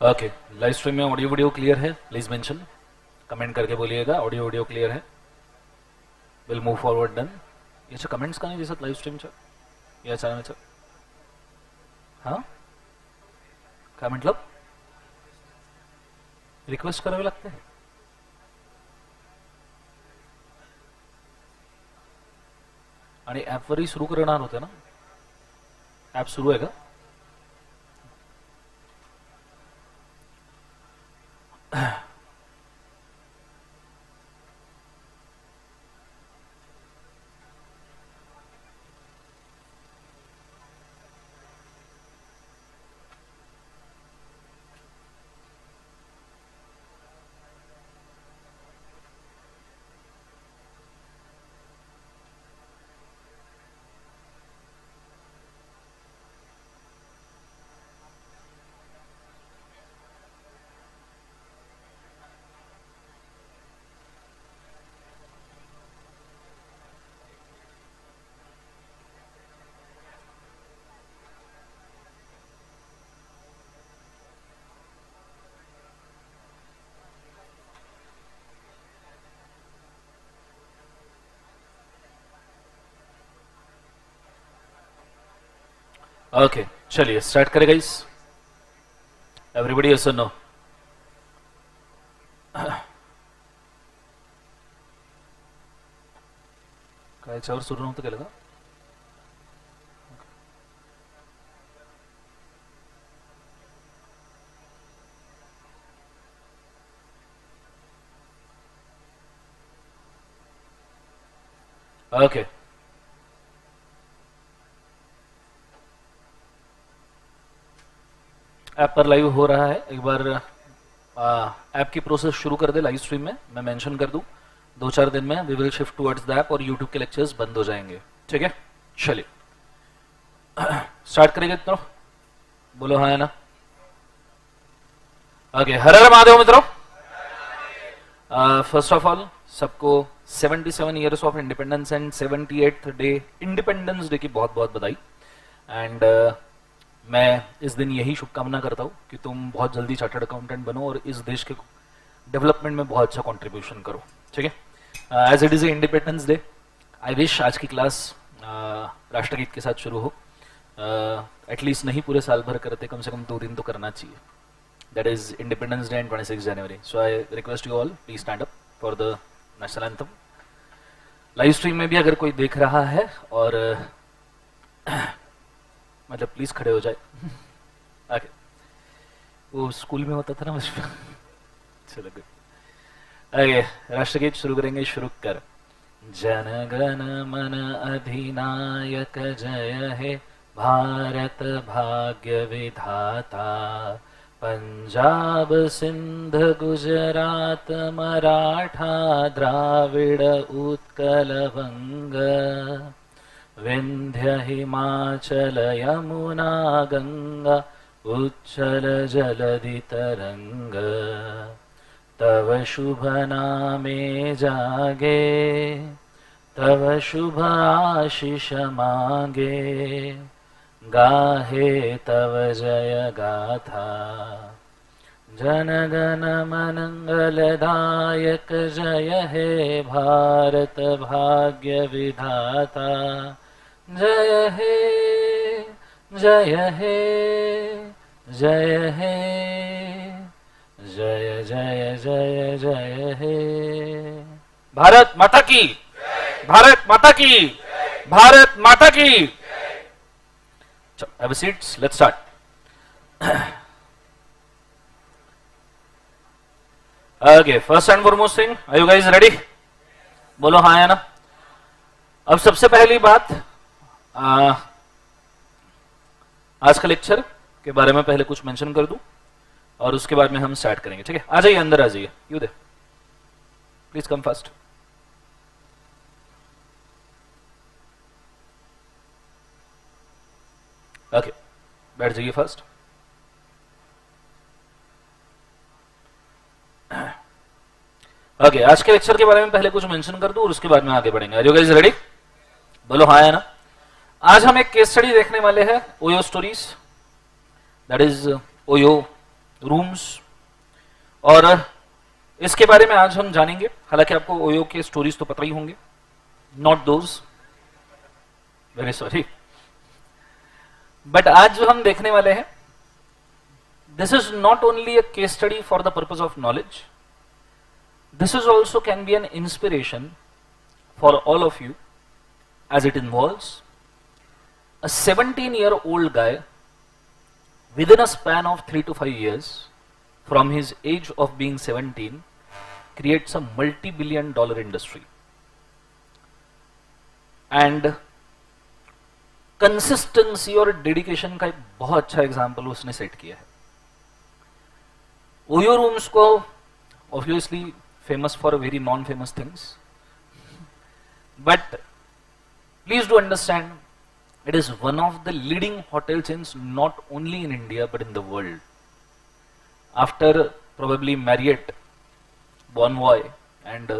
Okay, live stream में audio video clear है? Please mention, comment करके बोलिएगा ऑडियो वीडियो क्लियर है. Will move forward. डन. याच्या कमेंट्स का नाही दिसत लाईव्ह स्ट्रीमच्या या चॅनलच्या? हां, काय म्हटलं? रिक्वेस्ट करावी लागते? आणि ॲपवरही सुरू करणार होते ना? ॲप सुरू आहे का? ओके, चलिए स्टार्ट करें गाइस. एवरीबडी यस और नो? काय याच्यावर सुरू नव्हतं केलं का? ओके, ऐप पर लाइव हो रहा है. एक बार ऐप की प्रोसेस शुरू कर दे लाइव स्ट्रीम में. मैं मेंशन कर दूं 2-4 दिन में we will shift towards the app और यूट्यूब के लेक्चर्स बंद हो जाएंगे. ठीक है, चलिए स्टार्ट करेंगे. मित्रों बोलो हाँ है ना? ओके, हर हर महादेव मित्रों. फर्स्ट ऑफ ऑल सबको 77 years of independence and 78th day independence day की बहुत बहुत बधाई. एंड मैं इस दिन यही शुभकामना करता हूँ कि तुम बहुत जल्दी चार्टर्ड अकाउंटेंट बनो और इस देश के डेवलपमेंट में बहुत अच्छा कंट्रीब्यूशन करो. ठीक है, as it is a Independence Day, I wish आज की क्लास राष्ट्रगीत के साथ शुरू हो. एटलीस्ट नहीं पूरे साल भर करते, कम से कम 2 दिन तो करना चाहिए. That is independence day and 26 January. So I request you all please stand up for the national anthem. Live stream में भी अगर कोई देख रहा है और मतलब प्लीज खड़े हो जाए. ओके, वो स्कूल में होता था ना बचपन. चलो गुड. ओके, राष्ट्रगीत शुरू करेंगे. शुरू कर. जन गण मन अधिनायक जय हे भारत भाग्य विधाता. पंजाब सिंध गुजरात मराठा द्राविड़ उत्कल वंग. विंध्य हिमाचल यमुना गंगा उच्चल जलधि तरंग. तव शुभ नामे जागे तव शुभ आशीष मांगे. गाहे तव जय गाथा. जन गण मंगलदायक जय हे भारत भाग्य विधाता. जय हे जय हे जय हे जय जय जय जय हे. भारत माता की, भारत माता की, भारत माता की. Have a seat. Let's start. Okay, first and foremost thing, are you guys ready? बोलो हाँ है ना? अब सबसे पहली बात, आज का लेक्चर के बारे में पहले कुछ मेंशन कर दूं और उसके बाद में हम स्टार्ट करेंगे. ठीक है, आ जाइए, अंदर आ जाइए. You they, please come fast. Okay, बैठ जाइए फर्स्ट. ओके, आज के लेक्चर के बारे में पहले कुछ मेंशन कर दूं और उसके बाद में आगे बढ़ेंगे. Are you guys ready? बोलो हाँ है ना? आज हम एक केस स्टडी देखने वाले हैं, OYO stories. That is OYO rooms, और इसके बारे में आज हम जानेंगे। हालांकि आपको ओयो के स्टोरीज तो पता ही होंगे, not those, very sorry, but आज जो हम देखने वाले हैं, this is not only a case study for the purpose of knowledge, this is also can be an inspiration for all of you, as it involves a 17-year-old guy within a span of 3 to 5 years from his age of being 17 creates a multi-billion-dollar industry, and consistency और dedication का एक बहुत अच्छा example उसने set किया है। OYO rooms को obviously famous for very non famous things, but please do understand, it is one of the leading hotel chains not only in India but in the world. After probably Marriott, Bonvoy and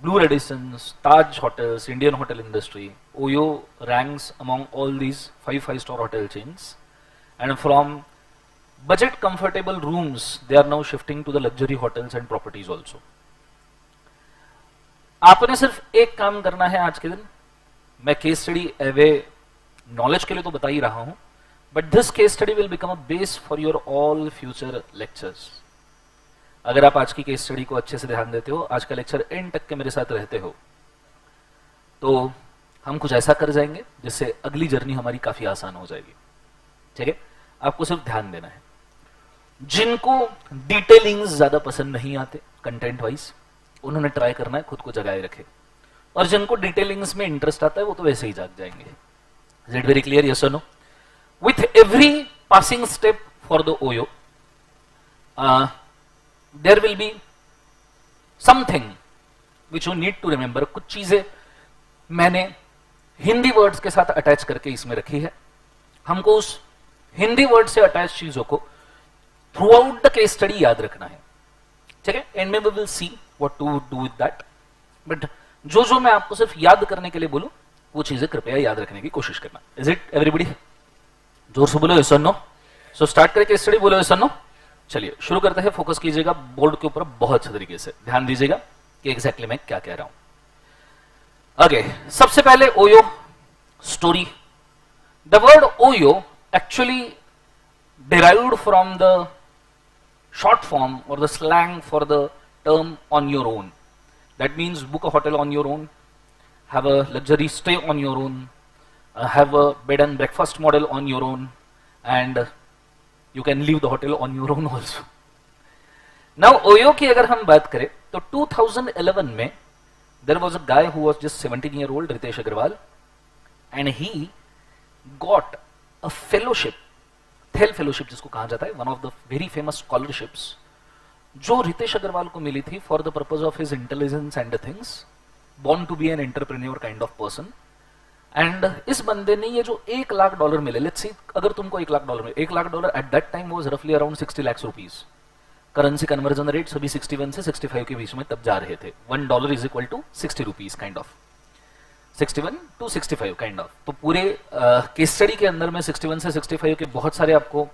Blue Radissons, Taj Hotels, Indian hotel industry, Oyo ranks among all these 5 5-star hotel chains, and from budget comfortable rooms they are now shifting to the luxury hotels and properties also. आपने सिर्फ एक काम करना है आज के दिन, मैं केस स्टडी एवे नॉलेज के लिए तो बता ही रहा हूं, but this case study will become a base for your all future lectures. अगर आप आज की केस स्टडी को अच्छे से ध्यान देते हो, आज का लेक्चर एंड तक के मेरे साथ रहते हो, तो हम कुछ ऐसा कर जाएंगे जिससे अगली जर्नी हमारी काफी आसान हो जाएगी। ठीक है, आपको सिर्फ ध्यान देना है। जिनको डिटेलिंग्स ज्यादा पसंद नहीं आते कंटेंट वाइज, उन्होंने ट्राई करना है खुद को जगाए रखे, और जिनको डिटेलिंग्स में इंटरेस्ट आता है वो तो वैसे ही जाग जाएंगे। Is it very clear? Yes और no? With every passing step for the OYO there will be something which you need to remember. कुछ चीजें मैंने हिंदी वर्ड्स के साथ अटैच करके इसमें रखी है। हमको उस हिंदी वर्ड से अटैच चीजों को throughout the case study याद रखना है। ठीक है, एंड में we will see what to do with that, but जो जो मैं आपको सिर्फ याद करने के लिए बोलूं वो चीजें कृपया याद रखने की कोशिश करना। Is it everybody? जोर से बोलो यस और नो। सो स्टार्ट करें केस स्टडी, बोलो यस और नो। चलिए शुरू करते हैं। फोकस कीजिएगा बोर्ड के ऊपर बहुत अच्छे तरीके से, ध्यान दीजिएगा कि एग्जैक्टली मैं क्या कह रहा हूं। आगे सबसे पहले OYO story. The word OYO actually derived from the short form और the slang for the term on your own. That means book a hotel on your own, have a luxury stay on your own, have a bed and breakfast model on your own, and you can leave the hotel on your own also. Now Oyo की अगर हम बात करें तो 2011 में there was a guy who was just 17-year-old, Ritesh Agarwal, and he got a fellowship, Thiel fellowship जिसको कहा जाता है, one of the very famous scholarships, जो रितेश अग्रवाल को मिली थी for the purpose of his intelligence and things, born to be an entrepreneur kind of person. And इस बंदे ने ये जो $1 लाख मिले, लेट्स सी अगर तुमको $1 लाख मिले, $1 lakh at that time was रफली around 60 lakh rupees. Currency conversion rate सभी 61 से 65 के बीच में तब जा रहे थे। $1 is equal to 60 rupees kind of, 61 to 65 kind of. तो पूरे केस स्टडी के अंदर मैं 61 से 65 के बहुत सारे आपको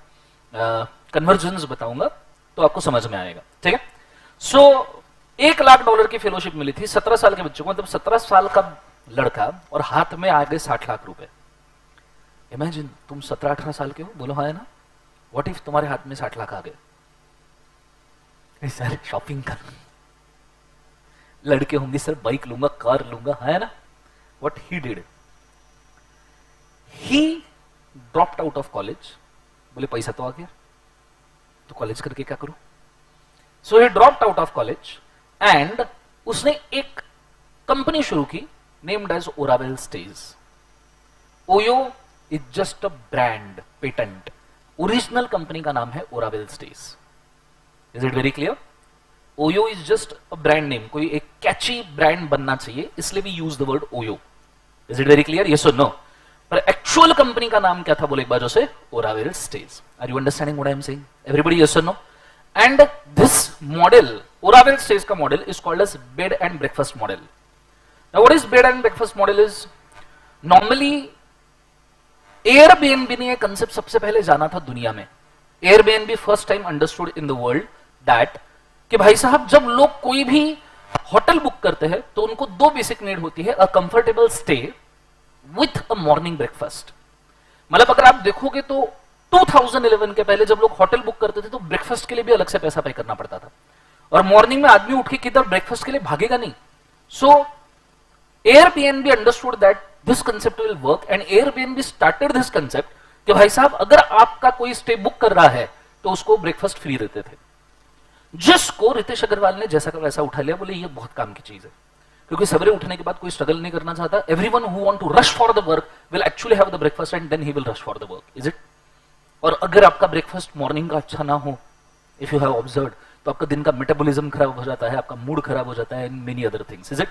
कन्वर्जन बताऊंगा तो आपको समझ में आएगा। ठीक है, सो $1 लाख की फेलोशिप मिली थी 17 साल के बच्चों को, मतलब 17 साल का लड़का, और हाथ में आ गए 60 लाख रुपए। इमेजिन तुम 17-18 साल के हो, बोलो हाँ है ना, व्हाट इफ तुम्हारे हाथ में 60 लाख आ गए? सर शॉपिंग कर, लड़के होंगे सर बाइक लूंगा, कार लूंगा, है ना। What he did, he dropped out of college. बोले पैसा तो आ गया तो कॉलेज करके क्या करूं? So he dropped out of college and उसने एक कंपनी शुरू की named as Oravel stays. OYO is just a brand, patent, original company का नाम है Oravel stays. Is it very clear? OYO is just a brand name, कोई एक catchy brand बनना चाहिए, इसलिए we use the word OYO. Is it very clear? Yes और no? पर एक्चुअल कंपनी का नाम क्या था बोले एक बार से, Oravel stays. Are you understanding what I am saying? Everybody yes और no? And this model, Oravel stays का model is called as bed and breakfast model. Now what is bed and breakfast model is, normally Airbnb ने ये concept सबसे पहले जाना था दुनिया में Airbnb first time understood in the world that कि भाई साहब जब लोग कोई भी होटल बुक करते हैं तो उनको दो बेसिक नीड होती है, a comfortable stay with a morning breakfast. मतलब अगर आप देखोगे तो 2011 के पहले जब लोग होटल बुक करते थे तो ब्रेकफास्ट के लिए भी अलग से पैसा पे करना पड़ता था, और मॉर्निंग में आदमी उठ के किधर ब्रेकफास्ट के लिए भागेगा नहीं। So Airbnb understood that this concept will work and Airbnb started this concept कि भाई साहब अगर आपका कोई स्टे बुक कर रहा है तो उसको ब्रेकफास्ट फ्री देते थे, जिसको रितेश अग्रवाल ने जैसा का वैसा उठा लिया, बोले ये बहुत काम की चीज है, क्योंकि सवेरे उठने के बाद कोई स्ट्रगल नहीं करना चाहता। Everyone who want to rush for the work will actually have the breakfast and then he will rush for the work, is it? और अगर आपका ब्रेकफास्ट मॉर्निंग का अच्छा ना हो, इफ यू हैव ऑब्जर्व्ड, तो आपका दिन का मेटाबॉलिज्म खराब हो जाता है, आपका मूड खराब हो जाता है and many other things, is it?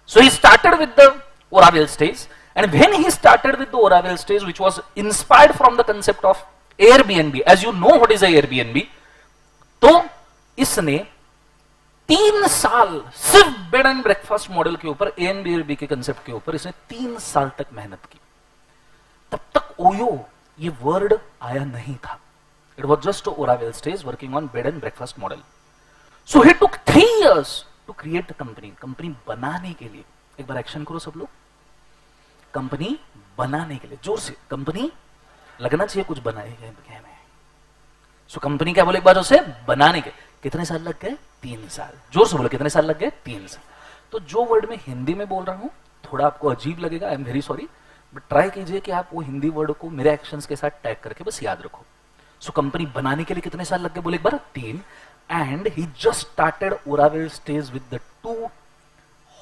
So he started with the Oravel stage, and when he started with the Oravel stays, which was inspired from the concept of Airbnb, as you know what is a Airbnb, तो इसने 3 साल सिर्फ bed and breakfast model के ऊपर, Airbnb के concept के ऊपर इसने 3 साल तक मेहनत की। तब तक ओयो ये वर्ड आया नहीं था, it was just Oravel stays working on bed and breakfast model. So he took 3 years to create the company. Company बनाने के लिए, एक बार एक्शन करो सब लोग, कंपनी बनाने के लिए, जोर से, कंपनी लगना चाहिए कुछ बनाए गए में। सो कंपनी क्या बोले एक बार उसे बनाने के कितने साल लग गए? 3 साल। जोर से बोलो कितने साल लग गए? 3 साल। तो जो वर्ड मैं हिंदी में बोल रहा हूं थोड़ा आपको अजीब लगेगा, I am very sorry, but try कीजिए कि आप वो हिंदी वर्ड को मेरे एक्शंस के साथ टैग करके बस याद रखो। सो कंपनी बनाने के लिए कितने साल लग गए बोले एक बार? 3। And he just started Oravel stage with the 2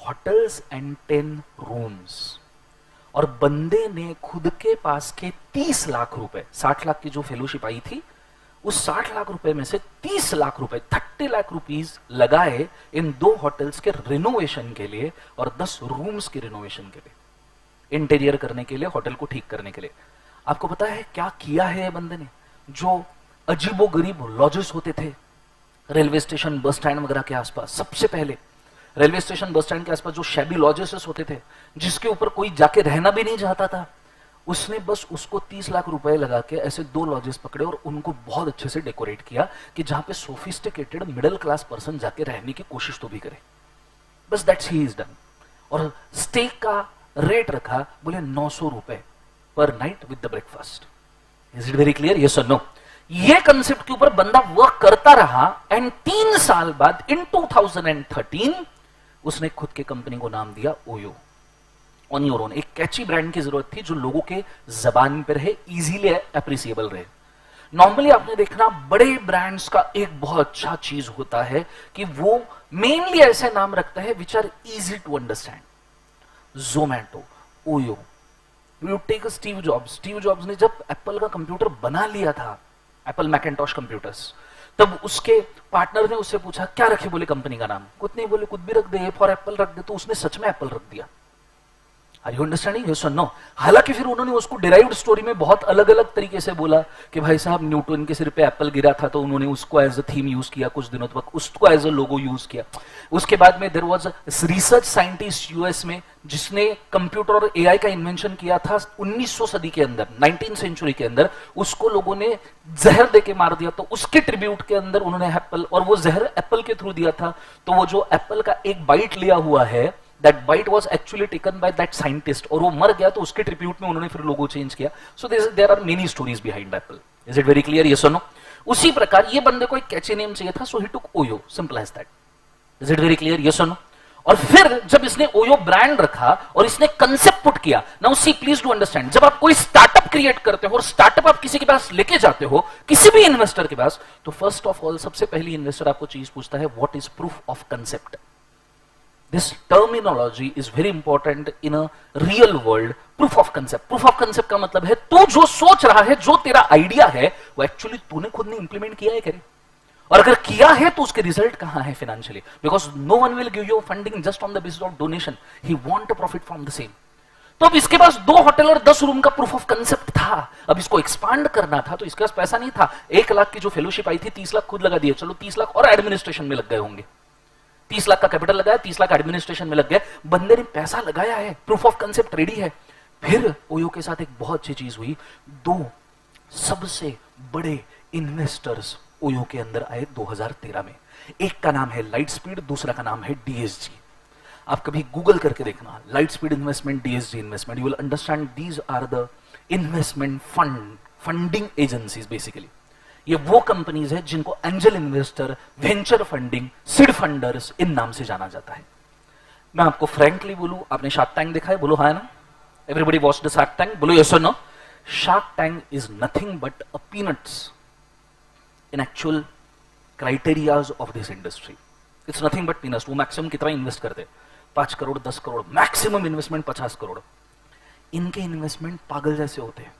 hotels and 10 rooms। और बंदे ने खुद के पास के 30 लाख रुपए, 60 लाख की जो फेलोशिप आई थी, उस 60 लाख रुपए में से 30 लाख रुपए, 30 लाख रुपीस लगाए इन 2 होटल्स के रिनोवेशन के लिए और 10 रूम्स के रिनोवेशन के लिए, इंटीरियर करने के लिए, होटल को ठीक करने के लिए। आपको पता है क्या किया है बंदे ने? जो अजीबोगरीब लॉजेस होते थे रेलवे स्टेशन, बस स्टैंड वगैरह के आसपास, सबसे पहले रेलवे स्टेशन, बस स्टैंड के आसपास जो शैबी लॉजेस होते थे जिसके ऊपर कोई जाके रहना भी नहीं चाहता था, उसने बस उसको 30 लाख रुपए लगा के ऐसे 2 लॉजेस पकड़े और उनको बहुत अच्छे से डेकोरेट किया कि जहां पे सोफिस्टिकेटेड मिडिल क्लास पर्सन जाके रहने की कोशिश तो भी करे। बस दैट्स ही इज डन। और स्टे का रेट रखा बोले 900 रुपए पर night with the breakfast. Is it very clear? Yes और नो? ये कंसेप्ट के ऊपर बंदा वर्क करता रहा एंड 3 साल बाद इन 2013 उसने खुद के कंपनी को नाम दिया ओयो, ऑन योर ओन। एक कैची ब्रांड की जरूरत थी जो लोगों के जबान पर रहे, इजीली एप्रिसिएबल रहे। नॉर्मली आपने देखना बड़े ब्रांड्स का एक बहुत अच्छा चीज होता है कि वो मेनली ऐसे नाम रखता है which are easy to understand. Zomato, OYO, you take Steve Jobs. Steve Jobs ने जब एप्पल का कंप्यूटर बना लिया था, एप्पल मैकेंटॉश कंप्यूटर्स, तब उसके पार्टनर ने उससे पूछा क्या रखे, बोले कंपनी का नाम। कुछ नहीं, बोले कुछ भी रख दे, फॉर एप्पल रख दे। तो उसने सच में एप्पल रख दिया। Are you understanding? यस और नो? हालांकि फिर उन्होंने उसको डिराइव्ड स्टोरी में बहुत अलग अलग तरीके से बोला कि भाई साहब न्यूटन के सिर पे एप्पल गिरा था तो उन्होंने उसको एज अ थीम यूज किया, कुछ दिनों तक उसको एज अ लोगो यूज किया। उसके बाद में there was research scientist US में जिसने कंप्यूटर और एआई का इन्वेंशन किया था 1900 सदी के अंदर, 19th सेंचुरी के अंदर। उसको लोगों ने जहर देके मार दिया, तो उसके ट्रिब्यूट के अंदर उन्होंने एप्पल, और वो जहर एप्पल के थ्रू दिया था। तो वो जो एप्पल का एक बाइट लिया हुआ है, that bite was actually taken by that scientist, और वो मर गया तो उसके ट्रिब्यूट में उन्होंने फिर लोगो चेंज किया। So there are many stories behind Apple. Is it very clear? Yes or no? उसी प्रकार ये बंदे को एक कैची नेम चाहिए था, so he took Oyo. Simple as that. Is it very clear? Yes or no? और फिर जब इसने ओयो ब्रांड रखा और इसने कंसेप्ट पुट किया, now see please do understand, जब आप कोई स्टार्टअप क्रिएट करते हो और स्टार्टअप आप किसी के पास लेके जाते हो, किसी भी इन्वेस्टर के पास, तो फर्स्ट ऑफ ऑल सबसे पहली इन्वेस्टर आपको चीज पूछता है, what is proof of concept. This terminology is very important in a real world. Proof of concept. Proof of concept का मतलब है तू जो सोच रहा है, जो तेरा आइडिया है, वो एक्चुअली तूने खुद ने इंप्लीमेंट किया है करे, और अगर किया है तो उसके रिजल्ट कहां है financially, because no one will give you funding just on the basis of donation, he want a profit from the same. तो अब इसके पास 2 होटल और 10 रूम का प्रूफ ऑफ कंसेप्ट था। अब इसको एक्सपांड करना था, तो इसके पास पैसा नहीं था। 1 लाख की जो फेलोशिप आई थी, 30 लाख खुद लगा दिए, चलो 30 लाख और एडमिनिस्ट्रेशन में लग गए होंगे। 30 लाख का कैपिटल लगाया, 30 लाख एडमिनिस्ट्रेशन में लग गए। बंदे ने पैसा लगाया है, प्रूफ ऑफ कंसेप्ट रेडी है। फिर ओयो के साथ एक बहुत अच्छी चीज हुई, 2 सबसे बड़े इन्वेस्टर्स ओयो के अंदर आए 2013 में। एक का नाम है लाइट स्पीड, दूसरा का नाम है डीएसजी। आप कभी गूगल करके देखना Lightspeed investment, DSG investment, you will understand these are the investment funding agencies. Basically ये वो कंपनीज है जिनको angel investor, venture funding, seed funders इन नाम से जाना जाता है। मैं आपको फ्रैंकली बोलूं, आपने शार्क टैंक देखा है? बोलो हाँ ना? Everybody watch the Shark Tank? बोलो यस और no? Shark Tank is nothing but a peanuts in actual criterias of this industry. It's nothing but peanuts. वो मैक्सिमम कितना इन्वेस्ट करते? 5 करोड़, 10 करोड़, मैक्सिमम इन्वेस्टमेंट 50 करोड़। इनके इन्वेस्टमेंट पागल जैसे होते हैं,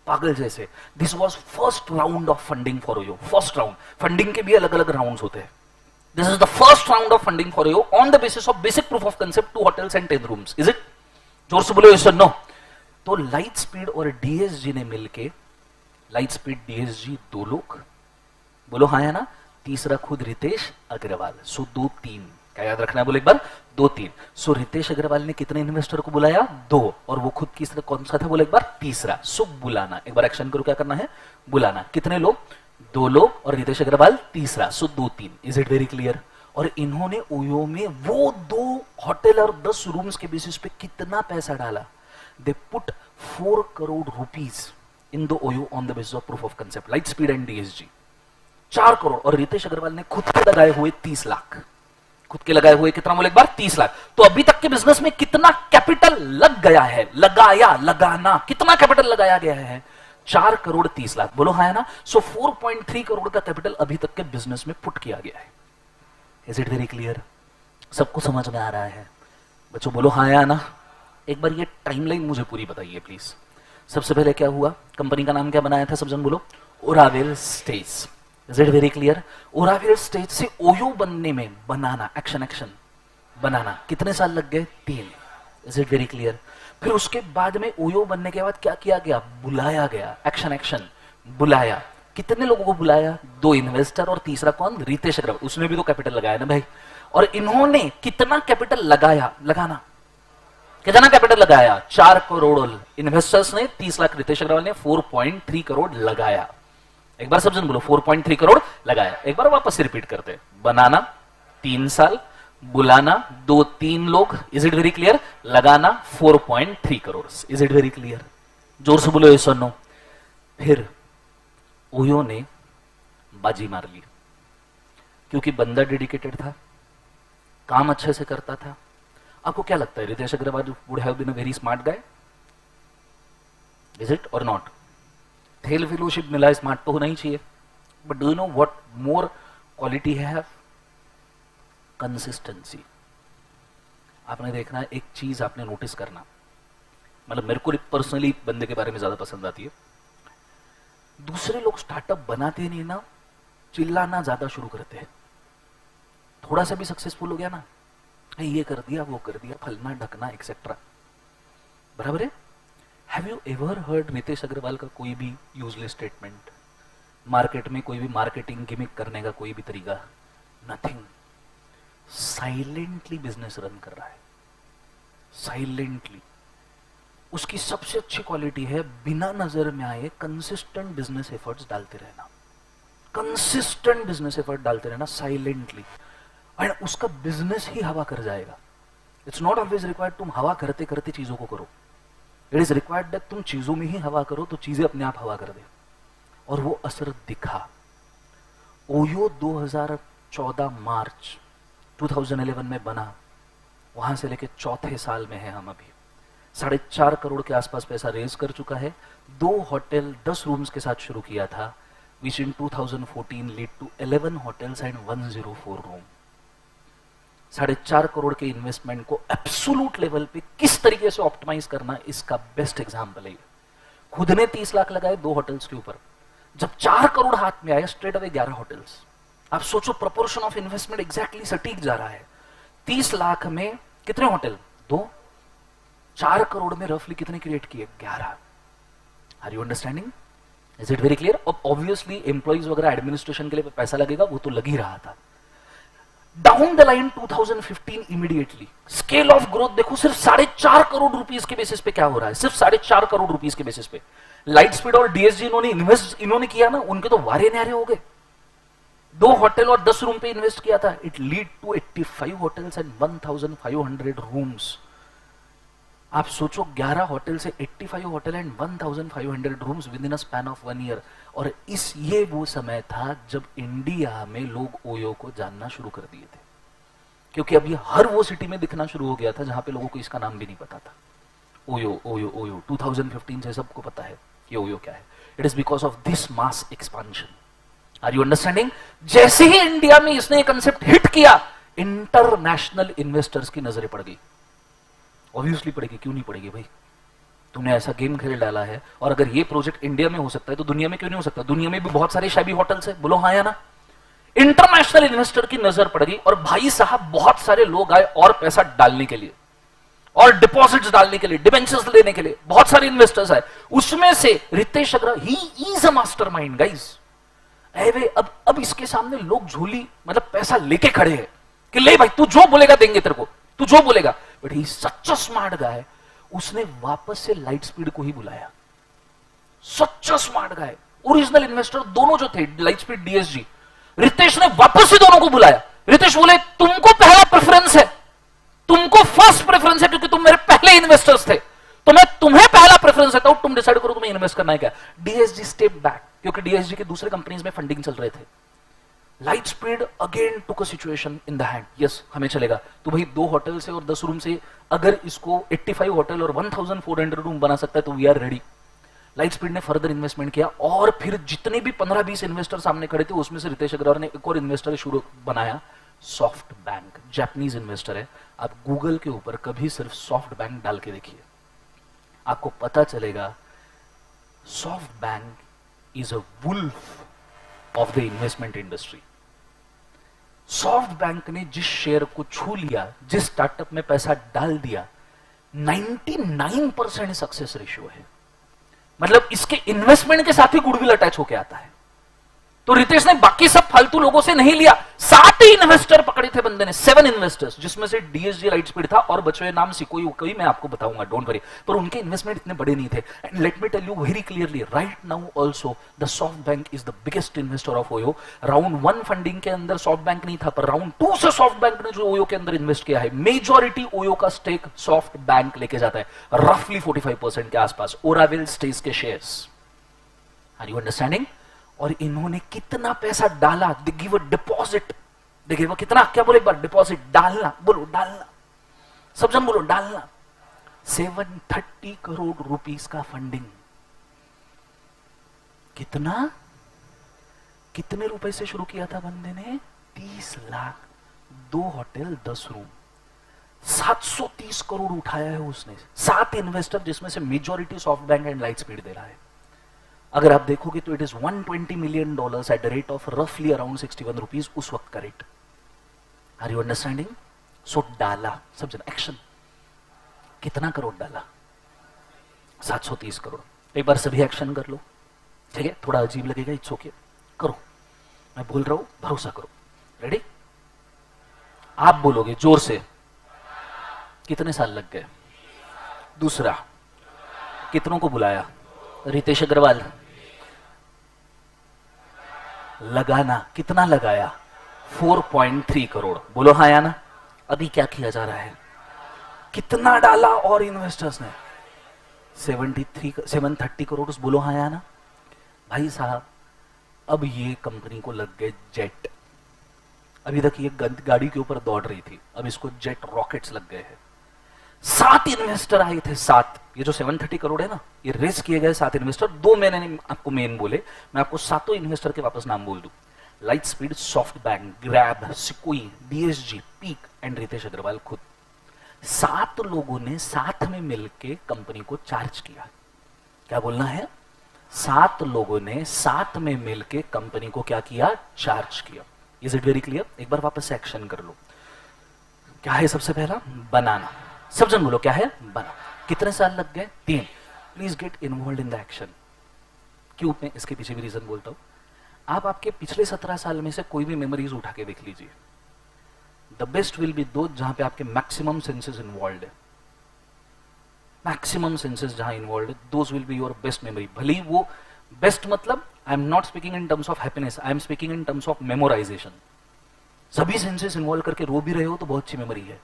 पागल जैसे। This was first round of funding for OYO. First round funding के भी अलग अलग राउंड होते हैं। This is the first round of funding for OYO on the basis of basic proof of concept, 2 hotels and 10 rooms। Is it? जोर से बोलो yes और नो? तो लाइट स्पीड और डीएसजी ने मिलके, लाइट स्पीड डीएसजी 2 लोग, बोलो हाँ है ना? तीसरा खुद रितेश अग्रवाल। सो 2-3, क्या याद रखना है? बोले एक बार 2-3। सो रितेश अग्रवाल ने कितने इन्वेस्टर को बुलाया? 2। और वो खुद तीसरा कौन सा था? बोले एक बार तीसरा। सो बुलाना, एक बार एक्शन करो, क्या करना है? बुलाना। कितने लोग? 2 लोग और रितेश अग्रवाल तीसरा। सो 2-3। Is it very clear? और इन्होंने ओयो में वो 2 होटल और 10 रूम्स के बेसिस पे कितना पैसा डाला? They put 4 crore rupees in the OYO on the basis of proof of concept, light speed and DSG. 4 crore. और रितेश अग्रवाल ने खुद के लगाए हुए 30 लाख। खुद के लगाए हुए कितना? बोले एक बार 30 लाख। तो अभी तक के बिजनेस में कितना कैपिटल लग गया है? लगाया, लगाना, कितना कैपिटल लगाया गया है? 4 करोड़ 30 लाख। बोलो हाँ है ना? सो 4.3 करोड़ का कैपिटल अभी तक के बिजनेस में पुट किया गया है। Is it very clear? सबको समझ में आ रहा है? बच्चों बोलो हाँ या ना? एक बार ये टाइमलाइन मुझे पूरी बताइए प्लीज। सबसे पहले क्या हुआ? कंपनी का नाम क्या बनाया था? सब जन बोलो, Oravel stays. Is it very clear? Oravel stage से ओयो बनने में, बनाना, एक्शन एक्शन, बनाना, कितने साल लग गए? 3। Is it very clear? फिर उसके बाद में ओयो बनने के बाद क्या किया गया? बुलाया गया, एक्शन एक्शन, बुलाया। कितने लोगों को बुलाया? 2 इन्वेस्टर और तीसरा कौन? रितेश अग्रवाल। उसने भी तो कैपिटल लगाया ना भाई। और इन्होंने कितना कैपिटल लगाया? लगाना, कितना कैपिटल लगाया? 4 करोड़ इन्वेस्टर्स ने, 30 लाख रितेश अग्रवाल ने, 4.3 करोड़ लगाया। एक बार सब जन बोलो 4.3 करोड़ लगाया। एक बार वापस से रिपीट करते हैं। बनाना 3 साल, बुलाना 2-3 लोग। Is it very clear? लगाना 4.3 crore. Is it very clear? जोर से बोलो यस और नो? फिर ओयो ने बाजी मार ली, क्योंकि बंदा डेडिकेटेड था, काम अच्छे से करता था। आपको क्या लगता है Ritesh Agarwal would have been a very smart guy? Is it और नॉट? थेल फेलोशिप मिला, स्मार्ट तो होना ही चाहिए। But do you know what more quality है? कंसिस्टेंसी। आपने देखना, एक चीज आपने नोटिस करना, मतलब मेरे को पर्सनली बंदे के बारे में ज्यादा पसंद आती है, दूसरे लोग स्टार्टअप बनाते नहीं ना, चिल्लाना ज्यादा शुरू करते हैं। थोड़ा सा भी सक्सेसफुल हो गया ना, ये कर दिया, वो कर दिया, फलना ढकना एक्सेट्रा। बराबर है? Have you ever heard Ritesh Agarwal का कोई भी यूजलेस स्टेटमेंट? मार्केट में कोई भी मार्केटिंग गिमिक करने का कोई भी तरीका? नथिंग। साइलेंटली बिजनेस रन कर रहा है, साइलेंटली। उसकी सबसे अच्छी क्वालिटी है बिना नजर में आए कंसिस्टेंट बिजनेस एफर्ट्स डालते रहना, कंसिस्टेंट बिजनेस एफर्ट डालते रहना साइलेंटली, एंड उसका बिजनेस ही हवा कर जाएगा। इट्स नॉट ऑलवेज रिक्वायर्ड तुम हवा करते करते चीजों को करो, इट इज रिक्वायर्ड दैट तुम चीजों में ही हवा करो तो चीजें अपने आप हवा कर दे। और वो असर दिखा। ओयो 2014 मार्च 2011 में बना, वहां से लेके 4थे साल में है हम अभी। 4.5 करोड़ के आसपास पैसा रेज कर चुका है। 2 होटल 10 रूम्स के साथ शुरू किया था, which in 2014 lead to 11 hotels and 104 room. 4.5 crore के इन्वेस्टमेंट को एब्सोल्यूट लेवल पे किस तरीके से ऑप्टिमाइज करना, इसका बेस्ट एग्जांपल है। खुद ने 30 लाख लगाए 2 होटल्स के ऊपर, जब 4 करोड़ हाथ में आया स्ट्रेट अवे 11 होटल्स। आप सोचो प्रोपोर्शन ऑफ इन्वेस्टमेंट एग्जैक्टली सटीक जा रहा है। 30 लाख में कितने होटल? 2। 4 करोड़ में रफली कितने क्रिएट किए? 11। Are you understanding? Is it very clear? अब ऑब्वियसली एम्प्लॉइज वगैरह एडमिनिस्ट्रेशन के लिए पैसा लगेगा, वो तो लग ही रहा था। Down the line 2015 immediately scale of growth देखो, सिर्फ 4.5 करोड़ रुपीस के बेसिस पे क्या हो रहा है, सिर्फ 4.5 करोड़ रुपीस के बेसिस पे लाइट स्पीड और डीएसजी इन्होंने किया ना, उनके तो वारे न्यारे हो गए। 2 होटल और 10 रूम पे इन्वेस्ट किया था, it lead to 85 hotels and 1500 rooms. आप सोचो 11 होटल से 85 hotel and 1500 rooms within a span of 1 year. और ये वो समय था जब इंडिया में लोग ओयो को जानना शुरू कर दिए थे, क्योंकि अब ये हर वो सिटी में दिखना शुरू हो गया था जहां पे लोगों को इसका नाम भी नहीं पता था। ओयो ओयो ओयो 2015 से सबको पता है कि ओयो क्या है। It is because of this mass expansion. Are you understanding? जैसे ही इंडिया में इसने कंसेप्ट हिट किया, इंटरनेशनल इन्वेस्टर्स की नजरें पड़ गई। ऑब्वियसली पड़ेगी, क्यों नहीं पड़ेगी भाई, तुमने ऐसा गेम खेल डाला है। और अगर ये प्रोजेक्ट इंडिया में हो सकता है तो दुनिया में क्यों नहीं हो सकता? दुनिया में भी बहुत सारे शैबी होटल्स है, बोलो हाँ या ना। इंटरनेशनल इन्वेस्टर की नजर पड़ गई और भाई साहब बहुत सारे लोग आए और पैसा डालने के लिए और डिपॉजिट्स डालने के लिए, डिबेंचर्स लेने के लिए बहुत सारे इन्वेस्टर्स आए। उसमें से Ritesh Agarwal, he is a mastermind guys. अब इसके सामने लोग झोली मतलब पैसा लेके खड़े हैं कि ले भाई तू जो बोलेगा देंगे तेरे को, तू जो बोलेगा। But he such a smart गाय, उसने वापस से लाइट स्पीड को ही बुलाया। Such a smart guy, original investor दोनों जो थे, लाइट स्पीड डीएसजी, रितेश ने वापस से दोनों को बुलाया। रितेश बोले तुमको पहला प्रेफरेंस है, तुमको फर्स्ट प्रेफरेंस है, क्योंकि तुम मेरे पहले इन्वेस्टर्स थे, तो मैं तुम्हें पहला प्रेफरेंस देता हूं, तुम डिसाइड करो तुम्हें इन्वेस्ट करना है क्या। डीएसजी स्टेप बैक, क्योंकि डीएसजी के दूसरे कंपनीज में फंडिंग चल रहे थे। Light speed again took a situation in the hand, yes हमें चलेगा। तो भाई 2 होटल से और 10 रूम से अगर इसको 85 होटल और 1400 रूम बना सकता है तो we are ready. Lightspeed ने फर्दर इन्वेस्टमेंट किया और फिर जितने भी 15-20 इन्वेस्टर सामने खड़े थे उसमें से रितेश अग्रवाल ने एक और इन्वेस्टर शुरू बनाया, सॉफ्ट बैंक, जापानीज इन्वेस्टर है। आप गूगल के ऊपर कभी सिर्फ सॉफ्ट बैंक डाल के देखिए, आपको पता चलेगा SoftBank is a wolf of the investment industry. SoftBank ने जिस शेयर को छू लिया, जिस स्टार्टअप में पैसा डाल दिया, 99% सक्सेस रेशियो है। मतलब इसके इन्वेस्टमेंट के साथ ही गुडविल अटैच होके आता है। तो रितेश ने बाकी सब फालतू लोगों से नहीं लिया, 7 इन्वेस्टर पकड़े थे बंदे ने, 7 इन्वेस्टर्स, जिसमें से डीएसजी लाइट स्पीड था और बचे हुए नाम सिकोई कोई मैं आपको बताऊंगा, डोंट वरी। पर उनके इन्वेस्टमेंट इतने बड़े नहीं थे। And let me tell you very clearly, right now also the SoftBank is the biggest investor of OYO. Round 1 funding के अंदर सॉफ्ट बैंक नहीं था, पर राउंड 2 से सॉफ्ट बैंक ने जो ओयो के अंदर इन्वेस्ट किया है, मेजॉरिटी ओयो का स्टेक सॉफ्ट बैंक लेके जाता है, रफली 45% के आसपास। ओरावेल स्टेज के शेयर्स, आर यू अंडरस्टैंडिंग? और इन्होंने कितना पैसा डाला, they give a deposit, they give कितना, क्या बोले एक बार, डिपॉजिट, डालना, बोलो डालना, सब जन बोलो डालना। 730 करोड़ रुपीस का फंडिंग। कितना, कितने रुपए से शुरू किया था बंदे ने? 30 लाख, 2 होटल 10 रूम, 730 करोड़ उठाया है उसने। 7 इन्वेस्टर, जिसमें से majority SoftBank and Lightspeed दे रहा है। अगर आप देखोगे तो it is $120 million at the rate of रफली अराउंड 61 रुपीज उस वक्त का रेट। Are you understanding? सो डाला, सब जन एक्शन। कितना करोड़ डाला? 730 करोड़। एक बार सभी एक्शन कर लो, ठीक है? थोड़ा अजीब लगेगा, इट्स ओके, करो, मैं बोल रहा हूं, भरोसा करो। रेडी? आप बोलोगे जोर से, कितने साल लग गए? दूसरा, कितनों को बुलाया? रितेश अग्रवाल। लगाना, कितना लगाया? 4.3 करोड़। बोलो हाँ या ना? अभी क्या किया जा रहा है? कितना डाला और इन्वेस्टर्स ने? 730 करोड़। बोलो हाँ या ना? भाई साहब, अब ये कंपनी को लग गए जेट। अभी तक ये गाड़ी के ऊपर दौड़ रही थी, अब इसको जेट रॉकेट्स लग गए हैं। 7 इन्वेस्टर आए थे, 7। ये जो 730 करोड़ है ना, ये रेस किए गए 7 इन्वेस्टर। 2 मैंने आपको मेन बोले, मैं आपको 7 इन्वेस्टर के वापस नाम बोल दूं। Lightspeed, SoftBank, Grab, Sequoia, DSG, peak and Ritesh Agarwal खुद। 7 लोगों ने साथ में मिलकर कंपनी को चार्ज किया। क्या बोलना है? 7 लोगों ने साथ में मिलकर कंपनी को क्या किया? चार्ज किया। Is it very clear? एक बार वापस से एक्शन कर लो। क्या है सबसे पहला? बनाना। सब जन बोलो क्या है? बना। कितने साल लग गए? 3। Please get involve in the action. क्यों? मैं इसके पीछे भी रीजन बोलता हूं। आप आपके पिछले 17 साल में से कोई भी मेमोरीज उठा के देख लीजिए। द बेस्ट विल बी दो जहां पे आपके मैक्सिमम सेंसेस इन्वॉल्व है, मैक्सिमम सेंसेस जहां इन्वॉल्व है, those will be your best memory. भले ही वो बेस्ट मतलब I am not speaking in terms of happiness, I am speaking in terms of memorisation. सभी सेंसेस इन्वॉल्व करके रो भी रहे हो तो बहुत अच्छी मेमोरी है,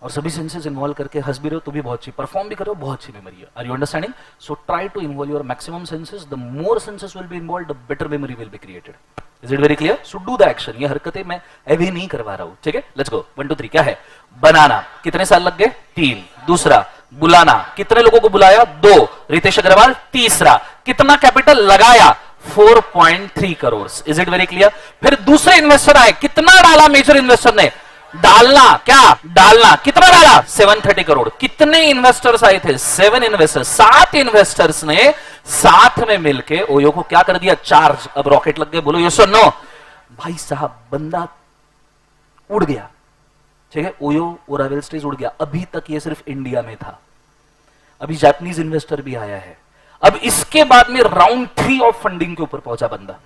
और सभी सेंसेस इन्वॉल्व करके हंस भी रहे हो तो भी बहुत अच्छी, परफॉर्म भी कर रहे हो बहुत अच्छी मेमोरी है। Are you understanding? So try to involve your maximum senses, the more senses will be involved the better memory will be created. Is it very clear? So do the action. ये हरकतें मैं अभी नहीं करवा रहा हूं, ठीक है? Let's go 1 2 3। क्या है? बनाना, कितने साल लग गए? 3। दूसरा, बुलाना, कितने लोगों को बुलाया? 2। रितेश अग्रवाल। तीसरा, कितना कैपिटल लगाया? 4.3 crore. Is it very clear? फिर दूसरे इन्वेस्टर आए, कितना डाला मेजर इन्वेस्टर ने? डालना, क्या डालना, कितना डाला? 730 करोड़। कितने इन्वेस्टर्स आए थे? 7 इन्वेस्टर्स। 7 इन्वेस्टर्स ने साथ में मिलके ओयो को क्या कर दिया? चार्ज। अब रॉकेट लग गए, बोलो यस और नो? भाई साहब, बंदा उड़ गया, ठीक है? ओयो ओरावेल स्टेज उड़ गया। अभी तक ये सिर्फ इंडिया में था, अभी जापानीज इन्वेस्टर भी आया है। अब इसके बाद में राउंड 3 ऑफ फंडिंग के ऊपर पहुंचा बंदा।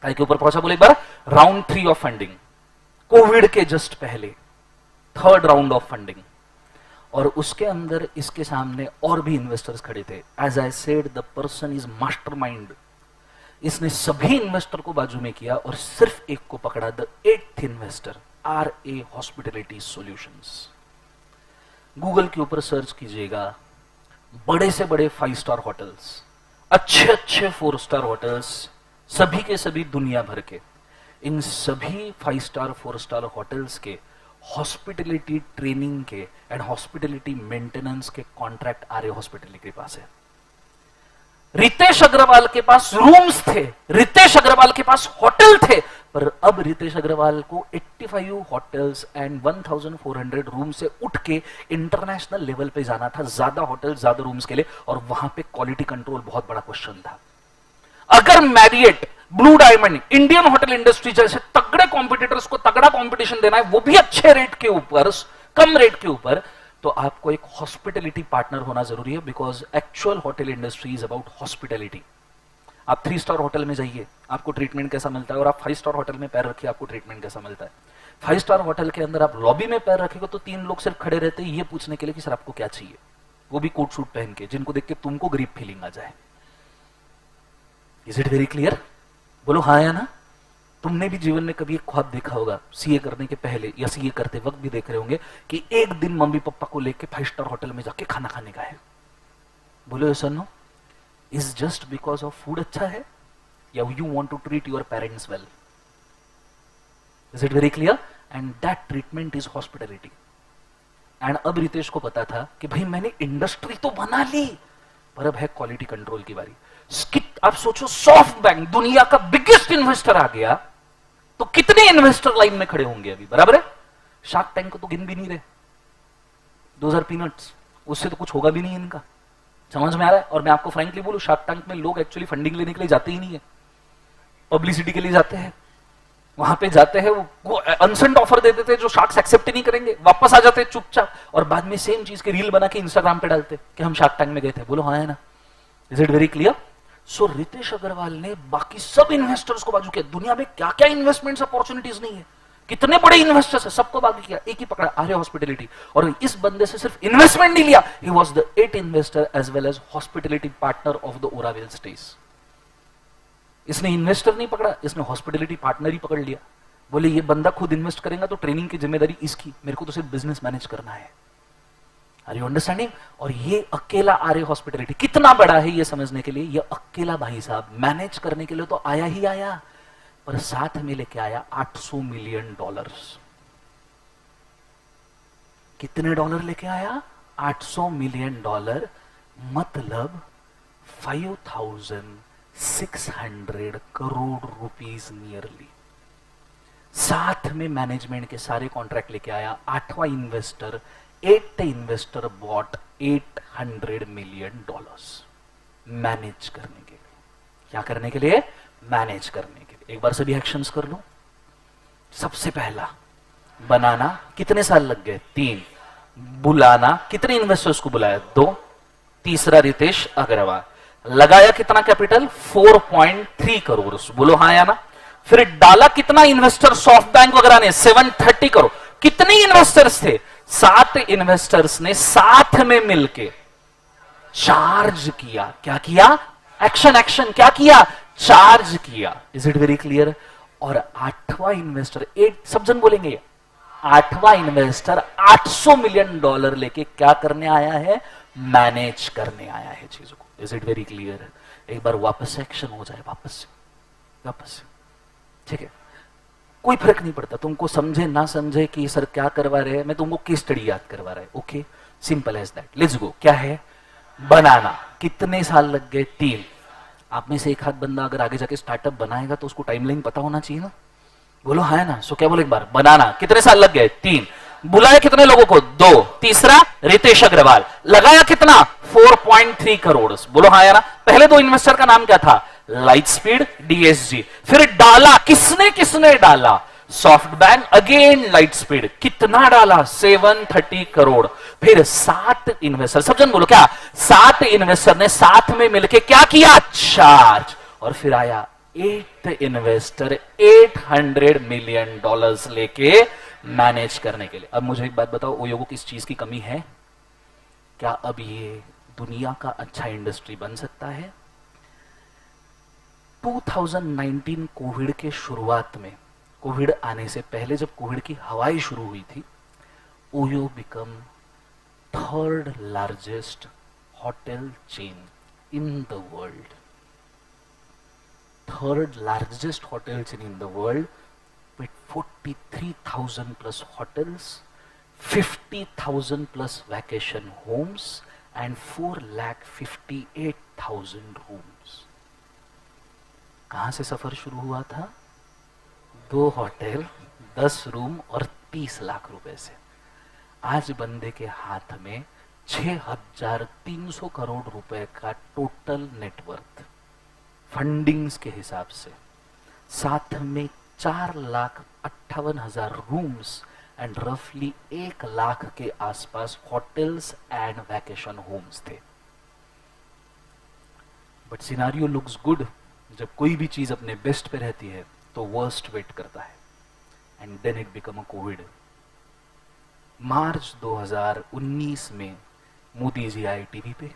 काय के ऊपर पहुंचा? बोले एक बार, राउंड 3 ऑफ फंडिंग। कोविड के जस्ट पहले 3rd राउंड ऑफ फंडिंग, और उसके अंदर इसके सामने और भी इन्वेस्टर्स खड़े थे। As I said, the person is mastermind. इसने सभी इन्वेस्टर को बाजू में किया और सिर्फ एक को पकड़ा, the 8th investor, RA hospitality solutions. Google के ऊपर सर्च कीजिएगा, बड़े से बड़े 5 स्टार होटल्स, अच्छे अच्छे 4 स्टार होटल्स, सभी के सभी दुनिया भर के, इन सभी 5 स्टार 4 स्टार होटल्स के हॉस्पिटलिटी ट्रेनिंग के एंड हॉस्पिटलिटी मेंटेनेंस के कॉन्ट्रैक्ट आर्य हॉस्पिटलिटी के पास है। रितेश अग्रवाल के पास रूम्स थे, रितेश अग्रवाल के पास होटल थे, पर अब रितेश अग्रवाल को 85 होटल्स एंड 1400 रूम से उठ के इंटरनेशनल लेवल पे जाना था, ज्यादा होटल ज्यादा रूम्स के लिए, और वहां पे क्वालिटी कंट्रोल बहुत बड़ा क्वेश्चन था। अगर Marriott, blue diamond, Indian hotel industry जैसे तगड़े कॉम्पिटिटर्स को तगड़ा कॉम्पिटिशन देना है, वो भी अच्छे रेट के ऊपर, कम रेट के ऊपर, तो आपको एक हॉस्पिटलिटी पार्टनर होना जरूरी है, because actual hotel industry is about hospitality. आप 3 स्टार होटल में जाइए, आपको ट्रीटमेंट कैसा मिलता है, और आप 5 स्टार होटल में पैर रखिए, आपको ट्रीटमेंट कैसा मिलता है। 5 स्टार होटल के अंदर आप लॉबी में पैर रखेगा तो 3 लोग सिर्फ खड़े रहते हैं ये पूछने के लिए कि सर आपको क्या चाहिए, वो भी कोट सूट पहन के, जिनको देख के तुमको गरीब फीलिंग आ जाए। Is it very clear? बोलो हाँ या ना? तुमने भी जीवन में कभी एक ख्वाब देखा होगा, सीए करने के पहले या सीए करते वक्त भी देख रहे होंगे, कि एक दिन मम्मी पापा को लेके 5 स्टार होटल में जाके खाना खाने का है। बोलो यस और no? Is just because of food अच्छा है, या you want to treat your parents well? Is it very clear? And that treatment is hospitality. And अब रितेश को पता था कि भाई मैंने इंडस्ट्री तो बना ली, पर अब है क्वालिटी कंट्रोल की बारी। आप सोचो, सॉफ्ट बैंक दुनिया का बिगेस्ट इन्वेस्टर आ गया, तो कितने इन्वेस्टर लाइन में खड़े होंगे अभी? बराबर है? शार्क टैंक को तो गिन भी नहीं रहे, 2000 पीनट्स, उससे तो कुछ होगा भी नहीं इनका। समझ में आ रहा है? और मैं आपको फ्रैंकली बोलूं, शार्क टैंक में लोग एक्चुअली फंडिंग लेने के लिए जाते ही नहीं है, पब्लिसिटी के लिए जाते हैं। वहां पे जाते हैं, वो अनसेंट ऑफर दे देते हैं जो शार्क्स एक्सेप्ट ही नहीं करेंगे, वापस आ जाते हैं चुपचाप, और बाद में सेम चीज के रील बना के इंस्टाग्राम पे डालते कि हम शार्क टैंक में गए थे। बोलो हाँ है ना? Is it very clear? So Ritesh Agarwal ने बाकी सब इन्वेस्टर्स को बाजू किया। दुनिया में क्या क्या इन्वेस्टमेंट्स अपॉर्चुनिटीज नहीं है, कितने बड़े इन्वेस्टर्स है, सबको बाकी किया, एक ही पकड़ा, आर्य हॉस्पिटलिटी। और इस बंदे से सिर्फ इन्वेस्टमेंट नहीं लिया, he was the 8th investor as well as hospitality partner of the Oravel stage. इसने इन्वेस्टर नहीं पकड़ा, इसने हॉस्पिटलिटी पार्टनर ही पकड़ लिया। बोले ये बंदा खुद इन्वेस्ट करेगा तो ट्रेनिंग की जिम्मेदारी इसकी, मेरे को तो सिर्फ बिजनेस मैनेज करना है। Are you understanding? और ये अकेला आर्य हॉस्पिटलिटी कितना बड़ा है ये समझने के लिए, ये अकेला भाई साहब मैनेज करने के लिए तो आया ही आया, पर साथ में लेके आया $800 मिलियन। कितने डॉलर लेके आया? $800 मिलियन, मतलब 5600 करोड़ रुपीस नियरली। साथ में मैनेजमेंट के सारे कॉन्ट्रैक्ट लेके आया। 8वां investor, 8th investor bought $800 million manage करने के लिए। क्या करने के लिए? मैनेज करने के लिए। एक बार सभी एक्शंस कर लो। सबसे पहला बनाना, कितने साल लग गए? 3। बुलाना, कितने इन्वेस्टर्स को बुलाया? 2। तीसरा रितेश अग्रवाल, लगाया कितना कैपिटल? 4.3 करोड़। बोलो हाँ या ना? फिर डाला कितना इन्वेस्टर सॉफ्ट बैंक वगैरह ने 730 करोड़। कितने इन्वेस्टर्स थे? 7 इन्वेस्टर्स ने साथ में मिलके चार्ज किया। क्या किया? Action action. क्या किया? चार्ज किया। Is it very clear? और 8वां इन्वेस्टर, 8 सब जन बोलेंगे, 8वां इन्वेस्टर $800 मिलियन लेके क्या करने आया है? मैनेज करने आया है चीजों को। Is it very clear? एक बार वापस एक्शन हो जाए, वापस वापस, ठीक है? कोई फर्क नहीं पड़ता तुमको समझे ना समझे कि सर क्या करवा रहे हैं, मैं तुमको केस स्टडी याद करवा रहा है। Okay, simple as that. Let's go. क्या है? बनाना। कितने साल लग गए? 3। आप में से एक हाथ बंदा अगर आगे जाके स्टार्टअप बनाएगा तो उसको टाइमलाइन पता होना चाहिए ना? बोलो हाँ है ना? सो क्या बोलो एक बार? बनाना। कितने साल लग गए? 3। बुलाया कितने लोगों को? 2। तीसरा रितेश अग्रवाल। लगाया कितना? 4.3 करोड़। बोलो हाँ यार। पहले 2 इन्वेस्टर का नाम क्या था? Light speed, DSG. फिर डाला किसने? किसने डाला? Soft bank, again light speed. कितना डाला? 730 करोड़। फिर 7 इन्वेस्टर, सब जन बोलो क्या? 7 इन्वेस्टर ने साथ में मिलके क्या किया? चार्ज। और फिर आया 8 इन्वेस्टर $800 मिलियन लेके मैनेज करने के लिए। अब मुझे एक बात बताओ, ओयो को किस चीज की कमी है? क्या अब ये दुनिया का अच्छा इंडस्ट्री बन सकता है? 2019 कोविड के शुरुआत में, कोविड आने से पहले जब कोविड की हवाएं शुरू हुई थी, OYO become 3rd largest hotel chain in the world. 3rd largest hotel chain in the world with 43,000 plus hotels, 50,000 plus vacation homes and 4,58,000 rooms. कहां से सफर शुरू हुआ था? 2 होटल, 10 रूम और 30 लाख रुपए से। आज बंदे के हाथ में 6,300 करोड़ रुपए का टोटल नेटवर्थ फंडिंग्स के हिसाब से, साथ में 4,58,000 रूम्स एंड रफली 1 लाख के आसपास होटल्स एंड वैकेशन होम्स थे। But scenario looks good. जब कोई भी चीज अपने बेस्ट पे रहती है तो वर्स्ट वेट करता है, and then it become a COVID. March 2019 में मोदी जी आए टीवी पे,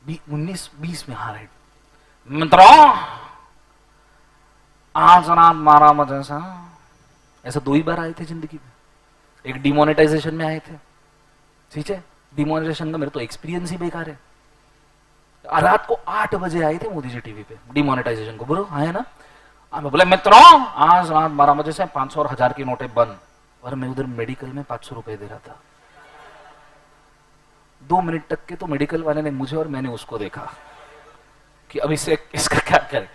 19-20 में। हाँ राइट मित्रों, आज रात 12 बजे से, ऐसा 2 ही बार आए थे जिंदगी में। एक डिमोनेटाइजेशन में आए थे, ठीक है? डिमोनेटाइजेशन का मेरे तो एक्सपीरियंस ही बेकार है। रात को 8 बजे आए थे मोदी जी टीवी पे डिमोनेटाइजेशन को। बोलो हाँ है ना? मैं बोले मित्रों, आज रात 12 बजे से 500 और 1000 की नोटें बंद। और मैं उधर मेडिकल में 500 रुपए दे रहा था। 2 मिनट तक के तो मेडिकल वाले ने मुझे और मैंने उसको देखा कि अब इसे इसका क्या करें।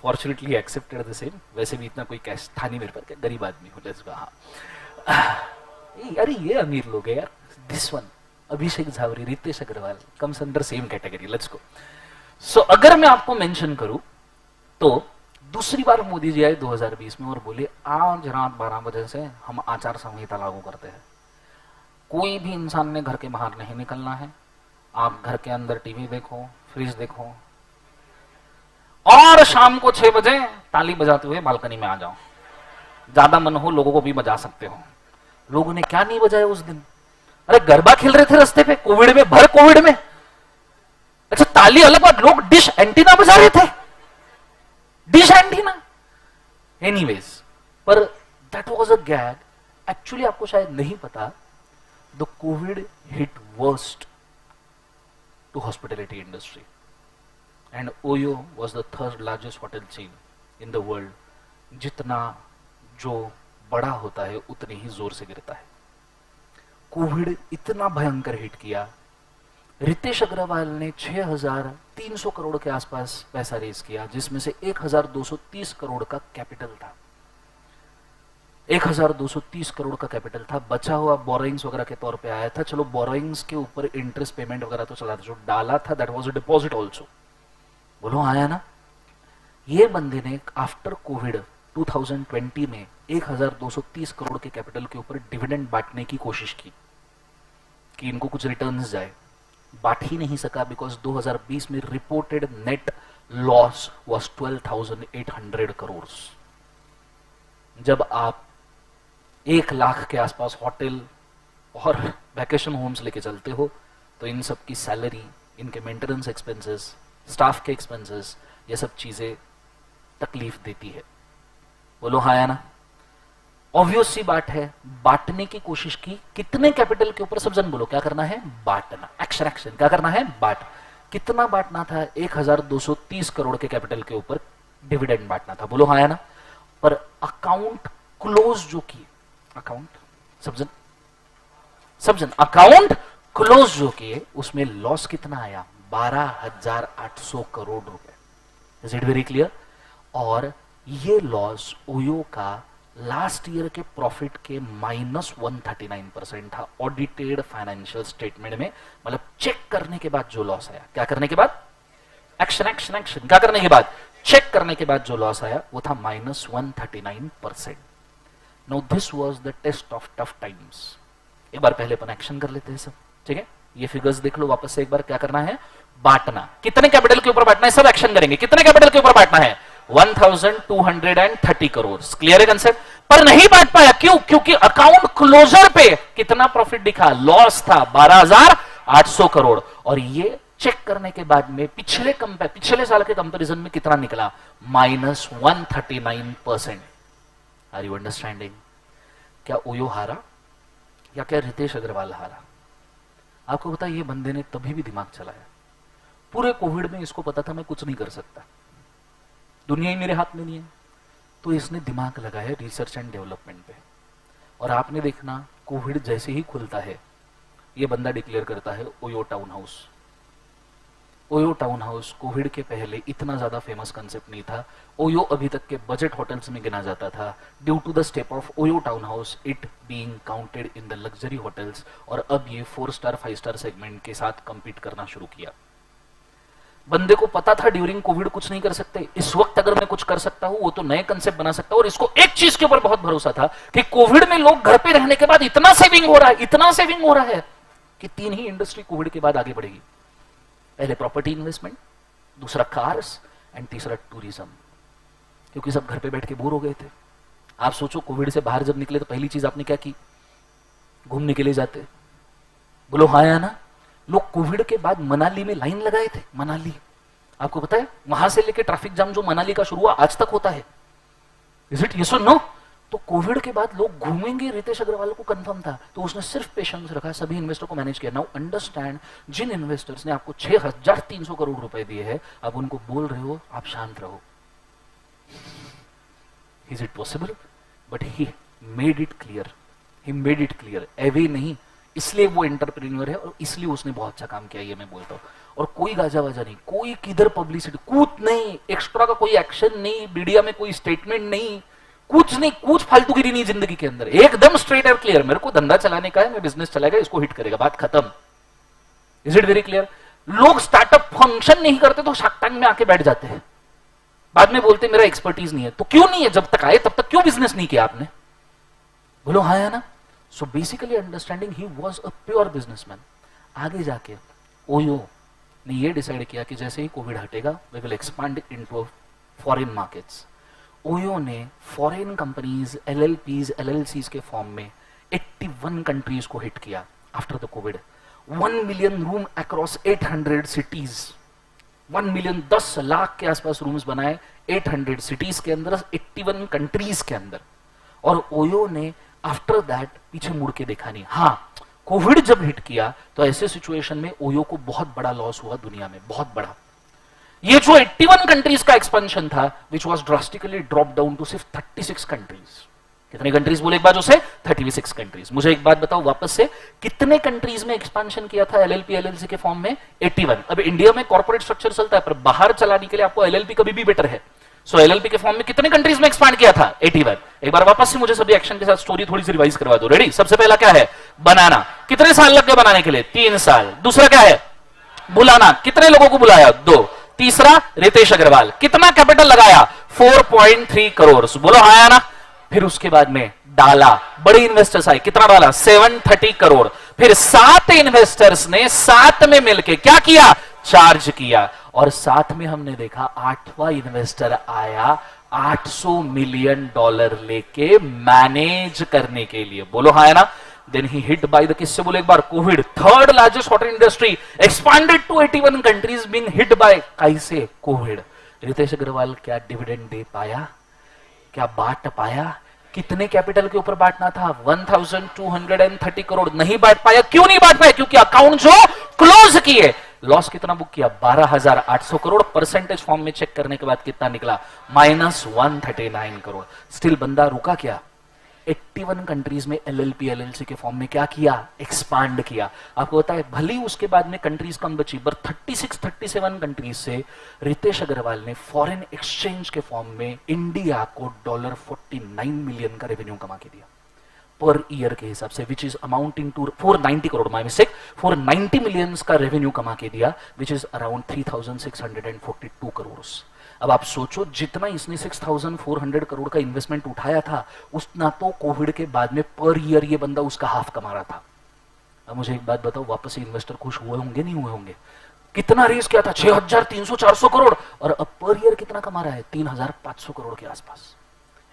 Fortunately accepted the same. वैसे भी इतना कोई कैश था नहीं मेरे पर, क्या गरीब आदमी हूँ। Let's go. हाँ अरे ये अमीर लोग है यार। This one Abhishek Jhawari, Ritesh Agarwal comes under same category. Let's go. So अगर मैं आपको मेंशन करूं तो दूसरी बार मोदी जी आए 2020 में और बोले आज रात 12 बजे से हम आचार संहिता लागू करते हैं। कोई भी इंसान ने घर के बाहर नहीं निकलना है। आप घर के अंदर टीवी देखो, फ्रिज देखो, और शाम को 6 बजे ताली बजाते हुए बालकनी में आ जाओ। ज्यादा मन हो लोगों को भी बजा सकते हो। लोगों ने क्या नहीं बजाया उस दिन? अरे गरबा खेल रहे थे रास्ते पे कोविड में, भर कोविड में। अच्छा ताली अलग बात, लोग डिश एंटीना बजा रहे थे। Dish antenna. एनीवेज, पर that was a gag. Actually आपको शायद नहीं पता, the covid hit worst to hospitality industry and OYO was the 3rd largest hotel chain in the world. जितना जो बड़ा होता है उतने ही जोर से गिरता है। कोविड इतना भयंकर हिट किया, रितेश अग्रवाल ने 6,300 करोड़ के आसपास पैसा रेज किया, जिसमें से 1,230 करोड़ का कैपिटल था। 1,230 करोड़ का कैपिटल था। बचा हुआ बोरोइंग्स वगैरह के तौर पे आया था। चलो बोरोइंग्स के ऊपर इंटरेस्ट पेमेंट वगैरह तो चला था। जो डाला था that was a deposit also. बोलो आया ना? ये बंदे ने आफ्टर कोविड 2020 में 1,230 करोड़ के कैपिटल के ऊपर डिविडेंड बांटने की कोशिश की कि इनको कुछ रिटर्न्स जाए। बांट ही नहीं सका बिकॉज 2020 में reported net loss was 12,800 crore. जब आप 1 लाख के आसपास होटल और वैकेशन होम्स लेके चलते हो तो इन सब की सैलरी, इनके मेंटेनेंस एक्सपेंसेस, स्टाफ के एक्सपेंसेस, ये सब चीजें तकलीफ देती है। बोलो हाँ या ना? ऑब्वियस सी बात है, बांटने की कोशिश की। कितने कैपिटल के ऊपर? सब जन बोलो क्या करना है? बांटना। Action action. क्या करना है? बांट। कितना बांटना था? 1230 करोड़ के कैपिटल के ऊपर डिविडेंड बांटना था। बोलो हाँ या ना? पर अकाउंट क्लोज जो किए, अकाउंट सब जन अकाउंट क्लोज जो किए, उसमें लॉस कितना आया? 12,800 करोड़ रुपए। Is it very clear? और ये लॉस ओयो का लास्ट ईयर के प्रॉफिट के -139% था ऑडिटेड फाइनेंशियल स्टेटमेंट में। मतलब चेक करने के बाद जो लॉस आया, क्या करने के बाद? Action action action. क्या करने के बाद? चेक करने के बाद जो लॉस आया वो था -139%। Now this was the test of tough times. एक बार पहले अपन एक्शन कर लेते हैं सब, ठीक है? ये फिगर्स देख लो वापस से एक बार। क्या करना है? बांटना। कितने कैपिटल के ऊपर बांटना है? सब एक्शन करेंगे। कितने कैपिटल के ऊपर बांटना है? 1230 करोड़। क्लियर है कंसेप्ट? पर नहीं बांट पाया, क्यों? क्योंकि अकाउंट क्लोजर पे कितना प्रॉफिट दिखा? लॉस था 12,800 करोड़। और ये चेक करने के बाद में पिछले साल के कंपैरिजन में कितना निकला? -139%। Are you understanding? क्या ओयो हारा या क्या रितेश अग्रवाल हारा? आपको पता है ये बंदे ने तभी भी दिमाग चलाया। पूरे कोविड में इसको पता था मैं कुछ नहीं कर सकता, दुनिया ही मेरे हाथ में नहीं है, तो इसने दिमाग लगाया रिसर्च एंड डेवलपमेंट पे। और आपने देखना कोविड जैसे ही खुलता है ये बंदा डिक्लेयर करता है OYO town house. OYO town house Covid के पहले इतना ज्यादा फेमस कंसेप्ट नहीं था। ओयो अभी तक के बजट होटल्स में गिना जाता था due to the step of OYO town house it being counted in the luxury hotels. और अब ये 4 स्टार 5 स्टार सेगमेंट के साथ कंपीट करना शुरू किया। बंदे को पता था ड्यूरिंग कोविड कुछ नहीं कर सकते, इस वक्त अगर मैं कुछ कर सकता हूं वो तो नए कंसेप्ट बना सकता हूं। और इसको एक चीज के ऊपर बहुत भरोसा था कि कोविड में लोग घर पे रहने के बाद इतना सेविंग हो रहा है, इतना सेविंग हो रहा है कि 3 ही इंडस्ट्री कोविड के बाद आगे बढ़ेगी। पहले प्रॉपर्टी इन्वेस्टमेंट, दूसरा कार्स एंड तीसरा टूरिज्म। क्योंकि सब घर पे बैठ के बोर हो गए थे। आप सोचो कोविड से बाहर जब निकले तो पहली चीज आपने क्या की? घूमने के लिए जाते। बोलो हाँ या ना? लोग कोविड के बाद मनाली में लाइन लगाए थे। मनाली, आपको पता है वहां से लेके ट्रैफिक जाम जो मनाली का शुरू हुआ आज तक होता है। इज इट यस और नो? तो कोविड के बाद लोग घूमेंगे, रितेश अग्रवाल को कंफर्म था, तो उसने सिर्फ पेशेंस रखा, सभी इन्वेस्टर को मैनेज किया। नाउ अंडरस्टैंड, जिन इन्वेस्टर्स ने आपको 6,300 करोड़ रुपए दिए हैं, अब उनको बोल रहे हो आप शांत रहो। Is it possible? But he made it clear, he made it clear. एवे नहीं, इसलिए वो एंटरप्रेन्योर है और इसलिए उसने बहुत अच्छा काम किया, ये मैं बोलता हूं। और कोई गाजा वाजा नहीं, कोई किधर पब्लिसिटी, कुछ नहीं, एक्स्ट्रा का कोई एक्शन नहीं, मीडिया में कोई स्टेटमेंट नहीं, कुछ नहीं, कुछ फालतूगिरी नहीं जिंदगी के अंदर। एकदम स्ट्रेट और क्लियर, मेरे को धंधा चलाने का है, मैं बिजनेस चलाएगा, इसको हिट करेगा, बात खत्म। Is it very clear? लोग स्टार्टअप फंक्शन नहीं करते तो शार्क टैंक में आके बैठ जाते हैं, बाद में बोलते मेरा एक्सपर्टीज नहीं है। तो क्यों नहीं है? जब तक आए तब तक क्यों बिजनेस नहीं किया आपने? बोलो हाँ या ना? So basically understanding he was a pure businessman. आगे जाके ओयो ने ये डिसाइड किया कि जैसे ही कोविड हटेगा we will expand into foreign markets. OYO ने फॉरेन कंपनीज, एलएलपीज, एलएलसीज के फॉर्म में 81 कंट्रीज को हिट किया after the covid. 1 million room across 800 cities, 1 million 10 lakh के आसपास रूम्स बनाए 800 सिटीज के अंदर, 81 कंट्रीज के अंदर। और ओयो ने आफ्टर दैट पीछे मुड़ के देखा नहीं। हाँ, कोविड जब हिट किया तो ऐसे सिचुएशन में ओयो को बहुत बड़ा लॉस हुआ दुनिया में, बहुत बड़ा। ये जो 81 कंट्रीज का एक्सपेंशन था which was drastically drop down to सिर्फ 36 कंट्रीज। कितने कंट्रीज बोले एक बार उसे? 36 कंट्रीज। मुझे एक बात बताओ वापस से, कितने कंट्रीज में एक्सपेंशन किया था एलएलपी एलएलसी के फॉर्म में? 81। अब इंडिया में कॉर्पोरेट स्ट्रक्चर चलता है पर बाहर चलाने के लिए आपको एलएलपी कभी भी बेटर है। सो एलएलपी के फॉर्म में कितने कंट्रीज में एक्सपांड किया था? 81। एक बार वापस से मुझे सभी एक्शन के साथ स्टोरी थोड़ी सी रिवाइज करवा दो। रेडी? सबसे पहला क्या है? बनाना। कितने साल लग गए बनाने के लिए? 3 साल। दूसरा क्या है? बुलाना। कितने लोगों को बुलाया? 2। तीसरा रितेश अग्रवाल। कितना कैपिटल लगाया? 4.3 करोड़। बोलो हाँ या ना? फिर उसके बाद में डाला, बड़े इन्वेस्टर्स आए। कितना डाला? 730 करोड़। फिर 7 इन्वेस्टर्स ने साथ में मिलकर क्या किया? चार्ज किया। और साथ में हमने देखा आठवां इन्वेस्टर आया $800 मिलियन लेके मैनेज करने के लिए, बोलो हाँ है ना। Then he hit by the, किससे बोले एक बार, COVID. Third largest hotel industry expanded to 81 countries being hit by, कैसे, कोविड। रितेश अग्रवाल क्या डिविडेंड दे पाया, क्या बांट पाया, कितने कैपिटल के ऊपर बांटना था, 1230 करोड़, नहीं बांट पाया। क्यों नहीं बांट पाया, क्योंकि अकाउंट जो क्लोज किए, लॉस कितना बुक किया, 12,800 करोड़। परसेंटेज फॉर्म में चेक करने के बाद कितना निकला, -139 करोड़। स्टिल बंदा रुका क्या, 81 कंट्रीज में एलएलपी एलएलसी के फॉर्म में क्या किया, एक्सपांड किया। आपको पता है भले ही उसके बाद में कंट्रीज कम बची, पर 36-37 कंट्रीज से रितेश अग्रवाल ने फॉरेन एक्सचेंज के फॉर्म में इंडिया को $49 मिलियन का रेवेन्यू कमा के दिया पर ईयर के हिसाब से, which is amounting to 490 crore, my mistake, 490 millions का रेवेन्यू कमा के दिया, विच इज अराउंड 3,642 करोड़। अब आप सोचो जितना इसने 6,400 करोड़ का इन्वेस्टमेंट उठाया था, उतना तो कोविड के बाद में पर ईयर ये बंदा उसका हाफ कमा रहा था। अब मुझे एक बात बताओ, वापस से इन्वेस्टर खुश हुए होंगे, नहीं हुए होंगे? कितना रेस किया था, 6,300-400 करोड़, और अब पर ईयर कितना कमा रहा है, 3,500 करोड़ के आसपास।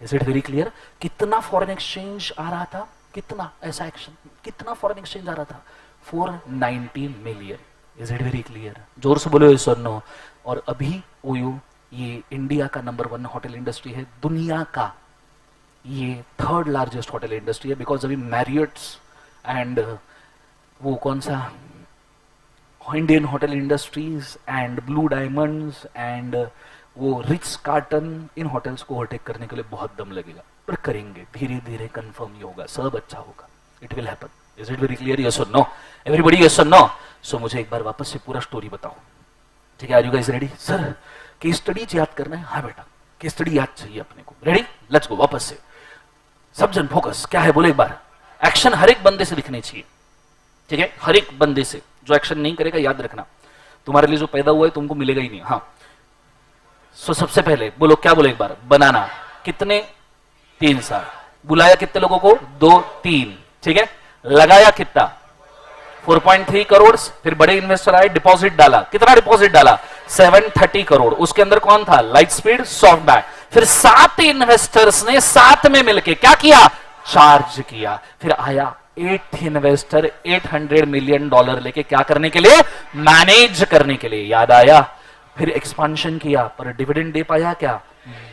Is it very clear? कितना फॉरेन एक्सचेंज आ रहा था, कितना ऐसा एक्शन, कितना फॉरेन एक्सचेंज आ रहा था, 490 million. Is it very clear? जोर से बोलो सर नो। और अभी ओयो ये इंडिया का नंबर 1 होटल इंडस्ट्री है, दुनिया का ये थर्ड लार्जेस्ट होटल इंडस्ट्री है, बिकॉज अभी मैरियट्स एंड वो कौन सा Indian hotel industries and blue diamonds and वो रिच कार्टन, इन होटल्स को ओवरटेक करने के लिए बहुत दम लगेगा, पर करेंगे, धीरे धीरे कंफर्म ही होगा, सब अच्छा होगा, it will happen. Is it very clear? Yes और नो? एवरीबॉडी यस और नो? सो मुझे एक बार वापस से पूरा स्टोरी बताओ, ठीक है? Are you guys ready? Sir case study याद करना है? हाँ बेटा, केस स्टडी याद चाहिए अपने को। रेडी? Let's go. वापस से सब जन फोकस, क्या है बोले एक बार। एक्शन हर एक बंदे से दिखने चाहिए, ठीक है? हर एक बंदे से, जो एक्शन नहीं करेगा याद रखना, तुम्हारे लिए जो पैदा हुआ है तुमको मिलेगा ही नहीं। हाँ, सो सबसे पहले बोलो, क्या बोले एक बार, बनाना। कितने? 3 साल। बुलाया कितने लोगों को? 2-3, ठीक है? लगाया कितना? 4.3 करोड़। फिर बड़े इन्वेस्टर आए, डिपॉजिट डाला, कितना डिपॉजिट डाला? 730 करोड़। उसके अंदर कौन था? Light speed SoftBank. फिर 7 इन्वेस्टर्स ने साथ में मिलकर क्या किया? चार्ज किया। फिर आया 8 इन्वेस्टर $800 मिलियन लेके, क्या करने के लिए? मैनेज करने के लिए। याद आया? फिर एक्सपांशन किया, पर डिविडेंड दे पाया क्या?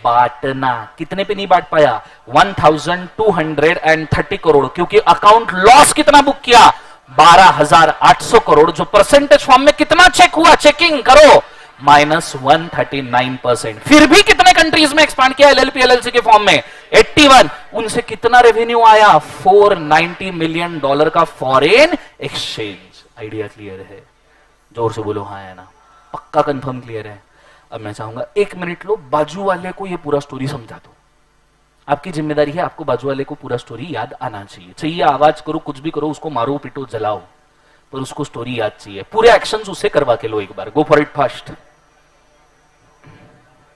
बांटना। कितने पे नहीं बांट पाया? 1230 करोड़, क्योंकि अकाउंट लॉस कितना बुक किया? 12,800 करोड़, जो परसेंटेज फॉर्म में कितना चेक हुआ, चेकिंग करो, -139%। फिर भी कितने कंट्रीज में एक्सपांड किया एलएलपी एलएलसी के फॉर्म में? 81। उनसे कितना रेवेन्यू आया? $490 मिलियन का फॉरेन एक्सचेंज। आइडिया क्लियर है? जोर से बोलो हाँ है ना, पक्का कंफर्म क्लियर है? अब मैं चाहूंगा 1 मिनट लो, बाजू वाले को ये पूरा स्टोरी समझा दो। आपकी जिम्मेदारी है, आपको बाजू वाले को पूरा स्टोरी याद आना चाहिए। चाहिए आवाज करो, कुछ भी करो, उसको मारो पिटो जलाओ, पर उसको स्टोरी याद चाहिए। पूरे एक्शंस उसे करवा के लो एक बार। Go for it fast.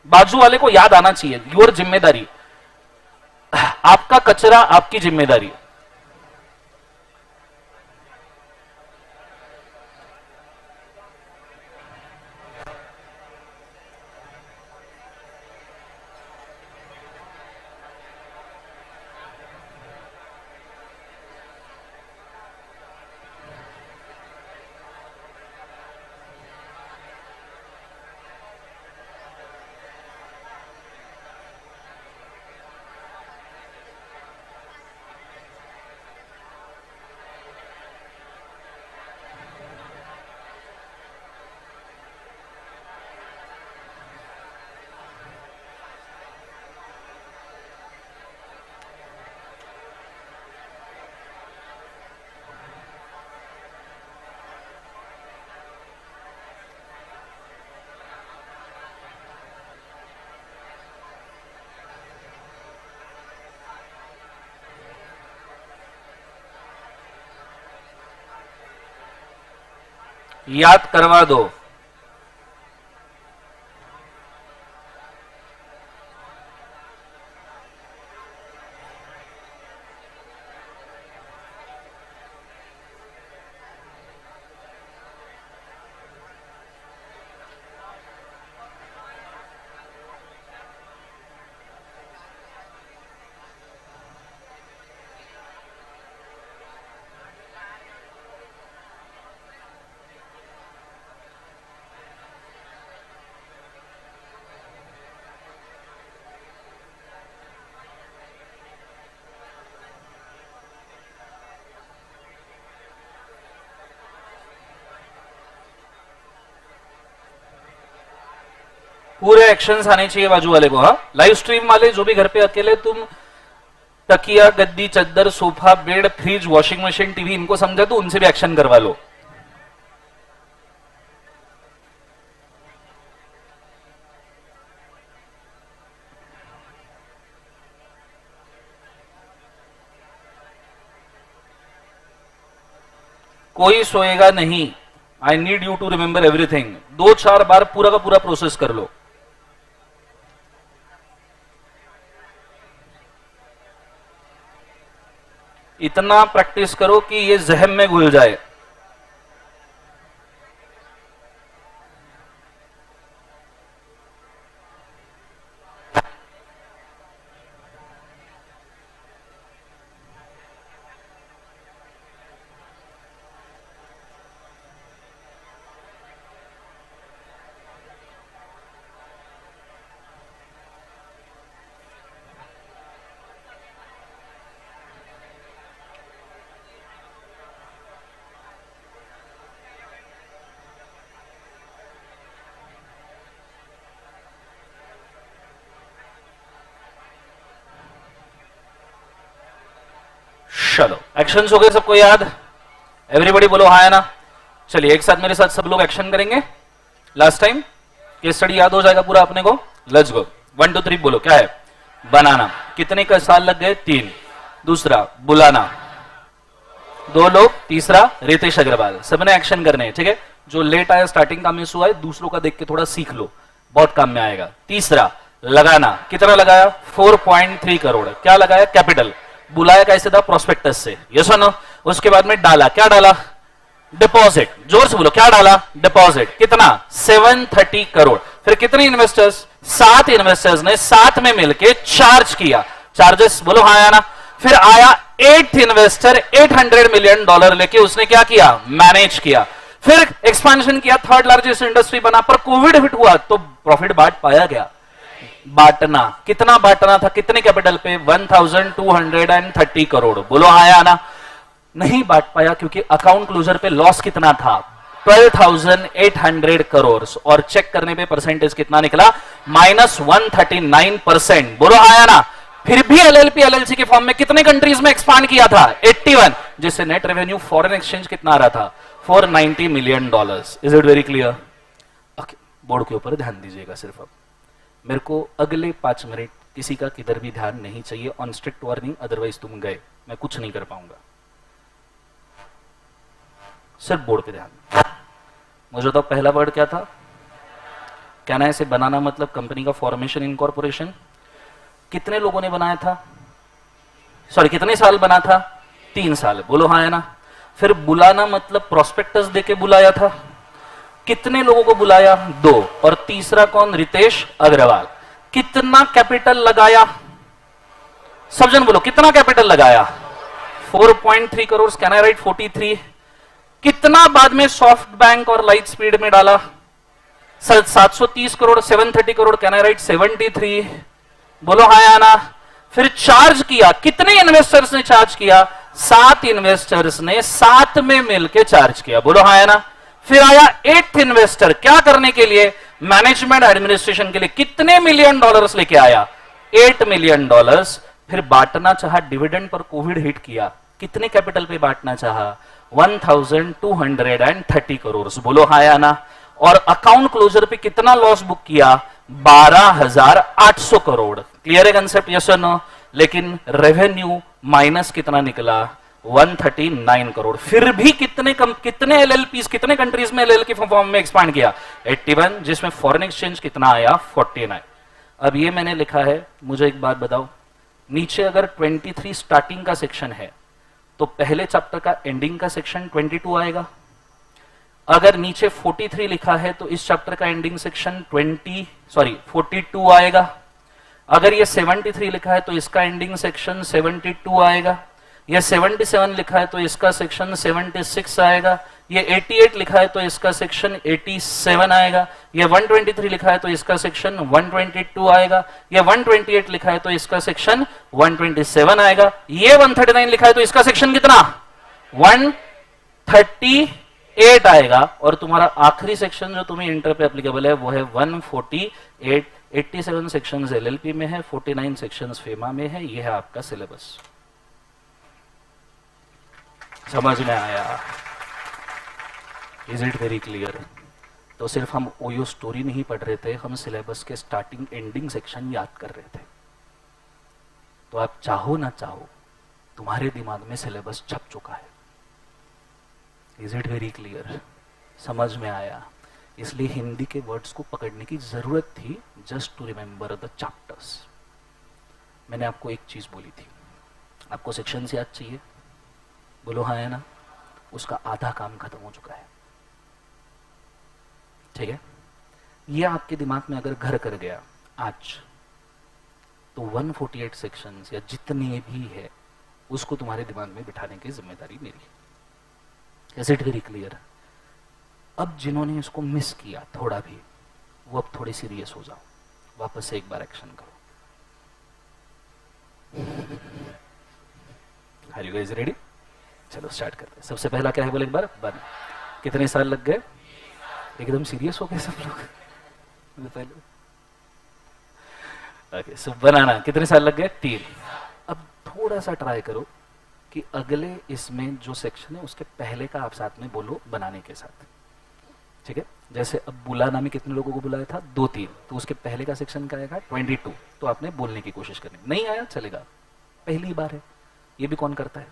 बाजू वाले को याद आना चाहिए, योर जिम्मेदारी। आपका कचरा आपकी जिम्मेदारी। याद करवा दो। पूरे एक्शंस आने चाहिए बाजू वाले को। हाँ, लाइव स्ट्रीम वाले जो भी घर पे अकेले तुम तकिया, गद्दी, चद्दर, sofa, bed, fridge, washing machine, TV इनको समझा तो उनसे भी एक्शन करवा लो। कोई सोएगा नहीं। I need you to remember everything. 2-4 बार पूरा का पूरा प्रोसेस कर लो। इतना प्रैक्टिस करो कि ये जहन में घुल जाए। चलो, एक्शंस हो गए सबको याद? एवरीबॉडी बोलो हाँ या ना। चलिए एक साथ मेरे साथ सब लोग एक्शन करेंगे। लास्ट टाइम केस स्टडी याद हो जाएगा पूरा अपने को। Let's go. 1 2 3 बोलो। क्या है? बनाना। कितने का साल लग गए? 3। दूसरा बुलाना, 2 लोग। तीसरा रितेश अग्रवाल। सबने एक्शन करने हैं, ठीक है? जो लेट आया, स्टार्टिंग का मिस हुआ है, दूसरों का देख के थोड़ा सीख लो, बहुत काम में आएगा। तीसरा लगाना। कितना लगाया? 4.3 करोड़। क्या लगाया? कैपिटल। बुलाया कैसे था? प्रोस्पेक्टस से। ये सुनो। उसके बाद में डाला। क्या डाला? डिपॉजिट। जोर से बोलो। क्या डाला? डिपॉजिट। कितना? 730 करोड़। फिर कितने इन्वेस्टर्स? 7 इन्वेस्टर्स ने साथ में मिलकर चार्ज किया। चार्जेस बोलो हाँ या ना। फिर आया 8th इन्वेस्टर, $800 मिलियन लेके उसने क्या किया? मैनेज किया। फिर एक्सपेंशन किया, 3rd लार्जेस्ट इंडस्ट्री बना। पर कोविड हिट हुआ तो प्रॉफिट बांट पाया गया? बांटना। कितना बांटना था? कितने कैपिटल पे? 1230 करोड़। बोलो हाँ या ना। नहीं बांट पाया क्योंकि अकाउंट क्लोजर पे लॉस कितना था? 12,800 करोड़। और चेक करने पे परसेंटेज कितना निकला? -139%। बोलो हाँ या ना। फिर भी एलएलपी एलएलसी के फॉर्म में कितने कंट्रीज में एक्सपांड किया था? 81। जिससे नेट रेवेन्यू फॉरेन एक्सचेंज कितना आ रहा था? $490 million. Is it very clear? Okay, board के ऊपर ध्यान दीजिएगा सिर्फ। अब मेरे को अगले 5 मिनट किसी का किधर भी ध्यान नहीं चाहिए, ऑन स्ट्रिक्ट वार्निंग, अदरवाइज तुम गए, मैं कुछ नहीं कर पाऊंगा। सिर्फ बोर्ड पे ध्यान। मुझे तो पहला वर्ड क्या था? कहना है से बनाना मतलब कंपनी का फॉर्मेशन, इनकॉर्पोरेशन। कितने लोगों ने बनाया था? सॉरी, कितने साल बना था? 3 साल। बोलो हाँ या ना। फिर बुलाना मतलब प्रोस्पेक्टस देके बुलाया था। कितने लोगों को बुलाया? 2। और तीसरा कौन? रितेश अग्रवाल। कितना कैपिटल लगाया? सब जन बोलो। कितना कैपिटल लगाया? 4.3 करोड़। Can I right 43? कितना बाद में सॉफ्ट बैंक और लाइट स्पीड में डाला? 730 crore. 730 crore. Can I right 73? बोलो हाँ या ना। फिर चार्ज किया। कितने इन्वेस्टर्स ने चार्ज किया? 7 इन्वेस्टर्स ने साथ में मिलकर चार्ज किया। बोलो हाँ या ना। फिर आया 8th इन्वेस्टर। क्या करने के लिए? मैनेजमेंट एडमिनिस्ट्रेशन के लिए। कितने मिलियन डॉलर्स लेके आया? $8 मिलियन। फिर बांटना चाहा डिविडेंड पर कोविड हिट किया। कितने कैपिटल पे बांटना चाहा? 1230 करोड़। बोलो हाँ या ना। और अकाउंट क्लोजर पे कितना लॉस बुक किया? 12,800 करोड़। क्लियर है कंसेप्ट? यस और नो? लेकिन रेवेन्यू माइनस कितना निकला? 139 करोड़। फिर भी कितने एलएलपीस, कितने कंट्रीज में एलएल के फॉर्म में एक्सपांड किया? 81, जिसमें फॉरेन एक्सचेंज कितना आया? 49। अब ये मैंने लिखा है, मुझे एक बात बताओ, नीचे अगर 23 स्टार्टिंग का सेक्शन है तो पहले चैप्टर का एंडिंग का सेक्शन 22 आएगा। अगर नीचे 43 लिखा है तो इस चैप्टर का एंडिंग सेक्शन 42 आएगा। अगर ये 73 लिखा है तो इसका एंडिंग सेक्शन 72 आएगा। ये 77 लिखा है तो इसका सेक्शन 76 आएगा। ये 88 लिखा है तो इसका सेक्शन 87 आएगा। ये 123 लिखा है तो इसका सेक्शन 122 आएगा। ये 128 लिखा है तो इसका सेक्शन 127 आएगा। ये 139 लिखा है तो इसका सेक्शन कितना? 138 148 आएगा और तुम्हारा आखिरी सेक्शन जो तुम्हें इंटर पे एप्लीकेबल है वो है 148। 87 सेक्शंस एलएलपी में है, 49 सेक्शंस फेमा में है। ये है आपका सिलेबस। समझ में आया? Is it very clear? तो सिर्फ हम ओयो स्टोरी नहीं पढ़ रहे थे, हम सिलेबस के स्टार्टिंग एंडिंग सेक्शन याद कर रहे थे। तो आप चाहो ना चाहो तुम्हारे दिमाग में सिलेबस छप चुका है। Is it very clear? समझ में आया? इसलिए हिंदी के वर्ड्स को पकड़ने की जरूरत थी, just to remember the chapters. मैंने आपको एक चीज बोली थी, आपको सेक्शन याद चाहिए, बोलो हाँ है ना? उसका आधा काम खत्म हो चुका है। ठीक है? ये आपके दिमाग में अगर घर कर गया आज, तो 148 सेक्शंस या जितने भी है उसको तुम्हारे दिमाग में बिठाने की जिम्मेदारी मेरी है। Is it very clear? अब जिन्होंने इसको मिस किया थोड़ा भी, वो अब थोड़े सीरियस हो जाओ, वापस से एक बार एक्शन करो। Are you guys ready? चलो स्टार्ट करते हैं। सबसे पहला क्या है बोले एक बार? बन। कितने साल लग गए? एकदम सीरियस हो गए सब लोग पहले। ओके, सो बनाना कितने साल लग गए? 3। अब थोड़ा सा ट्राई करो कि अगले इसमें जो सेक्शन है उसके पहले का आप साथ में बोलो बनाने के साथ। ठीक है? जैसे अब बुलाना में कितने लोगों को बुलाया था? 2-3। तो उसके पहले का सेक्शन क्या आएगा? 22। तो आपने बोलने की कोशिश करनी। नहीं आया चलेगा, पहली बार है, ये भी कौन करता है।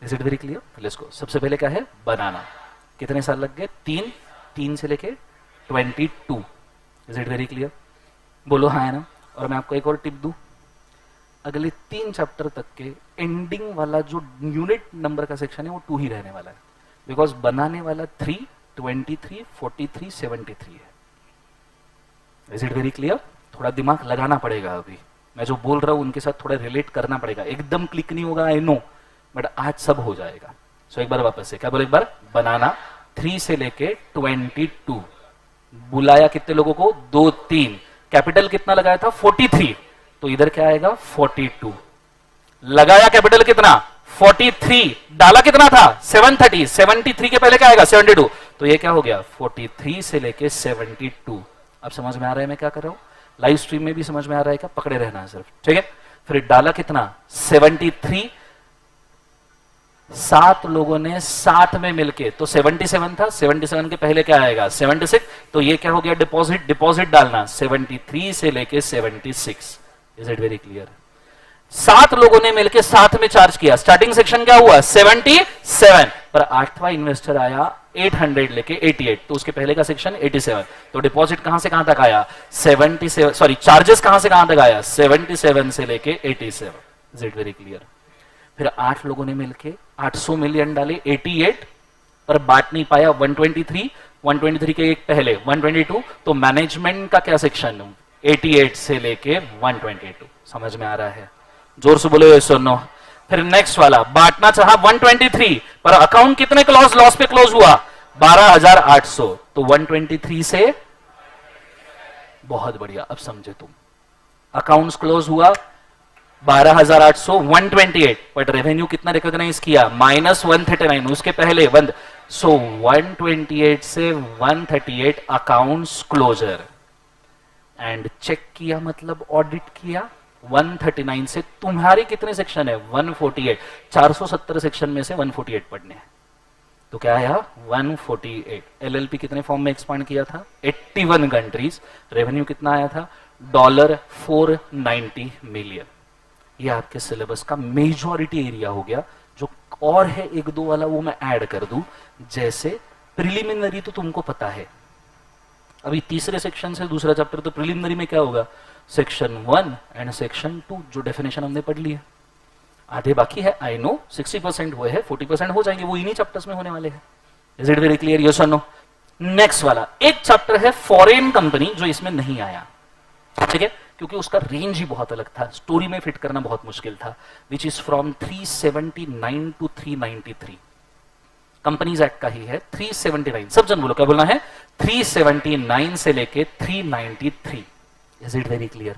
Is it very clear? Let's go. सबसे पहले क्या है? बनाना। कितने साल लग गए? 3। 3 से लेके 22। Is it very clear? बोलो हाँ है ना? और मैं आपको एक और टिप दूं, अगले 3 चैप्टर तक के एंडिंग वाला जो यूनिट नंबर का सेक्शन है वो 2 ही रहने वाला है, बिकॉज बनाने वाला 3, 23, 43, 73 है। Is it very clear? थोड़ा दिमाग लगाना पड़ेगा। अभी मैं जो बोल रहा हूं उनके साथ थोड़ा रिलेट करना पड़ेगा। एकदम क्लिक नहीं होगा, आई नो, बट आज सब हो जाएगा। सो एक बार वापस से क्या बोले एक बार? बनाना 3 से लेके 22। बुलाया कितने लोगों को? 2-3। कैपिटल कितना लगाया था? 43। तो इधर क्या आएगा? 42। लगाया कैपिटल कितना? 43। डाला कितना था? 730। 73 के पहले क्या आएगा? 72। तो ये क्या हो गया? 43 से लेके 72। अब समझ में आ रहा है मैं क्या कर रहा हूं? लाइव स्ट्रीम में भी समझ में आ रहा है क्या? पकड़े रहना है सिर्फ। ठीक है? फिर डाला कितना? 73। 7 लोगों ने साथ में मिलके, तो 77 था, 77 के पहले क्या आएगा? 76। तो ये क्या हो गया? डिपॉजिट। डिपॉजिट डालना 73 से लेके 76। Is it very clear? 7 लोगों ने मिलके साथ में चार्ज किया। स्टार्टिंग सेक्शन क्या हुआ? 77, पर 8वां इन्वेस्टर आया 800 लेके 88, तो उसके पहले का सेक्शन 87। तो डिपॉजिट कहां से कहां तक आया? 77, सॉरी चार्जेस कहां से कहां तक आया? 77 से लेके 87। Is it very clear? फिर 8 लोगों ने मिलके 800 मिलियन डाले 88, पर बांट नहीं पाया 123। 123 के एक पहले 122, तो मैनेजमेंट का क्या सेक्शन? 88 से लेके 122। समझ में आ रहा है? जोर से बोलो सुनो। फिर नेक्स्ट वाला बांटना चाहा 123, पर अकाउंट कितने क्लोज लॉस पे क्लोज हुआ? 12,800। तो 123 से, बहुत बढ़िया, अब समझे तुम। अकाउंट्स क्लोज हुआ 12,800, 128, बट रेवेन्यू कितना रिकॉग्नाइज किया? -139। उसके पहले 1, सो 128 से 138 अकाउंट्स क्लोजर। एंड चेक किया मतलब ऑडिट किया 139 से। तुम्हारे कितने सेक्शन है? 148। 470 सेक्शन में से 148 पढ़ने हैं, तो क्या आया? 148। एलएलपी कितने फॉर्म में एक्सपांड किया था? 81 कंट्रीज। रेवेन्यू कितना आया था? $490 मिलियन। ये आपके सिलेबस का मेजॉरिटी एरिया हो गया। जो और है 1-2 वाला वो मैं ऐड कर दूं, जैसे प्रिलिमिनरी तो तुमको पता है। अभी तीसरे सेक्शन से दूसरा चैप्टर, तो प्रिलिमिनरी में क्या होगा? सेक्शन 1 एंड सेक्शन 2, जो डेफिनेशन हमने पढ़ ली है। आधे बाकी है, आई नो, 60% हुए हैं, 40% हो जाएंगे, वो इन्हीं चैप्टर्स में होने वाले हैं। Is it very clear? Yes और नो? नेक्स्ट वाला एक चैप्टर है फॉरेन कंपनी, जो इसमें नहीं आया। ठीक है? क्योंकि उसका रेंज ही बहुत अलग था, स्टोरी में फिट करना बहुत मुश्किल था, which is from 379 to 393। Companies act का ही है 379। सब जन बोलो क्या बोलना है? 379 से लेके 393। Is it very clear?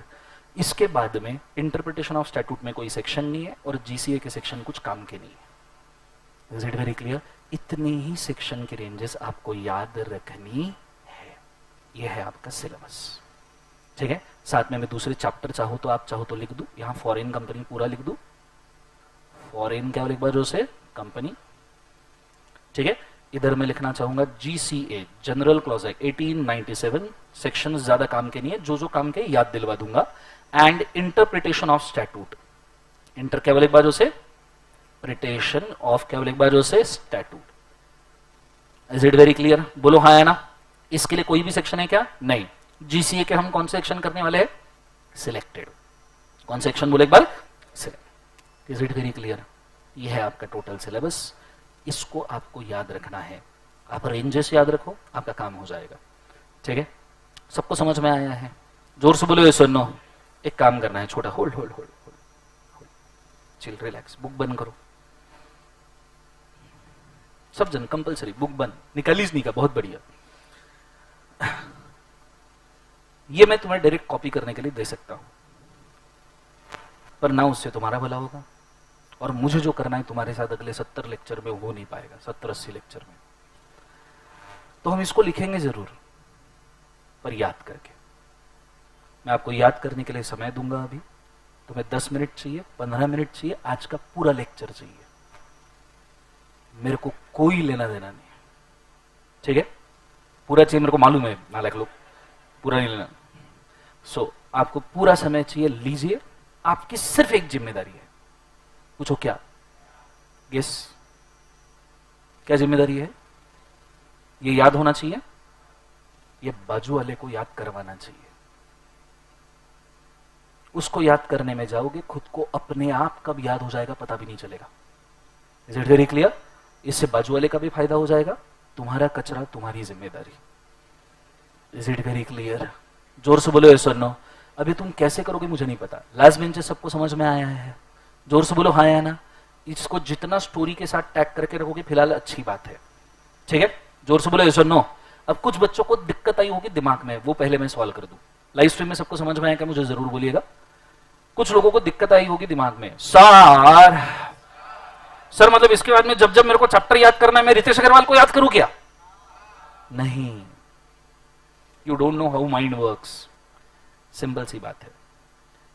इसके बाद में इंटरप्रिटेशन ऑफ स्टैट्यूट में कोई सेक्शन नहीं है और जीसीए के सेक्शन कुछ काम के नहीं है। Is it very clear? इतनी ही सेक्शन की रेंजेस आपको याद रखनी है। यह है आपका सिलेबस, ठीक है। साथ में मैं दूसरे चैप्टर चाहूं तो आप चाहो तो लिख दूं, यहां फॉरेन कंपनी पूरा लिख दूं, फॉरेन क्या लिख बाजू से कंपनी, ठीक है। इधर मैं लिखना चाहूंगा GCA general clause act 1897, section ज्यादा काम के नहीं है, जो जो काम के याद दिलवा दूंगा। And interpretation of statute, inter क्या लिख बाजू से प्रिटेशन ऑफ क्या लिख बाजू से statute. Is it very clear? बोलो हाँ है ना। इसके लिए कोई भी सेक्शन है क्या? नहीं। जीसीए के हम कौन से सेक्शन करने वाले हैं? सिलेक्टेड। कौन से सेक्शन बोले एक बार? Select. Is it very clear? ये है आपका टोटल सिलेबस, इसको आपको याद रखना है। आप रेंजेस याद रखो, आपका काम हो जाएगा, ठीक है। सबको समझ में आया है? जोर से बोलो ये सुनो। एक काम करना है, छोटा hold hold hold hold, chill relax, book बंद करो सब जन, कंपलसरी बुक बंद, निकालीज नहीं का, बहुत बढ़िया। ये मैं तुम्हें डायरेक्ट कॉपी करने के लिए दे सकता हूं, पर ना उससे तुम्हारा भला होगा, और मुझे जो करना है तुम्हारे साथ अगले 70 लेक्चर में हो नहीं पाएगा, 70-80 लेक्चर में। तो हम इसको लिखेंगे जरूर, पर याद करके। मैं आपको याद करने के लिए समय दूंगा। अभी तुम्हें 10 मिनट चाहिए, 15 मिनट चाहिए, आज का पूरा लेक्चर चाहिए, मेरे को कोई लेना देना नहीं, ठीक है। पूरा चाहिए मेरे को मालूम है, नालायक लोग, पूरा नहीं लेना। सो आपको पूरा समय चाहिए, लीजिए। आपकी सिर्फ एक जिम्मेदारी है, पूछो क्या? गेस, क्या जिम्मेदारी है? ये याद होना चाहिए, ये बाजू वाले को याद करवाना चाहिए। उसको याद करने में जाओगे, खुद को अपने आप कब याद हो जाएगा पता भी नहीं चलेगा। Is it very clear? इससे बाजू वाले का भी फायदा हो जाएगा, तुम्हारा कचरा तुम्हारी जिम्मेदारी। Is it very clear? जोर से बोलो यस और नो। अभी तुम कैसे करोगे मुझे नहीं पता, लास्ट बेंचेस सबको समझ में आया है? जोर से बोलो हाँ या ना। इसको जितना स्टोरी के साथ टैग करके रखोगे फिलहाल अच्छी बात है, ठीक है। जोर से बोलो यस और नो। अब कुछ बच्चों को दिक्कत आई होगी दिमाग में, वो पहले मैं सॉल्व कर दूं। लाइव स्ट्रीम में सबको समझ में आया क्या? मुझे जरूर बोलिएगा। कुछ लोगों को दिक्कत आई होगी दिमाग में, सर मतलब इसके बाद में जब जब मेरे को चैप्टर याद करना है मैं रितेश अग्रवाल को याद करूं क्या? नहीं, you don't know how mind works. Simple सी बात है,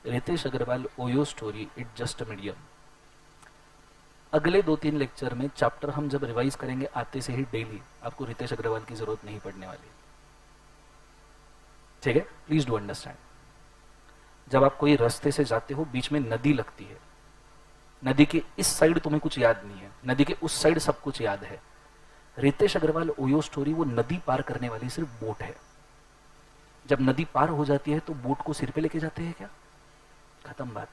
Ritesh Agarwal OYO story it just medium. अगले 2-3 लेक्चर में चैप्टर हम जब रिवाइज करेंगे आते से ही डेली, आपको रितेश अग्रवाल की जरूरत नहीं पड़ने वाली, ठीक है। Please do understand. जब आप कोई रास्ते से जाते हो, बीच में नदी लगती है, नदी के इस साइड तुम्हें कुछ याद नहीं है, नदी के उस साइड सब कुछ याद है। रितेश अग्रवाल ओयो स्टोरी वो नदी पार करने वाली सिर्फ बोट है। जब नदी पार हो जाती है तो बोट को सिर पे लेके जाते हैं क्या? खत्म बात।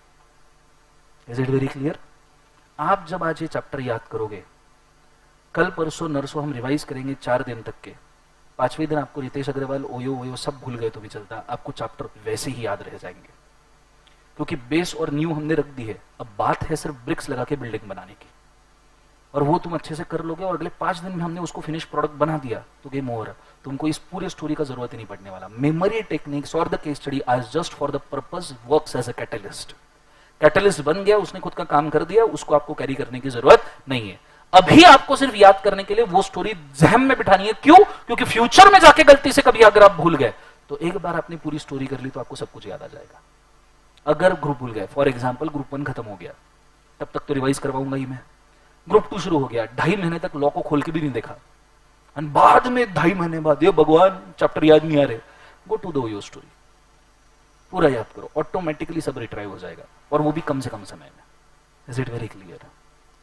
Is it very clear? आप जब आज ये चैप्टर याद करोगे, कल परसों नरसों हम रिवाइज करेंगे 4 दिन तक के, 5वें दिन आपको रितेश अग्रवाल ओयो सब भूल गए तो भी चलता, आपको चैप्टर वैसे ही याद रह जाएंगे, क्योंकि बेस और न्यू हमने रख दी है। अब बात है सिर्फ ब्रिक्स लगा के बिल्डिंग बनाने की, और वो तुम अच्छे से कर लोगे और अगले 5 दिन में हमने उसको फिनिश प्रोडक्ट बना दिया तो गेम ओवर। तुमको इस पूरे स्टोरी का जरूरत ही नहीं पड़ने वाला। मेमोरी टेक्निक्स और द केस स्टडी आज just for the purpose works as a catalyst. Catalyst बन गया, उसने खुद का काम कर दिया, उसको आपको कैरी करने की जरूरत नहीं है। अभी आपको सिर्फ याद करने के लिए वो स्टोरी जहन में बिठानी है। क्यों? क्योंकि फ्यूचर में जाके गलती से कभी अगर आप भूल गए तो एक बार आपने पूरी स्टोरी कर ली तो आपको सब कुछ याद आ जाएगा। अगर ग्रुप भूल गए, फॉर एग्जाम्पल ग्रुप 1 खत्म हो गया, तब तक तो रिवाइज करवाऊंगा ही मैं। ग्रुप 2 शुरू हो गया, 2.5 महीने तक लॉ को खोल के भी नहीं देखा, और बाद में 2.5 महीने बाद ये भगवान चैप्टर याद नहीं आ रहे, go to the OYO story, पूरा याद करो, ऑटोमेटिकली सब रिट्राइव हो जाएगा, और वो भी कम से कम समय में। Is it very clear?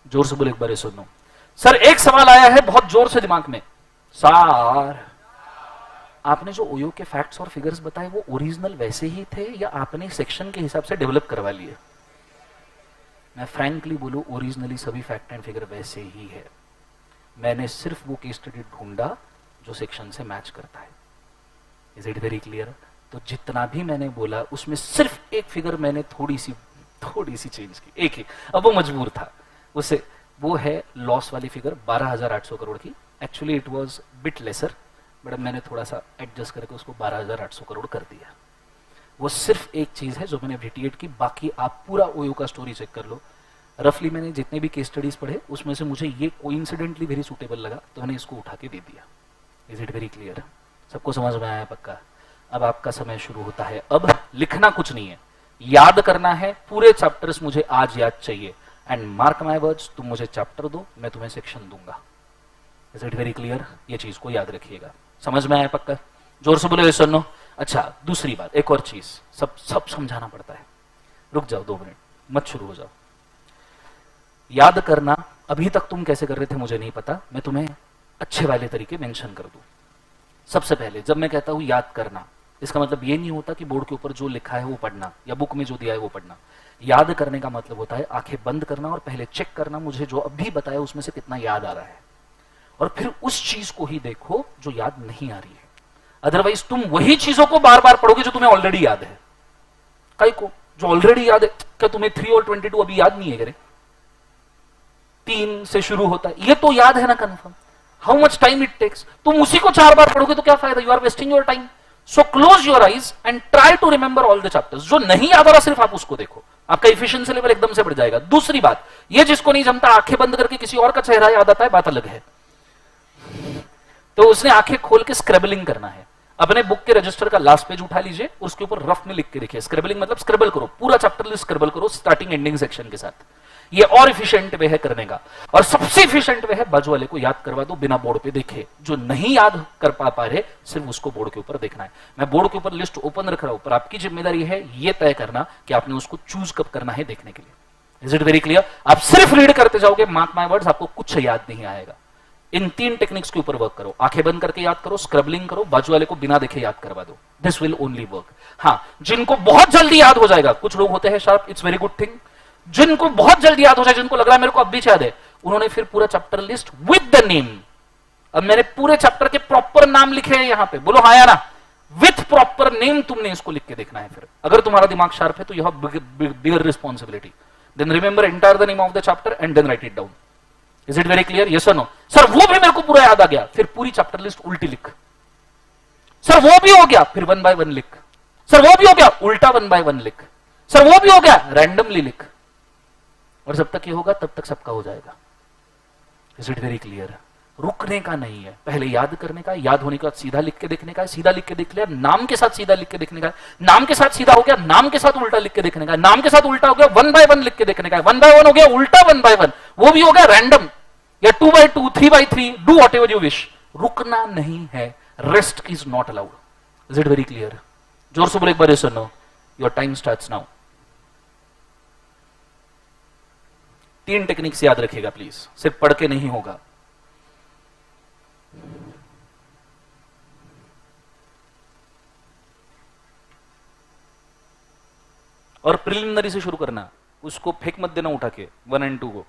जोर से बोले एक बार सुनो। सर एक सवाल आया है बहुत जोर से दिमाग में, सर आपने जो ओयो के फैक्ट्स और फिगर्स बताए वो ओरिजिनल वैसे ही थे या आपने सेक्शन के हिसाब से डेवलप करवा लिए? मैं फ्रैंकली बोलूं, ओरिजिनली सभी फैक्ट एंड फिगर वैसे ही है। मैंने सिर्फ वो केस स्टडी ढूंढा जो सेक्शन से मैच करता है। Is it very clear? तो जितना भी मैंने बोला उसमें सिर्फ एक फिगर मैंने थोड़ी सी चेंज की, एक ही। अब वो मजबूर था उससे, वो है लॉस वाली फिगर 12,800 करोड़ की। Actually it was bit lesser, but मैंने थोड़ा सा एडजस्ट करके उसको 12,800 करोड़ कर दिया। वो सिर्फ एक चीज है जो मैंने डिटेट की, बाकी आप पूरा ओयो का स्टोरी चेक कर लो। रफली मैंने जितने भी केस स्टडीज पढ़े उसमें से मुझे ये कोइंसिडेंटली वेरी सूटेबल लगा, तो मैंने इसको उठा के दे दिया। Is it very clear? सबको समझ में आया पक्का? अब आपका समय शुरू होता है। अब लिखना कुछ नहीं है, याद करना है। पूरे चैप्टर्स मुझे आज याद चाहिए, एंड मार्क माय वर्ड्स, तुम मुझे चैप्टर दो, मैं तुम्हें सेक्शन दूंगा। Is it very clear? ये चीज को याद रखिएगा। समझ में आया पक्का? जोर से बोले सुनो। अच्छा, दूसरी बात, एक और चीज, सब सब समझाना पड़ता है। रुक जाओ 2 मिनट, मत शुरू हो जाओ। याद करना अभी तक तुम कैसे कर रहे थे मुझे नहीं पता, मैं तुम्हें अच्छे वाले तरीके मेंशन कर दूं। सबसे पहले जब मैं कहता हूं याद करना, इसका मतलब ये नहीं होता कि बोर्ड के ऊपर जो लिखा है वो पढ़ना या बुक में जो दिया है वो पढ़ना। याद करने का मतलब होता है आंखें बंद करना और पहले चेक करना मुझे जो अभी बताया उसमें से कितना याद आ रहा है, और फिर उस चीज को ही देखो जो याद नहीं आ रही है। अदरवाइज तुम वही चीजों को बार बार पढ़ोगे जो तुम्हें ऑलरेडी याद है। कई को जो ऑलरेडी याद है, क्या तुम्हें 3 और 22 अभी याद नहीं है? करे 3 से शुरू होता है, ये तो याद है ना confirm. How much time it takes? तुम उसी को 4 बार पढ़ोगे तो क्या फायदा? You are wasting your time. So close your eyes and try to remember all the chapters. जो नहीं याद आ रहा सिर्फ आप उसको देखो, आपका इफिशिएंसी लेवल एकदम से बढ़ जाएगा। दूसरी बात, ये जिसको नहीं जमता आंखें बंद करके किसी और का चेहरा याद आता है, बात अलग है। तो उसने आंखें खोल के स्क्रैबलिंग करना है। अपने बुक के रजिस्टर का लास्ट पेज उठा लीजिए, उसके ऊपर रफ में लिख के देखिए। स्क्रैबलिंग मतलब स्क्रैबल करो, पूरा चैप्टर लिस्ट स्क्रैबल करो स्टार्टिंग एंडिंग सेक्शन के साथ। ये और इफिशिएंट वे है करने का, और सबसे इफिशिएंट वे है बाजू वाले को याद करवा दो बिना बोर्ड पे देखे। जो नहीं याद कर पा रहे सिर्फ उसको बोर्ड के ऊपर देखना है। मैं बोर्ड के ऊपर लिस्ट ओपन रख रहा हूं, पर आपकी जिम्मेदारी है ये तय करना कि आपने उसको चूज कब करना है देखने के लिए। Is it very clear? आप सिर्फ रीड करते जाओगे, मार्क माय वर्ड्स, आपको कुछ याद नहीं आएगा। इन 3 टेक्निक्स के ऊपर वर्क करो। आंखें बंद करके याद करो, स्क्रबलिंग करो, बाजू वाले को बिना देखे याद करवा दो। This will only work. हाँ, जिनको बहुत जल्दी याद हो जाएगा, कुछ लोग होते हैं sharp, it's very good thing. जिनको बहुत जल्दी याद हो जाए, जिनको लग रहा है मेरे को अब भी याद है, उन्होंने फिर पूरा chapter list with the name, अब मैंने पूरे चैप्टर के प्रॉपर नाम लिखे हैं यहां पे, बोलो हाँ या ना, विथ प्रॉपर नेम तुमने इसको लिख के देखना है। फिर अगर तुम्हारा दिमाग शार्प है तो you have bigger responsibility. Then remember entire the name of the chapter and then write it down. Is it very clear? Yes और नो? सर वो भी मेरे को पूरा याद आ गया, फिर पूरी चैप्टर लिस्ट उल्टी लिख। सर वो भी हो गया, फिर 1 बाय 1 लिख। सर वो भी हो गया, उल्टा 1 बाय 1 लिख। सर वो भी हो गया, रैंडमली लिख। और जब तक ये होगा तब तक सबका हो जाएगा। Is it very clear? रुकने का नहीं है, पहले याद करने का, याद होने के बाद सीधा लिख के देखने का, सीधा लिख के देख लिया, नाम के साथ सीधा लिख के देखने का, नाम के साथ सीधा हो गया, नाम के साथ उल्टा लिख के देखने का, नाम के साथ उल्टा हो गया, 1 बाय 1 लिख के देखने का, 1 बाय 1 हो गया, उल्टा 1 बाय 1, वो भी हो गया रैंडम, या 2 by 2, 3 by 3, do whatever you wish. रुकना नहीं है, rest is not allowed. Is it very clear? जोर से बोले एक बार सुनो। Your time starts now. 3 techniques याद रखिएगा प्लीज, सिर्फ पढ़ के नहीं होगा। और प्रिलिमिनरी से शुरू करना, उसको फेंक मत देना उठा के 1 एंड 2 को।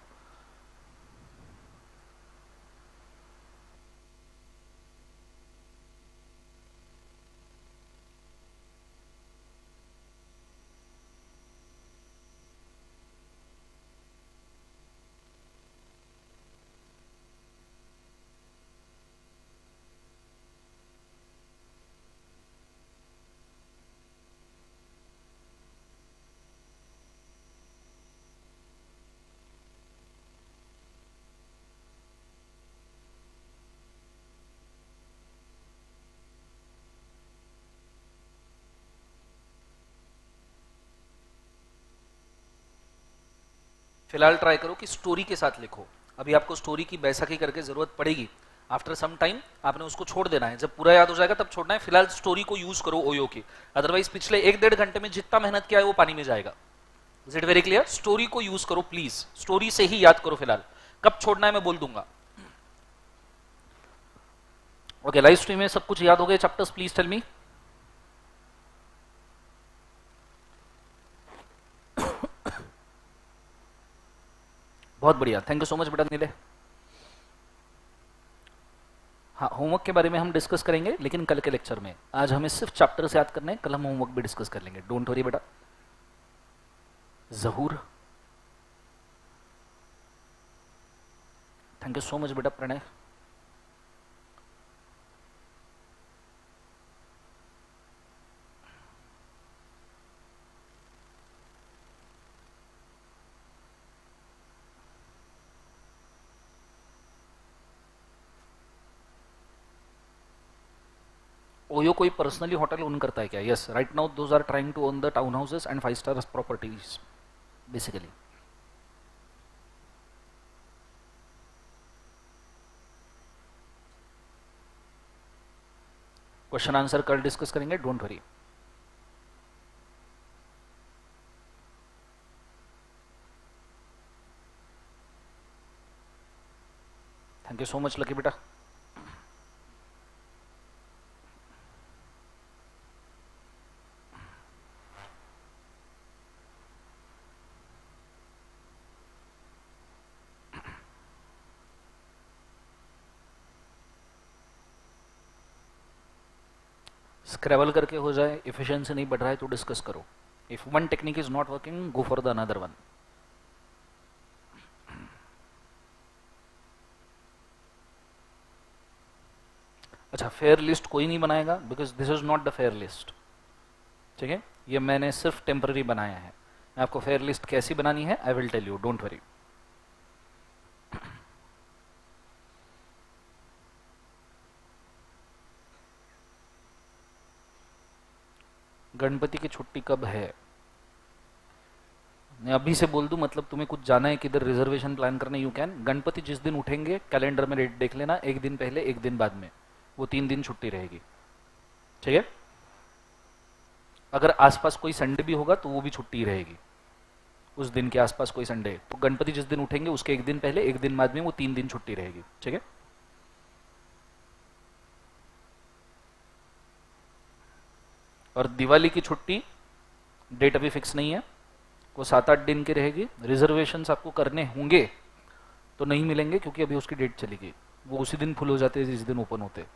फिलहाल ट्राई करो कि स्टोरी के साथ लिखो। अभी आपको स्टोरी की बैसाखी करके जरूरत पड़ेगी, आफ्टर सम टाइम आपने उसको छोड़ देना है, जब पूरा याद हो जाएगा तब छोड़ना है। फिलहाल स्टोरी को यूज करो ओयो की, अदरवाइज पिछले 1-1.5 घंटे में जितना मेहनत किया है वो पानी में जाएगा। Is it very clear? Story को यूज करो प्लीज, स्टोरी से ही याद करो। फिलहाल कब छोड़ना है मैं बोल दूंगा। ओके, लाइव स्ट्रीम में सब कुछ याद हो गए चैप्टर्स? Please tell me. बहुत बढ़िया, थैंक यू सो मच बेटा नीले। हाँ, होमवर्क के बारे में हम डिस्कस करेंगे लेकिन कल के लेक्चर में। आज हमें सिर्फ चैप्टर से याद करना है, कल हम होमवर्क भी डिस्कस कर लेंगे। डोंट वरी बेटा। Zahoor, thank you so much बेटा। प्रणय, ओयो कोई पर्सनली होटल ओन करता है क्या? Yes, right now those are trying to own the town houses and 5 star properties basically. Question answer कल डिस्कस करेंगे, don't worry. Thank you so much lucky बेटा. Scrabble करके हो जाए, इफिशिएंसी नहीं बढ़ रहा है तो डिस्कस करो. If one technique is not working, go for the another one. अच्छा, फेयर लिस्ट कोई नहीं बनाएगा because this is not the fair list. ठीक है, ये मैंने सिर्फ टेम्पररी बनाया है. मैं आपको फेयर लिस्ट कैसी बनानी है I will tell you, don't worry. Ganpati की छुट्टी कब है? मैं अभी से बोल दूं, मतलब तुम्हें कुछ जाना है किधर रिजर्वेशन प्लान करने, यू कैन. गणपति जिस दिन उठेंगे कैलेंडर में डेट देख लेना, एक दिन पहले एक दिन बाद में, वो 3 दिन छुट्टी रहेगी. ठीक है, अगर आसपास कोई संडे भी होगा तो वो भी छुट्टी रहेगी. उस दिन के आसपास कोई संडे, तो गणपति जिस दिन उठेंगे उसके एक दिन पहले एक दिन बाद में वो 3 दिन छुट्टी रहेगी. ठीक है, और दिवाली की छुट्टी डेट अभी फिक्स नहीं है, वो 7-8 दिन की रहेगी. रिजर्वेशंस आपको करने होंगे तो नहीं मिलेंगे क्योंकि अभी उसकी डेट चली गई. वो उसी दिन फुल हो जाते हैं जिस दिन ओपन होते हैं.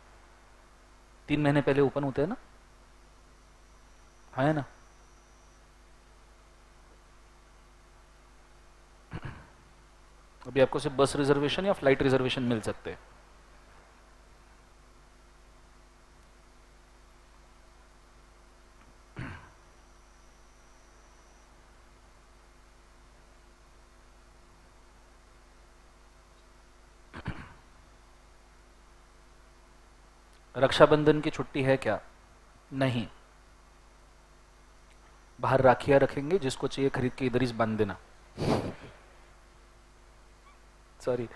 3 महीने पहले ओपन होते हैं ना, है ना. अभी आपको सिर्फ बस रिजर्वेशन या फ्लाइट रिजर्वेशन मिल सकते हैं. रक्षाबंधन की छुट्टी है क्या? नहीं. बाहर राखियां रखेंगे, जिसको चाहिए खरीद के इधर ही बांध देना. सॉरी.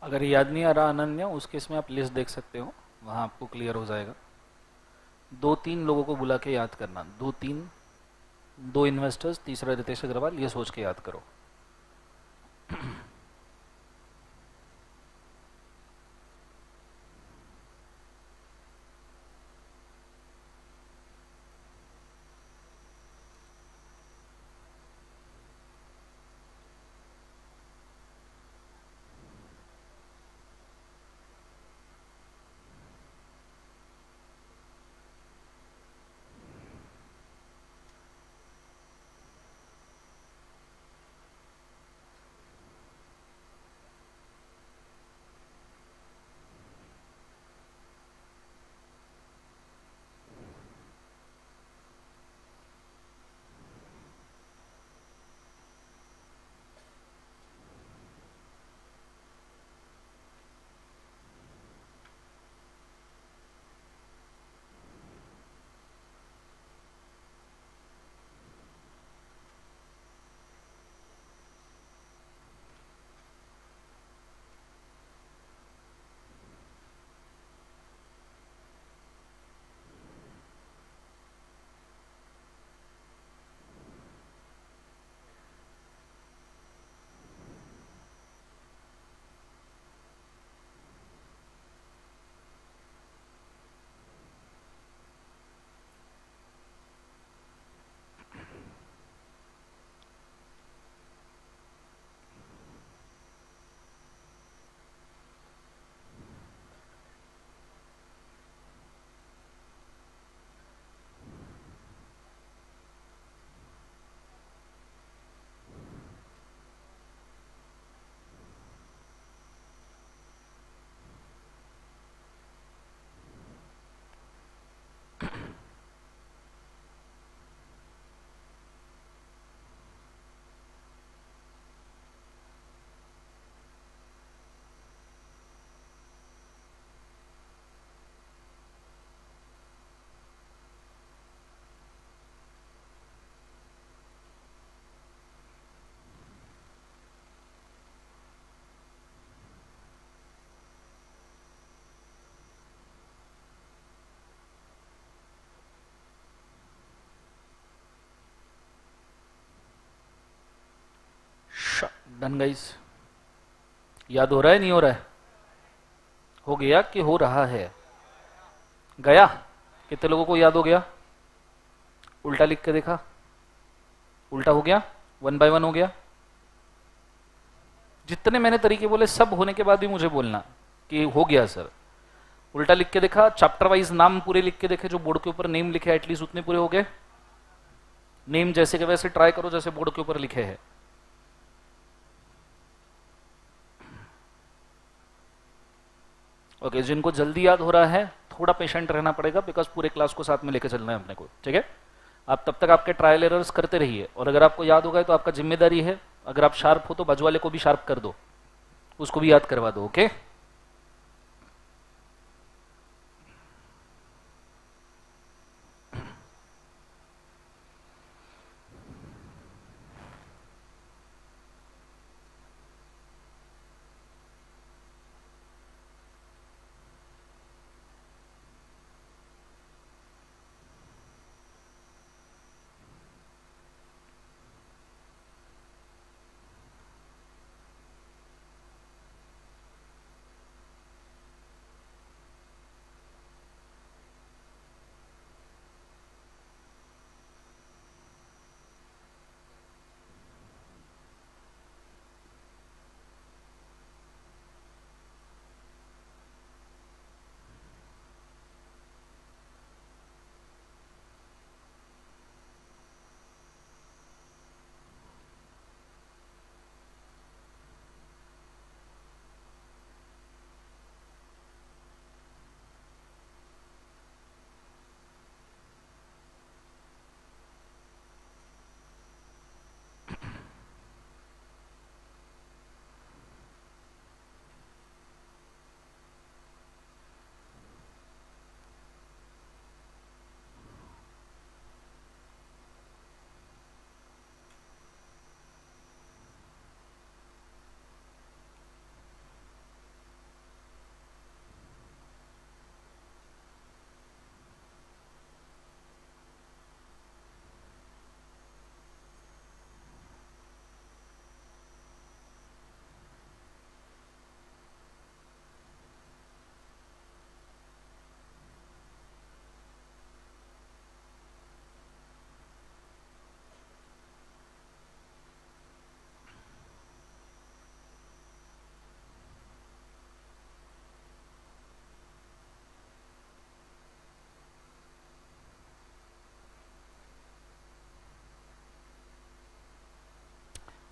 अगर याद नहीं आ रहा अनन्या, उस केस में आप लिस्ट देख सकते हो, वहाँ आपको क्लियर हो जाएगा। 2-3 लोगों को बुला के याद करना, 2-3, 2 इन्वेस्टर्स, तीसरा रितेश अग्रवाल, ये सोच के याद करो। डन गाइस, याद हो रहा है नहीं हो रहा है? हो गया कि हो रहा है? गया? कितने लोगों को याद हो गया? उल्टा लिख के देखा, उल्टा हो गया, 1 बाय 1 हो गया। जितने मैंने तरीके बोले सब होने के बाद भी मुझे बोलना कि हो गया सर। उल्टा लिख के देखा, चैप्टर वाइज नाम पूरे लिख के देखे, जो बोर्ड के ऊपर नेम लिखे एटलीस्ट उतने पूरे हो गए। नेम जैसे के वैसे ट्राई करो जैसे बोर्ड के ऊपर लिखे हैं। ओके, जिनको जल्दी याद हो रहा है थोड़ा पेशेंट रहना पड़ेगा, बिकॉज पूरे क्लास को साथ में लेके चलना है अपने को, ठीक है? आप तब तक आपके ट्रायल एरर्स करते रहिए, और अगर आपको याद होगा तो आपका जिम्मेदारी है, अगर आप शार्प हो तो बाजू वाले को भी शार्प कर दो, उसको भी याद करवा दो। ओके?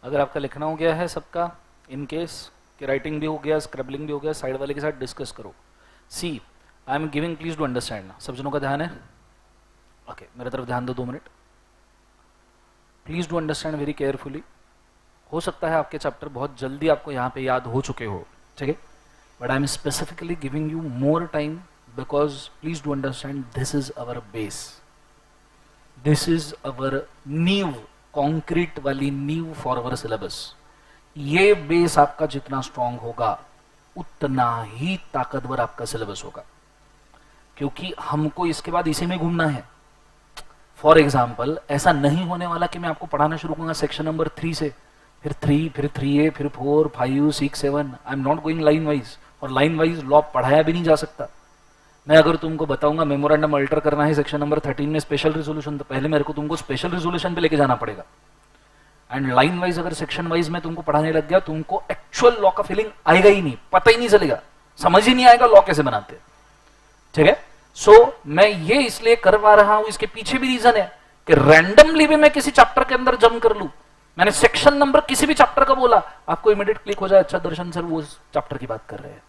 अगर आपका लिखना हो गया है सबका, इन केस कि राइटिंग भी हो गया, स्क्रैबलिंग भी हो गया, साइड वाले के साथ डिस्कस करो. See I am giving, please to understand. सब जनों का ध्यान है? ओके, मेरे तरफ ध्यान दो 2 minute. Please do understand very carefully. हो सकता है आपके चैप्टर बहुत जल्दी आपको यहाँ पे याद हो चुके हो, ठीक है, but I am specifically giving you more time because please do understand this is our base, this is our नींव, कॉन्क्रीट वाली नींव फॉर अवर सिलेबस. ये बेस आपका जितना स्ट्रांग होगा उतना ही ताकतवर आपका सिलेबस होगा, क्योंकि हमको इसके बाद इसी में घूमना है. फॉर एग्जाम्पल, ऐसा नहीं होने वाला कि मैं आपको पढ़ाना शुरू करूंगा सेक्शन नंबर 3 से, फिर 3, फिर 3A, फिर 4, 5, 6, 7. I am not going line wise, और लाइन वाइज लॉ पढ़ाया भी नहीं जा सकता. मैं अगर तुमको बताऊंगा मेमोरेंडम अल्टर करना है सेक्शन नंबर 13 में स्पेशल रिजोल्यूशन, तो पहले मेरे को तुमको स्पेशल रिजोल्यूशन पे लेके जाना पड़ेगा. एंड लाइन वाइज अगर सेक्शन वाइज में तुमको पढ़ाने लग गया, तुमको एक्चुअल लॉ का फीलिंग आएगा ही नहीं, पता ही नहीं चलेगा, समझ ही नहीं आएगा लॉ कैसे बनाते हैं, ठीक है. सो मैं ये इसलिए करवा रहा हूं, इसके पीछे भी रीजन है कि रैंडमली भी मैं किसी चैप्टर के अंदर जम कर लूं, मैंने सेक्शन नंबर किसी भी चैप्टर का बोला, आपको इमीडिएट क्लिक हो जाए, अच्छा दर्शन सर वो चैप्टर की बात कर रहे हैं.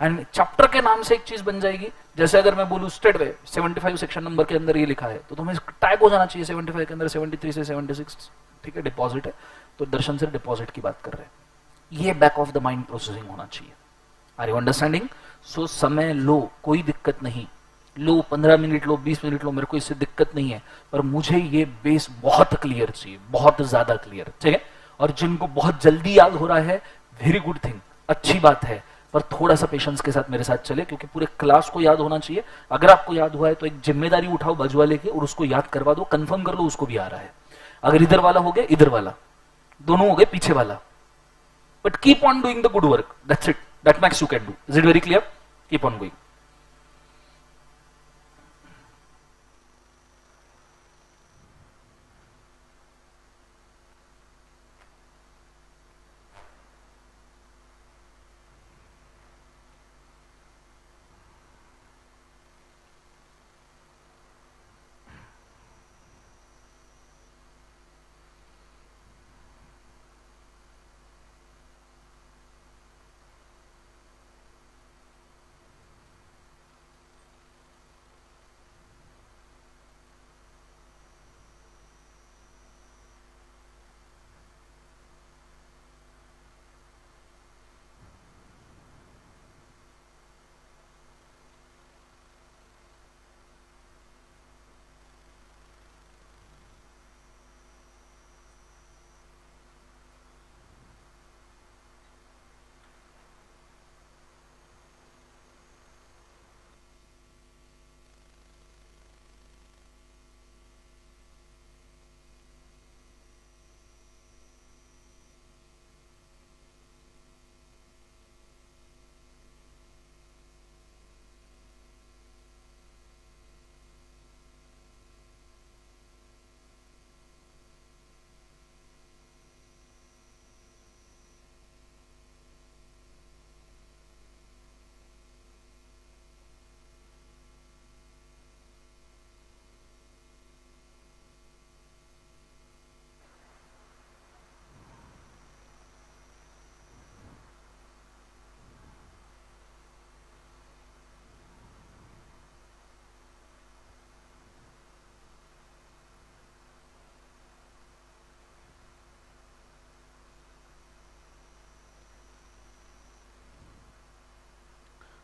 एंड चैप्टर के नाम से एक चीज बन जाएगी. जैसे अगर मैं बोलूं स्टेट वे 75 सेक्शन नंबर के अंदर ये लिखा है, तो तुम्हें टैग हो जाना चाहिए 75 के अंदर 73 से 76, ठीक है, डिपॉजिट है, तो दर्शन सर डिपॉजिट की बात कर रहे हैं. ये back of the mind processing होना चाहिए. Are you understanding? सो समय लो, कोई दिक्कत नहीं, लो 15 मिनट लो, 20 मिनट लो, मेरे को इससे दिक्कत नहीं है, पर मुझे ये बेस बहुत क्लियर चाहिए, बहुत ज्यादा क्लियर, ठीक है. और जिनको बहुत जल्दी याद हो रहा है, वेरी गुड थिंग, अच्छी बात है, पर थोड़ा सा पेशेंस के साथ मेरे साथ चले, क्योंकि पूरे क्लास को याद होना चाहिए. अगर आपको याद हुआ है तो एक जिम्मेदारी उठाओ बाजू वाले की और उसको याद करवा दो, कंफर्म कर लो उसको भी आ रहा है. अगर इधर वाला हो गया, इधर वाला, दोनों हो गए, पीछे वाला, but keep on doing the good work, that's it, that max you can do. Is it very clear? Keep on going.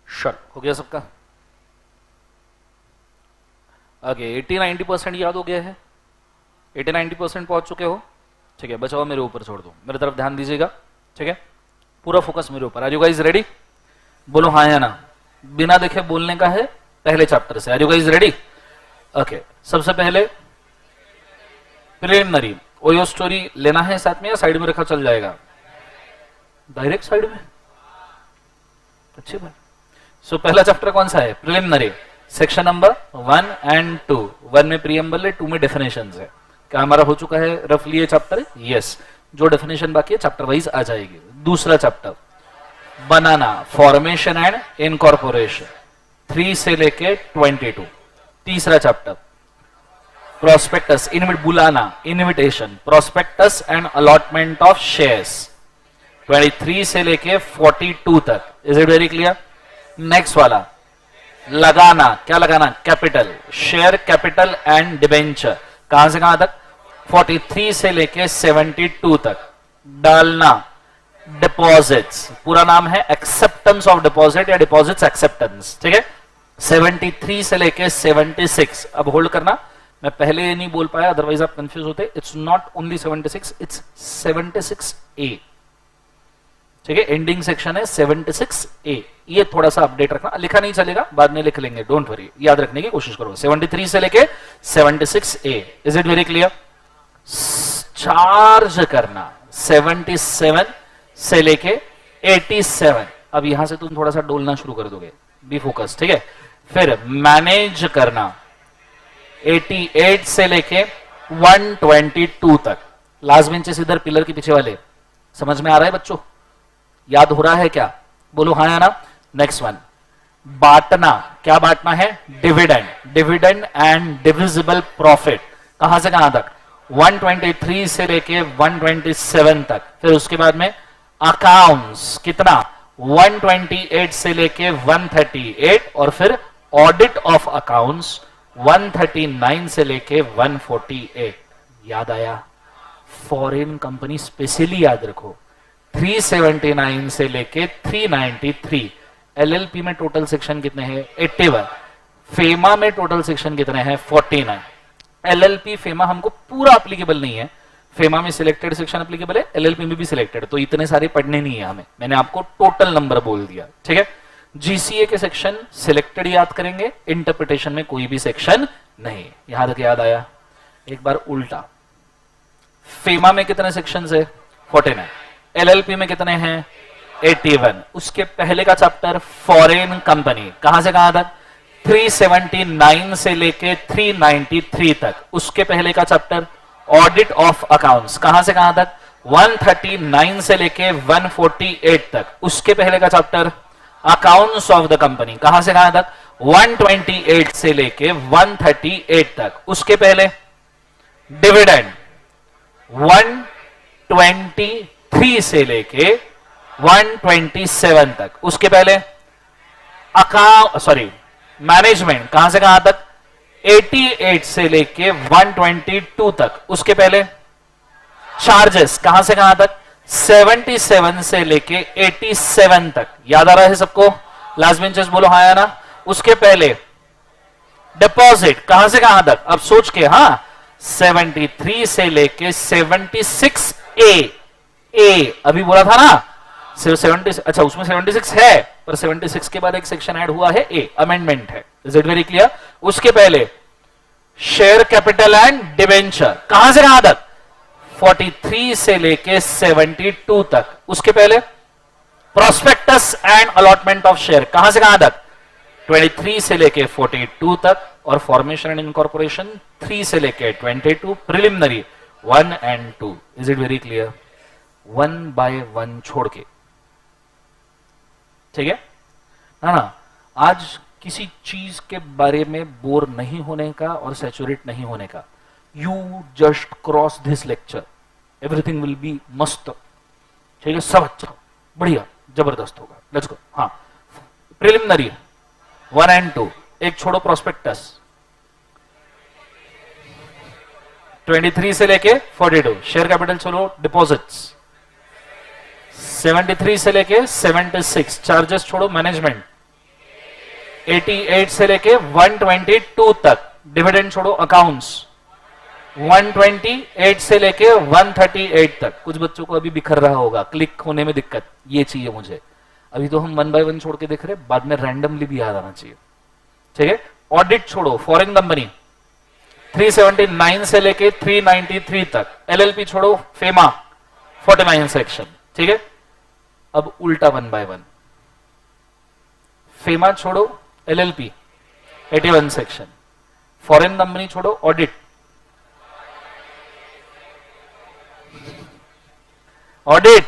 Shut हो गया सबका? आगे 80-90% याद हो गया है? 80-90% पहुंच चुके हो? ठीक है, बचाओ मेरे ऊपर छोड़ दो, मेरे तरफ ध्यान दीजिएगा, ठीक है, पूरा फोकस मेरे ऊपर. Are you guys ready? बोलो हाँ या ना, बिना देखे बोलने का है पहले चैप्टर से. Are you guys ready? Okay, सबसे पहले प्रिलिमिनरी. ओयो स्टोरी लेना है साथ में या साइड में रखा चल जाएगा? डायरेक्ट साइड में, अच्छी बात. सो पहला चैप्टर कौन सा है? Preliminary, section number 1 and 2. 1 में प्रीएम्बल है, 2 में डेफिनेशंस है. क्या हमारा हो चुका है रफली ये चैप्टर? यस. जो डेफिनेशन बाकी है चैप्टर वाइज आ जाएगी. दूसरा chapter banana, formation and incorporation, 3 से लेके 22. तीसरा चैप्टर प्रोस्पेक्टस, बुलाना, invitation, prospectus and allotment of shares 23 से लेके 42 तक. Is it very clear? Next वाला लगाना, क्या लगाना? Capital, share capital and debenture. कहां से कहां तक? 43 से लेके 72 तक. डालना डिपॉजिट्स, पूरा नाम है एक्सेप्टेंस ऑफ डिपॉजिट या डिपॉजिट्स एक्सेप्टेंस. ठीक है, 73 से लेके 76. अब होल्ड करना, मैं पहले ये नहीं बोल पाया, अदरवाइज आप कंफ्यूज होते. It's not only 76, it's 76A. ठीक है, एंडिंग सेक्शन है 76A. ये थोड़ा सा अपडेट रखना, लिखा नहीं चलेगा, बाद में लिख लेंगे, डोंट वरी, याद रखने की कोशिश करो. 73 से लेके 76A. Is it very clear? Charge करना 77 से लेके 87. अब यहां से तुम थोड़ा सा डोलना शुरू कर दोगे, बी फोकस. ठीक है, फिर मैनेज करना 88 से लेके 122 तक. लास्ट बेंचेस इधर पिलर के पीछे वाले. समझ में आ रहा है बच्चों? याद हो रहा है क्या? बोलो हाँ या ना. नेक्स्ट वन, बांटना. क्या बांटना है? Dividend. Dividend and divisible profit. कहां से कहां तक? 123 से लेके 127 तक. फिर उसके बाद में अकाउंट्स. कितना? 128 से लेके 138. और फिर ऑडिट ऑफ अकाउंट्स 139 से लेके 148. याद आया? फॉरेन कंपनी स्पेशली याद रखो. 379 से लेके 393. एलएलपी में टोटल सेक्शन कितने हैं? 81. फेमा में टोटल सेक्शन कितने हैं? 49. एलएलपी फेमा हमको पूरा एप्लीकेबल नहीं है. फेमा में सिलेक्टेड सेक्शन एप्लीकेबल है, एलएलपी में भी सिलेक्टेड, तो इतने सारे पढ़ने नहीं है हमें. मैंने आपको टोटल नंबर बोल दिया. ठीक है, जीसीए के सेक्शन सिलेक्टेड याद करेंगे, इंटरप्रिटेशन में कोई भी सेक्शन नहीं. यहां तक याद आया? एक बार उल्टा. फेमा में कितने सेक्शन है? 49. एलएलपी में कितने हैं? 81. उसके पहले का चैप्टर फॉरेन कंपनी. कहां से कहां तक? 379 से लेके 393 तक. उसके पहले का चैप्टर ऑडिट ऑफ अकाउंट्स. कहां से कहां तक? 139 से लेके 148 तक. उसके पहले का chapter accounts of the company. कहां से कहां तक? 128 से लेके 138 तक. उसके पहले डिविडेंड 123 से लेके 127 तक. उसके पहले मैनेजमेंट. कहां से कहां तक? 88 से लेके 122 तक. उसके पहले चार्जेस. कहां से कहां तक? 77 से लेके 87 तक. याद आ रहा है सबको? लास्ट बेंचेस बोलो हाँ या ना. उसके पहले डिपॉजिट. कहां से कहां तक? अब सोच के. हाँ, 73 से लेके 76A. अभी बोला था ना 70. अच्छा, उसमें 76 है, पर 76 के बाद एक सेक्शन ऐड हुआ है, ए, अमेंडमेंट है. Is it very clear? उसके पहले शेयर कैपिटल एंड डिवेंचर. कहां से कहां तक? 43 से लेके 72 तक. उसके पहले prospectus and allotment of share. कहां से कहां तक? 23 से लेके 42 तक. और फॉर्मेशन एंड इनकॉर्पोरेशन 3 से लेके 22. Preliminary 1 and 2. Is it very clear? 1 by 1 छोड़ के. ठीक है ना? आज किसी चीज के बारे में बोर नहीं होने का और सैचुरेट नहीं होने का. You just cross this lecture, everything will be मस्त. ठीक है, सब अच्छा, बढ़िया, जबरदस्त होगा. Let's go. हाँ, प्रिलिमिनरी 1 एंड 2. एक छोड़ो, प्रोस्पेक्टस 23 से लेके 42. शेयर कैपिटल छोड़ो, डिपॉजिट्स 73 से लेके 76. चार्जेस छोड़ो, मैनेजमेंट 88 से लेके 122 तक. डिविडेंड छोड़ो, अकाउंट्स 128 से लेके 138 तक. कुछ बच्चों को अभी बिखर रहा होगा, क्लिक होने में दिक्कत, ये चाहिए मुझे. अभी तो हम 1 बाय 1 छोड़ के देख रहे, बाद में रैंडमली भी याद आना चाहिए. ठीक है, ऑडिट छोड़ो, फॉरेन कंपनी 379 से लेके 393 तक. एलएलपी छोड़ो, फेमा 49 सेक्शन. ठीक है, अब उल्टा 1 बाय 1. फेमा छोड़ो, एलएलपी 81 सेक्शन. फॉरेन कंपनी छोड़ो, ऑडिट. ऑडिट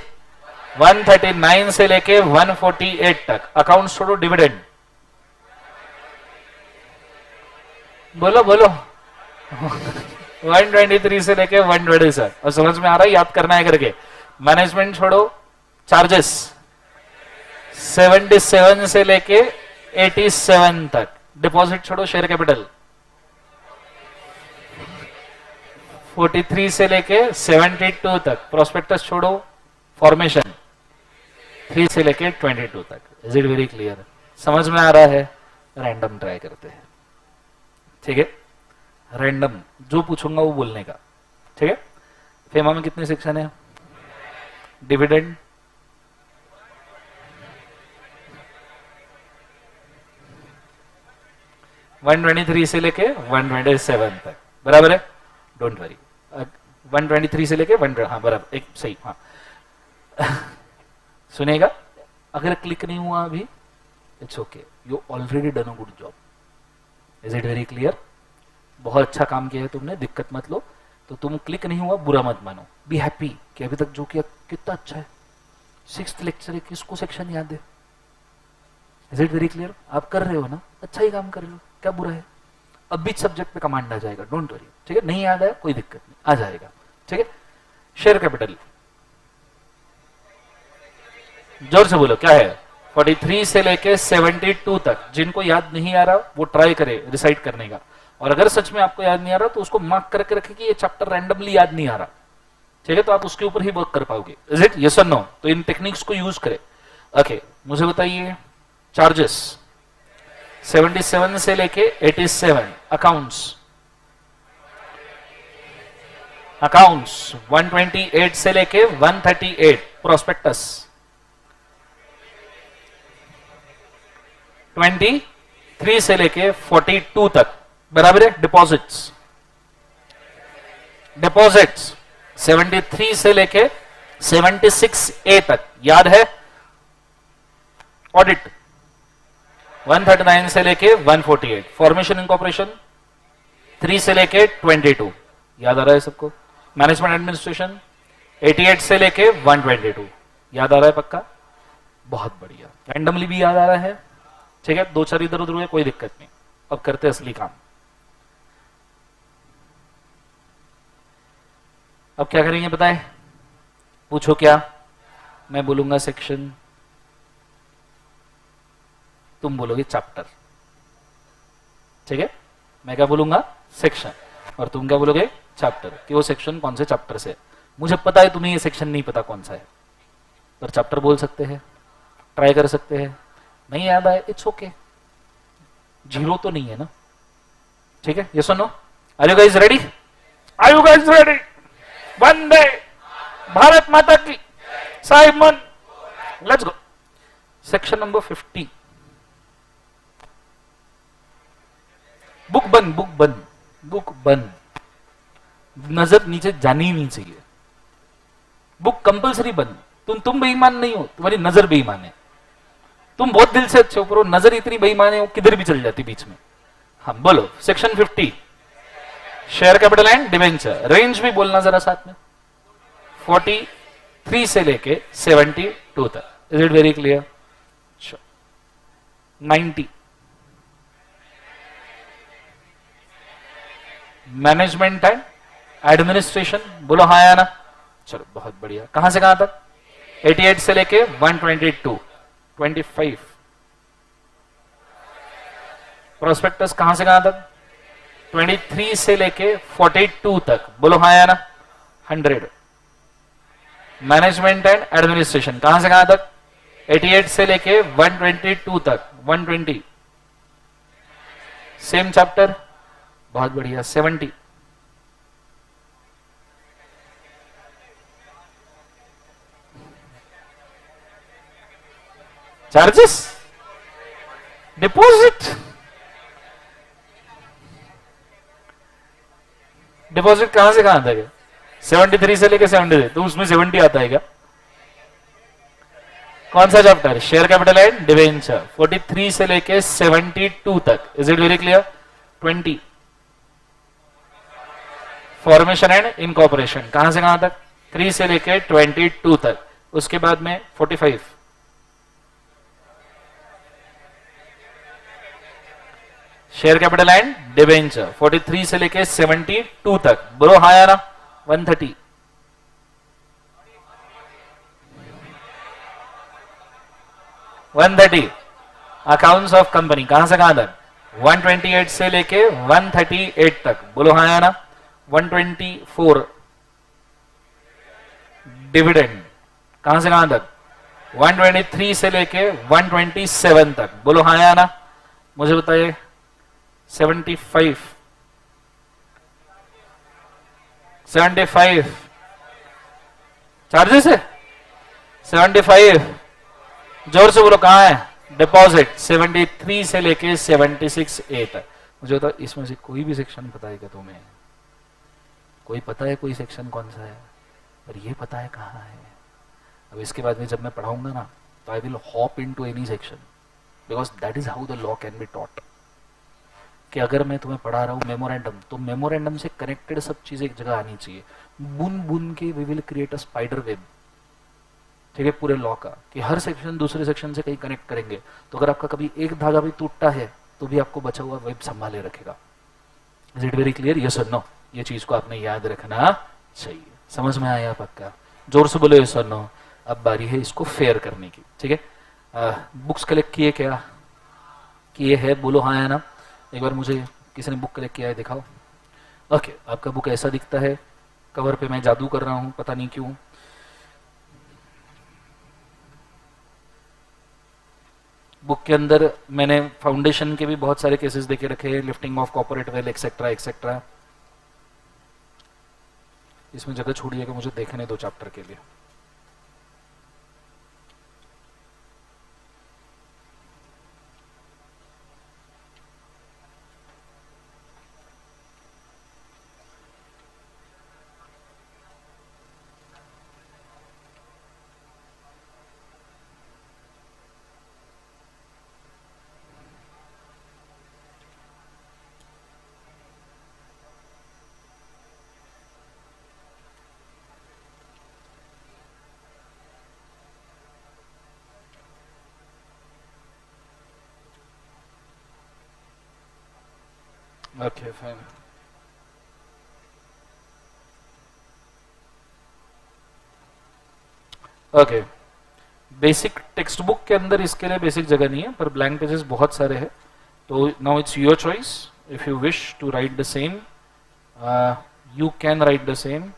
139 से लेके 148 तक. अकाउंट्स छोड़ो, डिविडेंड. बोलो बोलो. 123 से लेके 127, और समझ में आ रहा है, याद करना है करके। मैनेजमेंट छोड़ो, चार्जेस 77 से लेके 87 तक, डिपॉजिट छोड़ो, शेयर कैपिटल 43 से लेके 72 तक, प्रोस्पेक्टस छोड़ो, फॉर्मेशन 3 से लेके 22 तक। Is it very clear? समझ में आ रहा है? रैंडम ट्राई करते हैं, ठीक है? रैंडम जो पूछूंगा वो बोलने का, ठीक है? फेमा में कितने सेक्शन है? डिविडेंड वन 123 से लेके 127 तक, बराबर है? डोंट वरी, 123 से लेके 100, हाँ बराबर, एक सही, हाँ। सुनेगा, अगर क्लिक नहीं हुआ अभी, it's okay, you already done a good job. Is it very clear? बहुत अच्छा काम किया है तुमने, दिक्कत मत लो। तो तुम क्लिक नहीं हुआ, बुरा मत मानो, बी हैप्पी कि अभी तक जो किया कितना अच्छा है। 6th लेक्चर है, किसको सेक्शन याद है? Is it very clear? आप कर रहे हो ना, अच्छा ही काम कर रहे हो, क्या बुरा है? अब बीच सब्जेक्ट पे कमांड आ जाएगा, डोंट वरी, ठीक है? नहीं याद है कोई दिक्कत नहीं, आ जाएगा, ठीक है? शेयर कैपिटल जोर से बोलो, क्या है? 43 से लेके 72 तक। जिनको याद नहीं आ रहा वो ट्राई करे रिसाइट करने का, और अगर सच में आपको याद नहीं आ रहा तो उसको मार्क करके रखे कि ये चैप्टर रैंडमली याद नहीं आ रहा, ठीक है? तो आप उसके ऊपर ही वर्क कर पाओगे। इज इट यस और नो? तो इन टेक्निक्स को यूज करें। ओके, मुझे बताइए, चार्जेस 77 से लेके 87, अकाउंट्स 128 से लेके 138, प्रोस्पेक्टस 23 से लेके 42 तक, बराबर है? डिपॉजिट्स 73 से लेके 76A तक, याद है? ऑडिट 139 से लेके 148, फॉर्मेशन इनकॉर्पोरेशन 3 से लेके 22, याद आ रहा है सबको? मैनेजमेंट एडमिनिस्ट्रेशन 88 से लेके 122, याद आ रहा है पक्का? बहुत बढ़िया। रैंडमली भी याद आ रहा है, ठीक है? 2-4 इधर उधर हुए, कोई दिक्कत नहीं। अब करते हैं असली काम। अब क्या करेंगे बताए? पूछो क्या? मैं बोलूंगा सेक्शन, तुम बोलोगे चैप्टर, ठीक है? मैं क्या बोलूंगा? सेक्शन, और तुम क्या बोलोगे? चैप्टर। कि वो सेक्शन कौन से चैप्टर से? मुझे पता है तुम्हें ये सेक्शन नहीं पता कौन सा है, पर चैप्टर बोल सकते हैं, ट्राई कर सकते हैं। नहीं याद आए, इट्स ओके, जीरो तो नहीं है ना, ठीक है? यस और no? Are you guys ready? Are you guys ready? वंदे भारत माता की, Simon, let's go. Section number 50। Book बंद, बुक बंद, बुक बंद, नजर नीचे जानी ही नहीं चाहिए। बुक कंपलसरी बंद। तुम बेईमान नहीं हो, तुम्हारी नजर बेईमान है। तुम बहुत दिल से अच्छे हो, पर नजर इतनी बेईमान है, वो किधर भी चल जाती बीच में। हाँ बोलो, section 50, share capital and debenture. Range भी बोलना जरा साथ में, 43 से लेके 72 तक। Is it very clear? 90, management and administration, बोलो हाँ या ना? चलो बहुत बढ़िया। कहां से कहां तक? 88 से लेके 122, 25। प्रोस्पेक्टस कहां से कहां तक? 23 से लेके 42 तक, बोलो हाँ या ना? 100। मैनेजमेंट एंड एडमिनिस्ट्रेशन कहां से कहां तक? 88 से लेके 122 तक, 120। सेम चैप्टर, बहुत बढ़िया। 70, चार्जेस, डिपॉजिट, डिपॉजिट कहां से कहां तक है? 73 से लेके 70, तो उसमें 70 आता है क्या? कौन सा chapter? Share capital and debenture, 43 से लेके 72 तक। Is it very clear? 20, formation and incorporation कहां से कहां तक? 3 से लेके 22 तक। उसके बाद में 45, शेयर कैपिटल एंड डिबेंचर 43 से लेके 72 तक, बोलो हाँ या ना। 130, 130 अकाउंट्स ऑफ कंपनी, कहां से कहां तक? 128 से लेके 138 तक, बोलो हाँ या ना। 124 डिविडेंड, कहां से कहां तक? 123 से लेके 127 तक, बोलो हाँ या ना। मुझे बताइए 75 चार्जेस है। 75 जोर से बोलो कहां है? डिपॉजिट 73 से लेके 76A तक। मुझे तो इसमें से कोई भी सेक्शन पता है क्या तुम्हें? कोई पता है कोई सेक्शन कौन सा है? पर ये पता है कहां है। अब इसके बाद में जब मैं पढ़ाऊंगा ना तो I will hop into any section, because that is how the law can be taught. कि अगर मैं तुम्हें पढ़ा रहा हूं मेमोरेंडम, तो मेमोरेंडम से कनेक्टेड सब चीजें एक जगह आनी चाहिए। बुन बुन के we will create a spider web, ठीक है, पूरे लॉ का, कि हर सेक्शन दूसरे सेक्शन से कहीं कनेक्ट करेंगे। तो अगर आपका कभी एक धागा भी टूटता है तो भी आपको बचा हुआ वेब संभाले रखेगा। Is it very clear? Yes और नो? ये चीज को आपने याद रखना चाहिए। समझ में आया पक्का? जोर से बोलो यस और नो। अब बारी है इसको फेयर करने की, ठीक है। बुक्स कलेक्ट किए क्या? किए है, बोलो हाँ या ना। एक बार मुझे किसी ने बुक कलेक्ट किया है, दिखाओ। ओके, आपका बुक ऐसा दिखता है। कवर पे मैं जादू कर रहा हूं, पता नहीं क्यों। बुक के अंदर मैंने फाउंडेशन के भी बहुत सारे केसेस देके रखे हैं, lifting of corporate well etcetera etcetera. इसमें जगह छोड़िएगा, मुझे देखने दो चैप्टर के लिए। Okay, fine. Okay, basic text book के अंदर इसके लिए बेसिक जगह नहीं है, पर ब्लैंक पेजेस बहुत सारे हैं। तो now it's your choice. If you wish to write the same, you can write the same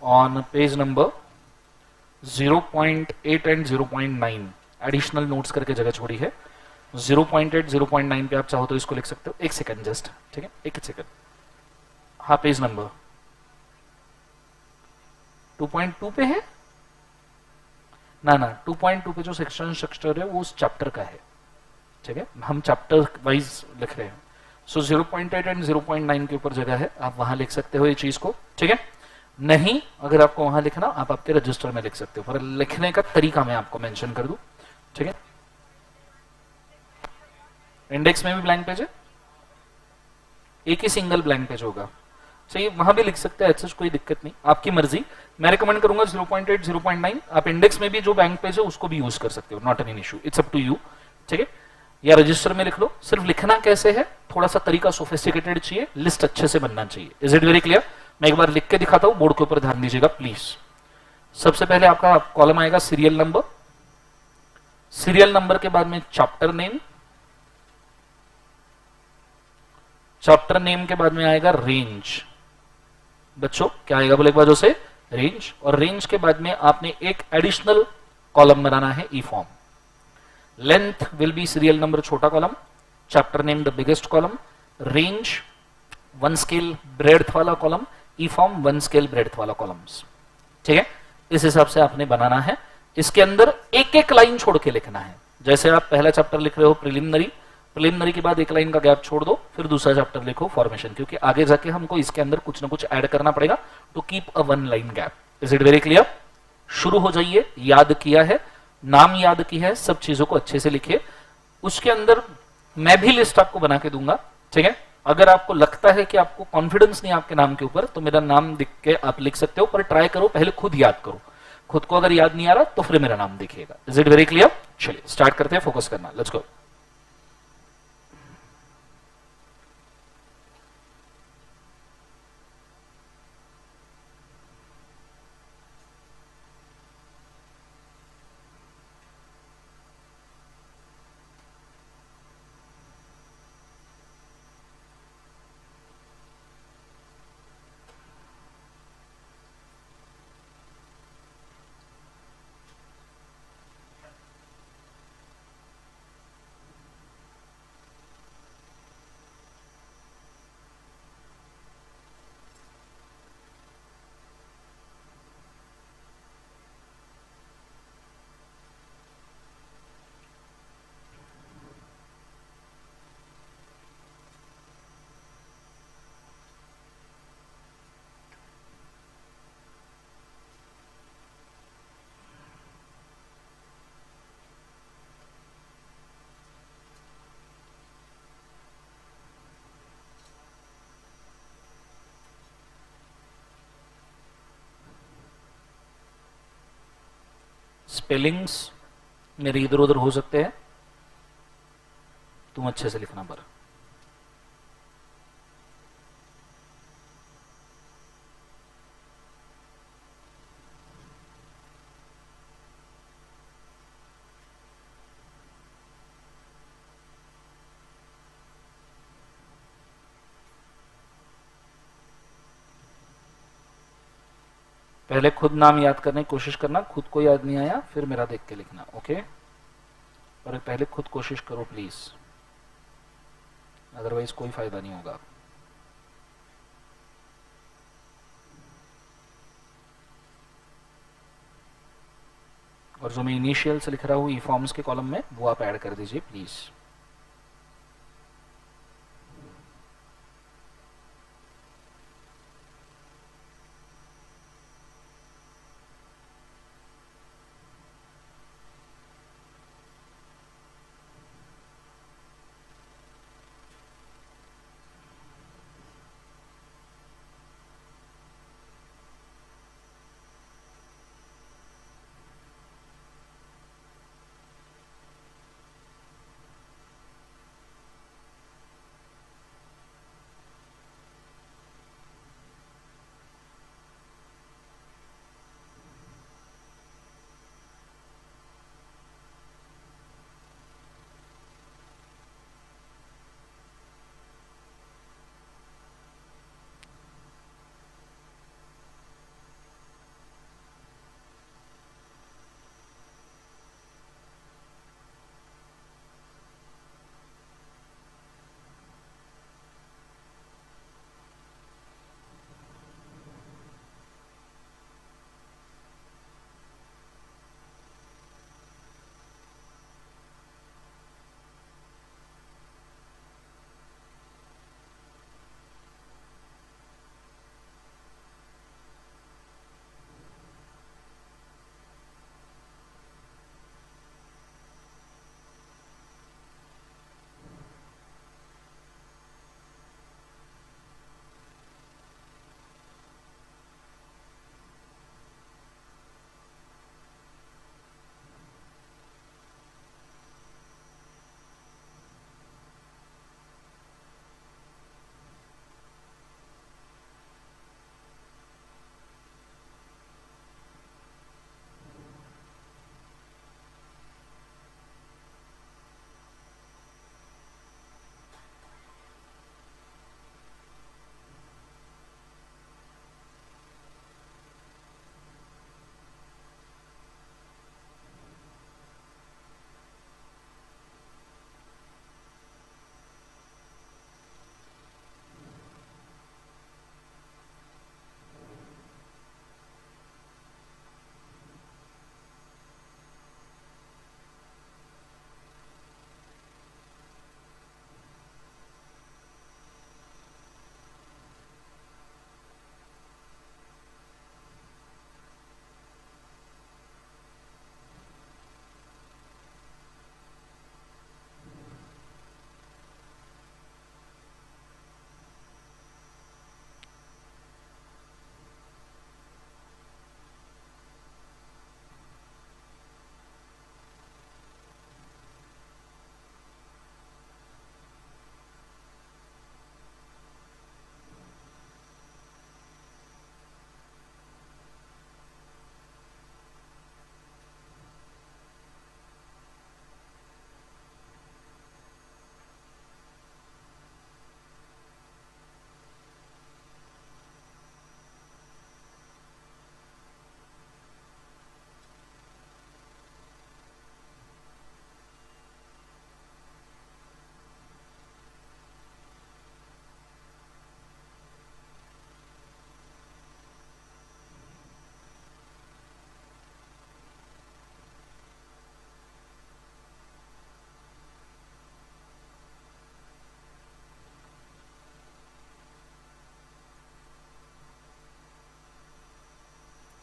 on page number 0.8 and 0.9। Additional notes करके जगह छोड़ी है। 0.8 0.9 पे आप चाहो तो इसको लिख सकते हो। एक सेकंड जस्ट, ठीक है, एक सेकंड। हाँ, पेज नंबर 2.2 पे है ना। 2.2 पे जो सेक्शन स्ट्रक्चर है वो उस चैप्टर का है, ठीक है। हम चैप्टर वाइज लिख रहे हैं। सो 0.8 एंड 0.9 के ऊपर जगह है, आप वहां लिख सकते हो ये चीज को, ठीक है। नहीं, अगर आपको वहां लिखना, आप आपके रजिस्टर में लिख सकते हो, पर लिखने का तरीका मैं आपको मेंशन कर दूं, ठीक है। इंडेक्स में भी ब्लैंक पेज है, एक ही सिंगल ब्लैंक पेज होगा, चाहिए वहां भी लिख सकते हैं। ऐसा कोई दिक्कत नहीं, आपकी मर्जी। मैं रिकमेंड करूंगा 0.8 0.9। आप इंडेक्स में भी जो ब्लैंक पेज है उसको भी यूज कर सकते हो, not an issue, it's up to you, ठीक है। या रजिस्टर में लिख लो। सिर्फ लिखना कैसे है, थोड़ा सा तरीका सोफिस्टिकेटेड चाहिए, लिस्ट अच्छे से बनना चाहिए। Is it very clear? मैं एक बार लिख के दिखाता हूं, बोर्ड के ऊपर ध्यान दीजिएगा प्लीज। सबसे पहले आपका कॉलम आएगा सीरियल नंबर। सीरियल नंबर के बाद में चैप्टर नेम। चैप्टर नेम के बाद में आएगा रेंज। बच्चों क्या आएगा, बोले एक बार जो से रेंज। और रेंज के बाद में आपने एक एडिशनल कॉलम बनाना है, E form. Length will be serial number छोटा column, chapter name the biggest column, range 1 scale breadth वाला column, E form 1 scale breadth वाला कॉलम्स, ठीक है। इस हिसाब से आपने बनाना है। इसके अंदर एक एक लाइन छोड़ के लिखना है। जैसे आप पहला चैप्टर लिख रहे हो प्रिलिमिनरी, प्रिलिमिनरी के बाद एक लाइन का गैप छोड़ दो, फिर दूसरा चैप्टर लिखो फॉर्मेशन, क्योंकि आगे जाके हमको इसके अंदर कुछ ना कुछ ऐड करना पड़ेगा to keep a 1 line gap. Is it very clear? शुरू हो जाइए। याद किया है, नाम याद की है, सब चीजों को अच्छे से लिखिए। उसके अंदर मैं भी लिस्ट आपको बना के दूंगा, ठीक है। अगर आपको लगता है कि आपको कॉन्फिडेंस नहीं आपके नाम के ऊपर, तो मेरा नाम दिख के आप लिख सकते हो, पर ट्राई करो पहले खुद याद करो। खुद को अगर याद नहीं आ रहा तो फिर मेरा नाम देखिएगा। Is it very clear? चलिए स्टार्ट करते हैं, फोकस करना, लेट्स गो। स्पेलिंग्स मेरे इधर उधर हो सकते हैं, तुम अच्छे से लिखना पर। पहले खुद नाम याद करने की कोशिश करना, खुद को याद नहीं आया फिर मेरा देख के लिखना, ओके? और पहले खुद कोशिश करो प्लीज, अदरवाइज कोई फायदा नहीं होगा। और जो मैं इनिशियल से लिख रहा हूं ई फॉर्म्स के कॉलम में, वो आप ऐड कर दीजिए प्लीज।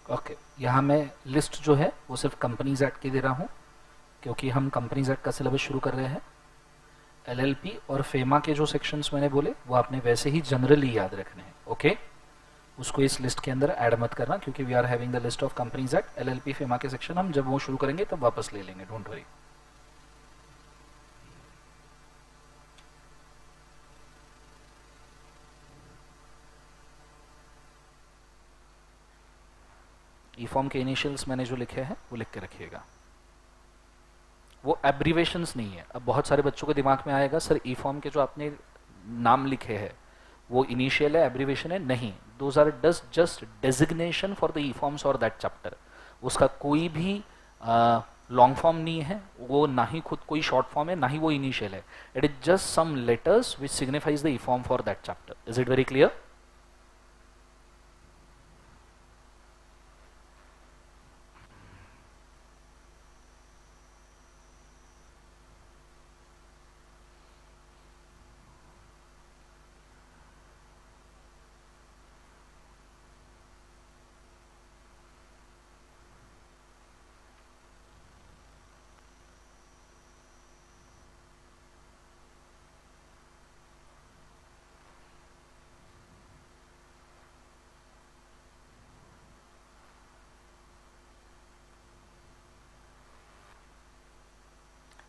ओके, यहाँ मैं लिस्ट जो है वो सिर्फ कंपनीज एक्ट की दे रहा हूँ, क्योंकि हम कंपनीज एक्ट का सिलेबस शुरू कर रहे हैं। एलएलपी और फेमा के जो सेक्शंस मैंने बोले वो आपने वैसे ही जनरली याद रखने हैं, ओके? उसको इस लिस्ट के अंदर ऐड मत करना, क्योंकि we are having the list of companies at LLP FEMA के सेक्शन, हम जब वो शुरू करेंगे तब वापस ले लेंगे, डोंट वरी। ई फॉर्म के इनिशियल्स मैंने जो लिखे हैं वो लिख के रखिएगा, वो एब्रीवेशंस नहीं है। अब बहुत सारे बच्चों के दिमाग में आएगा सर ई फॉर्म के जो आपने नाम लिखे हैं वो इनिशियल है, एब्रीवेशन है, नहीं, those are just designation for the E forms और दैट चैप्टर। उसका कोई भी लॉन्ग फॉर्म नहीं है, वो ना ही खुद कोई शॉर्ट फॉर्म है, ना ही वो इनिशियल है। It is just some letters which signifies the E form for that chapter. Is it very clear?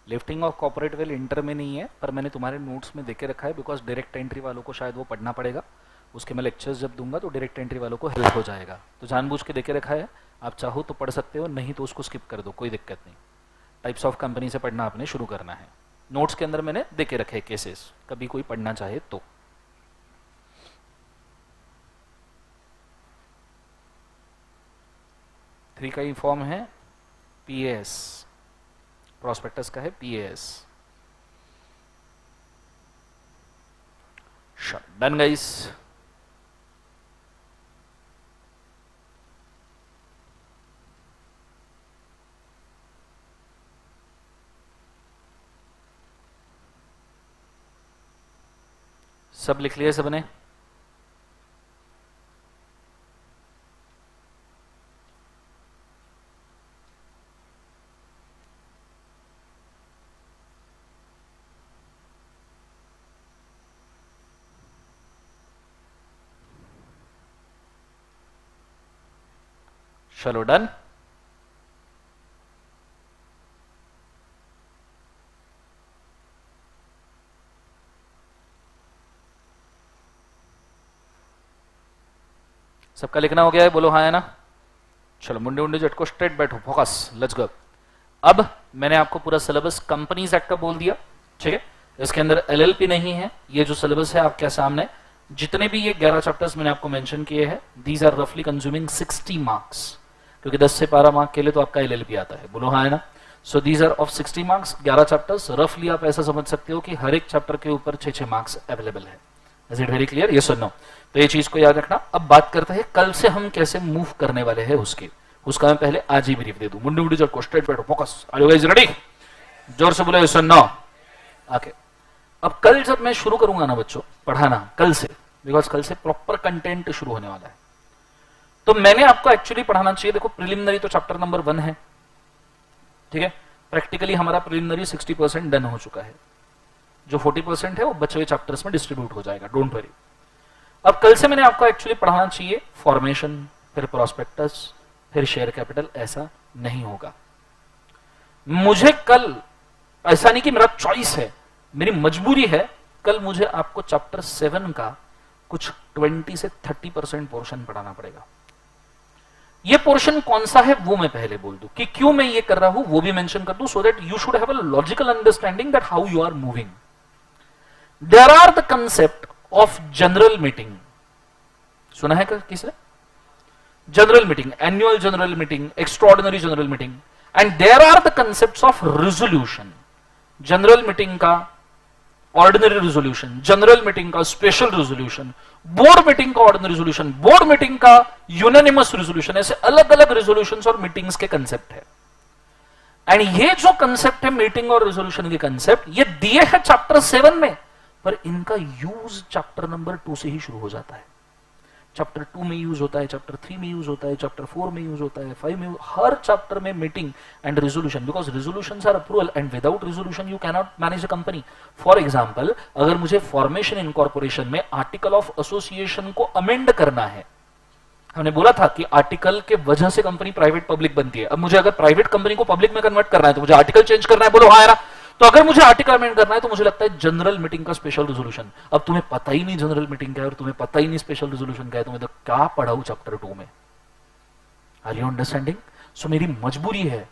Lifting of corporate veil inter में नहीं है, पर मैंने तुम्हारे नोट्स में देके रखा है, बिकॉज डायरेक्ट एंट्री वालों को शायद वो पढ़ना पड़ेगा। उसके मैं लेक्चर्स जब दूंगा तो डायरेक्ट एंट्री वालों को हेल्प हो जाएगा, तो जानबूझ के देके रखा है। आप चाहो तो पढ़ सकते हो, नहीं तो उसको स्किप कर दो, कोई दिक्कत नहीं। टाइप्स ऑफ कंपनी से पढ़ना आपने शुरू करना है। नोट्स के अंदर मैंने देके रखे केसेस, कभी कोई पढ़ना चाहे तो। थ्री का ही फॉर्म है पीएस, प्रोस्पेक्टस का है पीएस। Done guys. सब लिख लिया सबने? चलो डन। सबका लिखना हो गया है? बोलो हाँ है ना। चलो मुंडे मुंडे झटको, स्ट्रेट बैठो, फोकस, लेट्स गो। अब मैंने आपको पूरा सिलेबस कंपनीज एक्ट का बोल दिया, ठीक है। इसके अंदर एलएलपी नहीं है, ये जो सिलेबस है आपके सामने, जितने भी ये 11 चैप्टर्स मैंने आपको मेंशन किए हैं, दीज आर रफली कंज्यूमिंग 60 मार्क्स, क्योंकि 10 से 12 मार्क के लिए तो आपका एलएलपी आता है। बोलो हाँ है ना। So these are of 60 marks, 11 chapters. रफली आप ऐसा समझ सकते हो कि हर एक चैप्टर के ऊपर 6-6 मार्क्स अवेलेबल है। Is it very clear? Yes और नो? तो ये चीज को याद रखना। अब बात करते हैं कल से हम कैसे मूव करने वाले हैं उसका मैं पहले आज ही ब्रीफ दे दूं। मुंडी मुंडी जब स्ट्रेट बैठो, focus, are you guys ready? जोर से बोलो यस और नो। ओके, अब कल जब मैं शुरू करूंगा ना बच्चों पढ़ाना, कल से, बिकॉज कल से प्रॉपर कंटेंट शुरू होने वाला है, तो मैंने आपको एक्चुअली पढ़ाना चाहिए। देखो प्रिलिमिनरी तो चैप्टर नंबर 1 है, ठीक है। प्रैक्टिकली हमारा प्रिलिमिनरी 60% डन हो चुका है, जो 40% है वो बचे हुए चैप्टर्स में डिस्ट्रीब्यूट हो जाएगा, डोंट वरी। अब कल से मैंने आपको एक्चुअली पढ़ाना चाहिए फॉर्मेशन, फिर प्रोस्पेक्टस, फिर शेयर कैपिटल। ऐसा नहीं होगा। मुझे कल, ऐसा नहीं कि मेरा चॉइस है, मेरी मजबूरी है, कल मुझे आपको चैप्टर 7 का कुछ 20 से 30% पोर्शन पढ़ाना पड़ेगा। ये पोर्शन कौन सा है वो मैं पहले बोल दूं, कि क्यों मैं ये कर रहा हूं वो भी मेंशन कर दूं, so that you should have a logical understanding that how you are moving. There are the concept of general meeting. सुना है किसने? General meeting, annual general meeting, extraordinary general meeting, and there are the concepts of resolution. General meeting का ordinary resolution, general meeting का special resolution, board meeting का ordinary resolution, board meeting का unanimous resolution, ऐसे अलग अलग resolutions और meetings के concept है। एंड ये जो कंसेप्ट है मीटिंग और रेजोल्यूशन के कंसेप्ट, ये दिए हैं चैप्टर 7 में, पर इनका यूज चैप्टर नंबर 2 से ही शुरू हो जाता है। चैप्टर 2 में यूज होता है, चैप्टर 3 में यूज होता है, चैप्टर 4 में यूज होता है, 5 में, हर चैप्टर में meeting and resolution, because resolutions are approval and without resolution you can not manage a company. For example, अगर मुझे फॉर्मेशन इनकॉर्पोरेशन में आर्टिकल ऑफ एसोसिएशन को अमेंड करना है, हमने बोला था कि आर्टिकल के वजह से कंपनी प्राइवेट पब्लिक बनती है। अब मुझे अगर प्राइवेट कंपनी को पब्लिक में कन्वर्ट करना है तो मुझे आर्टिकल चेंज करना है, बोलो हाँ यार। तो अगर मुझे आर्टिकल अमेंड करना है तो मुझे लगता है जनरल मीटिंग का स्पेशल रेजोल्यूशन। अब तुम्हें पता ही नहीं जनरल मीटिंग क्या है और तुम्हें पता ही नहीं स्पेशल रेजोल्यूशन क्या है, तुम्हें तो क्या पढ़ाऊं चैप्टर 2 में। Are you understanding? सो मेरी मजबूरी है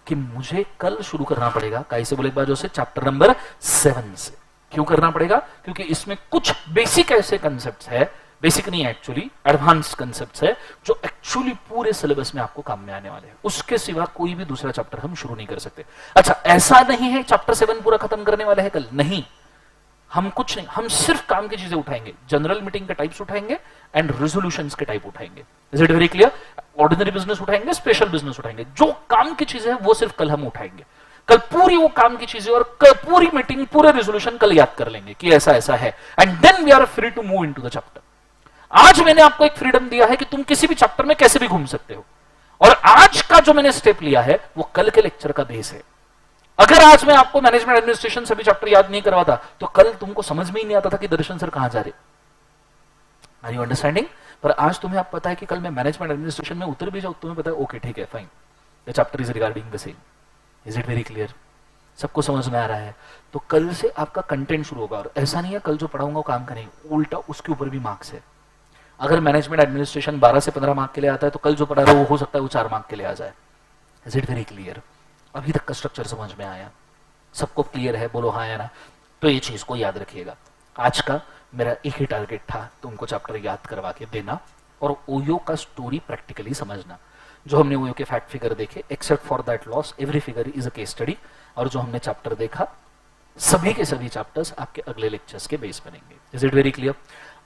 कि मुझे कल शुरू करना पड़ेगा, कैसे बोले एक बार जो से चैप्टर नंबर 7 से। क्यों करना पड़ेगा? क्योंकि इसमें कुछ बेसिक ऐसे कंसेप्ट्स है, बेसिक नहीं एक्चुअली एडवांस कंसेप्ट्स है, जो एक्चुअली पूरे सिलेबस में आपको काम में आने वाले हैं। उसके सिवा कोई भी दूसरा चैप्टर हम शुरू नहीं कर सकते। अच्छा, ऐसा नहीं है चैप्टर 7 पूरा खत्म करने वाले हैं कल, नहीं। हम कुछ नहीं, हम सिर्फ काम की चीजें उठाएंगे, जनरल मीटिंग के टाइप्स उठाएंगे एंड रेजोल्यूशंस के टाइप उठाएंगे। Is it very clear? Ordinary business उठाएंगे, स्पेशल बिजनेस उठाएंगे, जो काम की चीजें हैं वो सिर्फ कल हम उठाएंगे। कल पूरी वो काम की चीजें और पूरी मीटिंग, पूरे रेजोल्यूशन कल याद कर लेंगे कि ऐसा ऐसा है, and then we are free to move into the chapter. आज मैंने आपको एक फ्रीडम दिया है कि तुम किसी भी चैप्टर में कैसे भी घूम सकते हो, और आज का जो मैंने स्टेप लिया है वो कल के लेक्चर का बेस है। अगर आज मैं आपको मैनेजमेंट एडमिनिस्ट्रेशन सभी चैप्टर याद नहीं करवाता तो कल तुमको समझ में ही नहीं आता था कि दर्शन सर कहां जा रहे। Are you understanding? पर आज तुम्हें आप पता है कि कल मैं मैनेजमेंट एडमिनिस्ट्रेशन में उतर भी जाऊं, तुम्हें पता है ओके ठीक है fine, the chapter is regarding the same. Is it very clear? सबको समझ में आ रहा है? तो कल से आपका कंटेंट शुरू होगा, और ऐसा नहीं है कल जो पढ़ाऊंगा वो काम करेंगे, उल्टा उसके ऊपर भी मार्क्स है। अगर मैनेजमेंट एडमिनिस्ट्रेशन 12 से 15 मार्क के लिए आता है तो कल जो पढ़ा रहा है वो हो सकता है वो 4 मार्क के लिए आ जाए। Is it very clear? अभी तक का स्ट्रक्चर समझ में आया? सबको क्लियर है? बोलो हाँ या ना। तो ये चीज को याद रखिएगा। आज का मेरा एक ही टारगेट था, तुमको चैप्टर याद करवा के देना और ओयो का स्टोरी प्रैक्टिकली समझना। जो हमने ओयो के फैक्ट फिगर देखे, except for that loss every figure is a case study, और जो हमने चैप्टर देखा सभी के सभी चैप्टर्स आपके अगले लेक्चर्स के बेस बनेंगे। Is it very clear?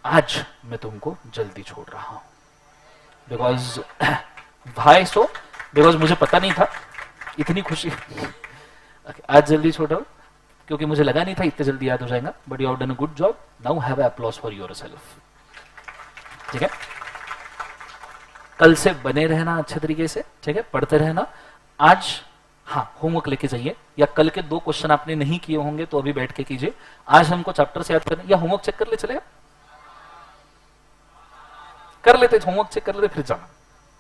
आज मैं तुमको जल्दी छोड़ रहा हूं बिकॉज भाई सो बिकॉज मुझे पता नहीं था इतनी खुशी आज जल्दी छोड़ रहा हूं क्योंकि मुझे लगा नहीं था इतने जल्दी याद हो जाएगा, but you have done a good job. Now have applause for yourself. ठीक है, कल से बने रहना अच्छे तरीके से, ठीक है, पढ़ते रहना। आज हाँ होमवर्क लेके जाइए, या कल के 2 क्वेश्चन आपने नहीं किए होंगे तो अभी बैठ के कीजिए। आज हमको चैप्टर से याद करना, या होमवर्क चेक कर ले, चलेगा? कर लेते, होमवर्क चेक कर लेते फिर जाना।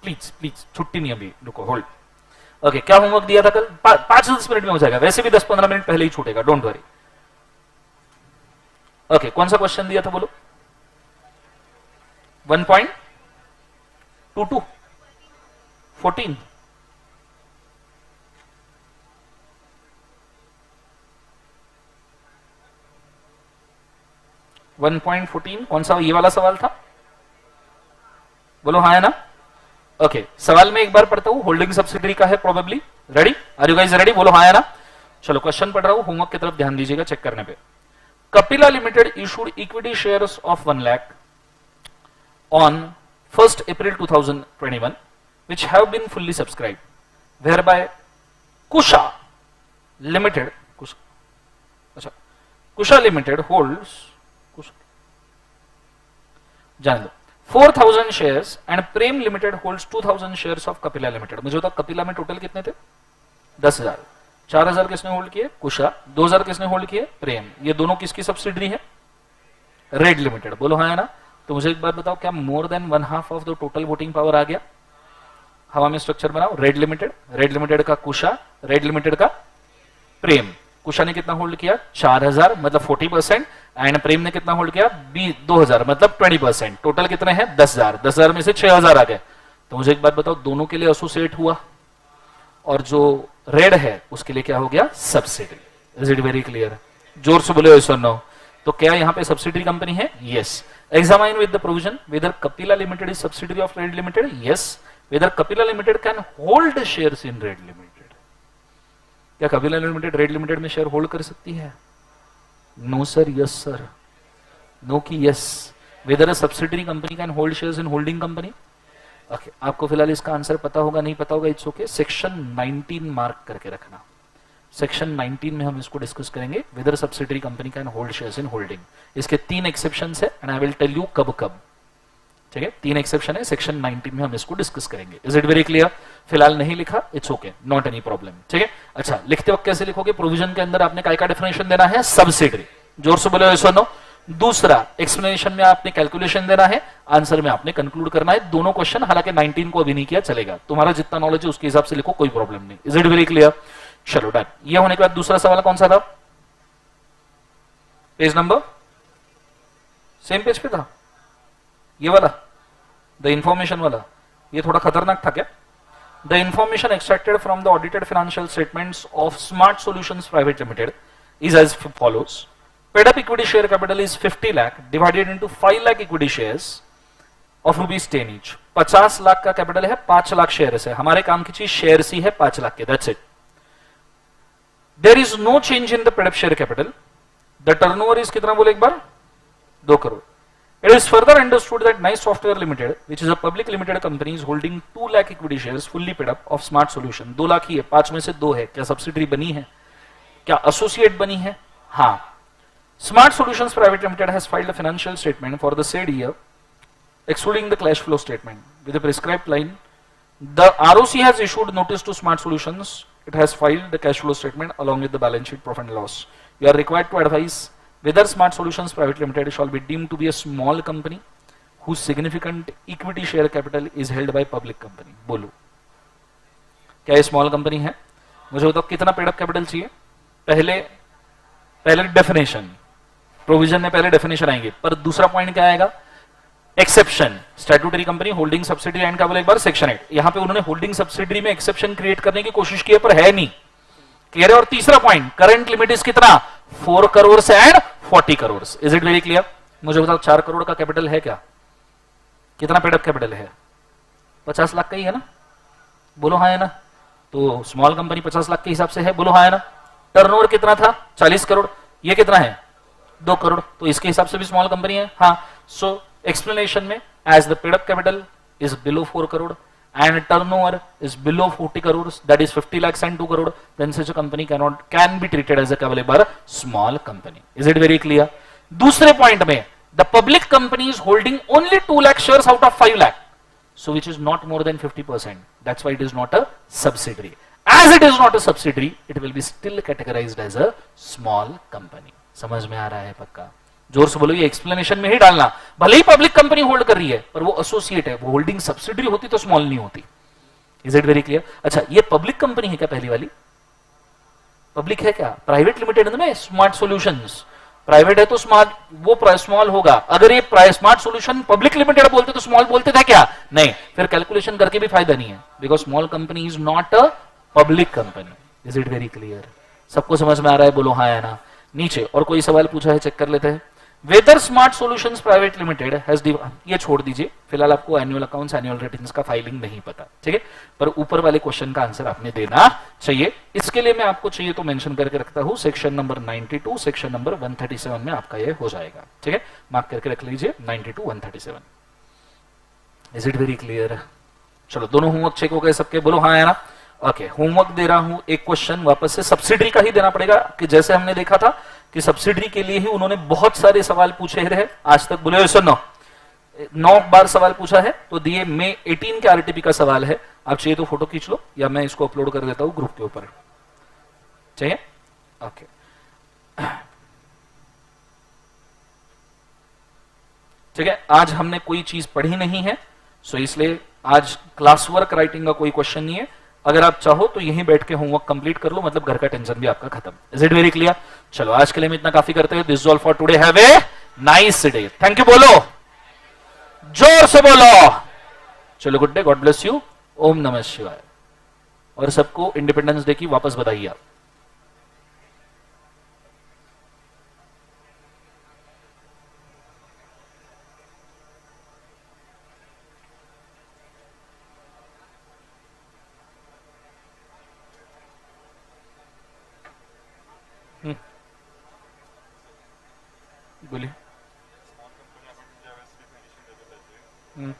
प्लीज प्लीज, छुट्टी नहीं अभी, रुको, होल्ड। ओके, क्या होमवर्क दिया था कल? 5-10 मिनट में हो जाएगा, वैसे भी 10-15 मिनट पहले ही छूटेगा, डोंट वरी। ओके, कौन सा क्वेश्चन दिया था बोलो? 1.22 14 1.14 कौन सा ये वाला सवाल था? बोलो हाँ है ना? ओके, सवाल में एक बार पढ़ता हूं, होल्डिंग सब्सिडरी का है probably. Ready? Are you guys ready? बोलो हाँ है ना? चलो क्वेश्चन पढ़ रहा हूं, होमवर्क की तरफ ध्यान दीजिएगा चेक करने पे। Kapila limited issued equity shares of 1 lakh on 1st April 2021 which have been fully subscribed, whereby Kusha Limited holds जान दो 4,000 shares and Prem Limited holds 2,000 shares of Kapila Limited। मुझे बता कपिला में टोटल कितने थे? 10,000। 4,000 किसने होल्ड किए? कुशा। 2,000 किसने होल्ड किए? प्रेम। ये दोनों किसकी सब्सिडरी है? Red limited. बोलो हाँ है ना? तो मुझे एक बात बताओ, क्या more than 1/2 of the total voting power आ गया? हवा में स्ट्रक्चर बनाओ। रेड लिमिटेड का कुशा, रेड लिमिटेड का प्रेम। कुशा ने कितना होल्ड किया? 4,000 मतलब 40%, एंड प्रेम ने कितना होल्ड किया? 2,000 मतलब 20%। टोटल कितने हैं? 10,000। 10,000 में से 6,000 आ गए। तो मुझे एक बात बताओ, दोनों के लिए एसोसिएट हुआ और जो रेड है उसके लिए क्या हो गया? Subsidiary. Is it very clear? जोर से बोले yes or no। तो क्या यहाँ पे सब्सिडरी कंपनी है? Yes. Examine with the provision whether Kapila limited is subsidiary of Red limited. Yes. Whether Kapila limited can hold shares in Red limited. क्या Kapila limited Red limited में शेयर होल्ड कर सकती है? No sir, yes sir. No की yes. Whether a subsidiary company can hold shares in holding company. Okay, आपको फिलहाल इसका answer पता होगा, नहीं पता होगा इट्स ओके। सेक्शन 19 मार्क करके रखना। सेक्शन 19 में हम इसको डिस्कस करेंगे, whether subsidiary company can hold shares in holding. इसके 3 एक्सेप्शंस है and I will tell you कब कब। ठीक है, 3 एक्सेप्शन है, सेक्शन 19 में हम इसको डिस्कस करेंगे। Is it very clear? फिलहाल नहीं लिखा, it's okay, not any problem. ठीक है, अच्छा लिखते वक्त कैसे लिखोगे? प्रोविजन के अंदर आपने काय का डेफिनेशन देना है? सब्सिडरी। जोर से बोले yes or no। दूसरा, एक्सप्लेनेशन में आपने कैलकुलेशन देना है, आंसर में आपने कंक्लूड करना है। दोनों क्वेश्चन, हालांकि 19 को अभी नहीं किया चलेगा, तुम्हारा जितना नॉलेज है उसके हिसाब से लिखो, कोई प्रॉब्लम नहीं। Is it very clear? चलो डन। ये होने के बाद दूसरा सवाल कौन सा था? पेज नंबर सेम पेज पे था ये वाला, द इंफॉर्मेशन वाला। ये थोड़ा खतरनाक था क्या? The information extracted from the audited financial statements of smart Solutions Private limited is as follows. Paid up equity share capital is 50 lakh divided into 5 lakh equity shares of rupees 10 each. 50 lakh का capital है, 5 lakh share है। हमारे काम की चीज share ही है 5 लाख के, that's it. There is no change in the paid up share capital. The turnover is कितना बोले एक बार? 2 crore. It is further understood that Nice Software Limited, which is a public limited company, is holding 2 lakh equity shares fully paid up of Smart Solution. 2 lakh ही है, 5 में से 2 है। क्या subsidiary बनी है? क्या एसोसिएट बनी है? हाँ। Smart Solutions Private Limited has filed a financial statement for the said year excluding the cash flow statement with the prescribed line. The ROC has issued notice to Smart Solutions, it has filed the cash flow statement along with the balance sheet profit and loss. You are required to advise whether Smart Solutions Private Limited shall be deemed to be a small company whose significant equity share capital is held by public company. बोलो, क्या ये small company है? मुझे बताओ कितना paid up capital चाहिए? पहले definition, provision में पहले डेफिनेशन आएंगे, पर दूसरा पॉइंट क्या आएगा? Exception. Statutory company, holding subsidiary and का बोले एक बार सेक्शन 8। यहां पे उन्होंने होल्डिंग सब्सिडरी में एक्सेप्शन क्रिएट करने की कोशिश की है, पर है नहीं। क्लियर है? और तीसरा पॉइंट, करंट लिमिट इज कितना? 4 crore and 40 crore. Is it very clear? मुझे बताओ 4 करोड़ का कैपिटल है क्या? कितना पेड अप कैपिटल है? 50 लाख का ही है ना? बोलो हाँ है ना? तो स्मॉल कंपनी 50 लाख के हिसाब से है, बोलो हाँ है ना? टर्नओवर कितना था? 40 करोड़। ये कितना है? 2 करोड़। तो इसके हिसाब से भी स्मॉल कंपनी है। हाँ। सो एक्सप्लेनेशन में, as the paid up capital is below 4 crore and turnover is below 40 crores, that is 50 lakhs and 2 crore, then such a company can be treated as a available small company. Is it very clear? दूसरे point में, the public company is holding only 2 lakh shares out of 5 lakh, so which is not more than 50%. That's why it is not a subsidiary. As it is not a subsidiary, it will be still categorized as a small company. समझ में आ रहा है पक्का? जोर से बोलो, ये explanation में ही डालना। भले ही पब्लिक कंपनी होल्ड कर रही है, पर वो एसोसिएट है, वो होल्डिंग सब्सिडरी होती तो स्मॉल नहीं होती। Is it very clear? अच्छा, ये पब्लिक कंपनी है क्या? पहली वाली पब्लिक है क्या? प्राइवेट लिमिटेड में स्मार्ट सॉल्यूशंस प्राइवेट है तो स्मार्ट, वो स्मॉल होगा। अगर ये स्मार्ट सॉल्यूशन पब्लिक लिमिटेड बोलते तो स्मॉल बोलते थे क्या? नहीं। फिर कैलकुलेशन करके भी फायदा नहीं है, because small company is not a public company. Is it very clear? सबको समझ में आ रहा है? बोलो हाँ या ना। नीचे और कोई सवाल पूछा है, चेक कर लेते हैं। Whether Smart Solutions Private Limited has, ये छोड़ दीजिए फिलहाल, आपको एनुअल अकाउंट्स एनुअल रिटर्न्स का फाइलिंग नहीं पता, ठीक है? पर ऊपर वाले क्वेश्चन का आंसर आपने देना चाहिए। इसके लिए मैं आपको चाहिए तो मेंशन करके रखता हूं, सेक्शन नंबर 92 सेक्शन नंबर 137 में आपका ये हो जाएगा, ठीक है? मार्क करके रख लीजिए 92 137। Is it very clear? चलो, दोनों होमवर्क चेक हो गए सबके? बोलो हाँ है ना? ओके, होमवर्क दे रहा हूं। एक क्वेश्चन वापस से सब्सिडरी का ही देना पड़ेगा, कि जैसे हमने देखा था कि सब्सिडरी के लिए ही उन्होंने बहुत सारे सवाल पूछे रहे आज तक। बोले सुनो, 9 बार सवाल पूछा है, तो दिए मई 18 के आरटीपी का सवाल है। आप चाहिए तो फोटो खींच लो, या मैं इसको अपलोड कर देता हूं ग्रुप के ऊपर, चाहिए? ओके, ठीक है। आज हमने कोई चीज पढ़ी नहीं है, सो इसलिए आज क्लास वर्क राइटिंग का कोई क्वेश्चन नहीं है। अगर आप चाहो तो यहीं बैठ के होमवर्क कंप्लीट कर लो, मतलब घर का टेंशन भी आपका खत्म। Is it very clear? चलो, आज के लिए हम इतना काफी करते हैं। This is all for today. Have a nice day. Thank you बोलो, जोर से बोलो। चलो, good day, God bless you, ओम नमः शिवाय। और सबको इंडिपेंडेंस डे की वापस बधाई आप। बोलिए। हम्म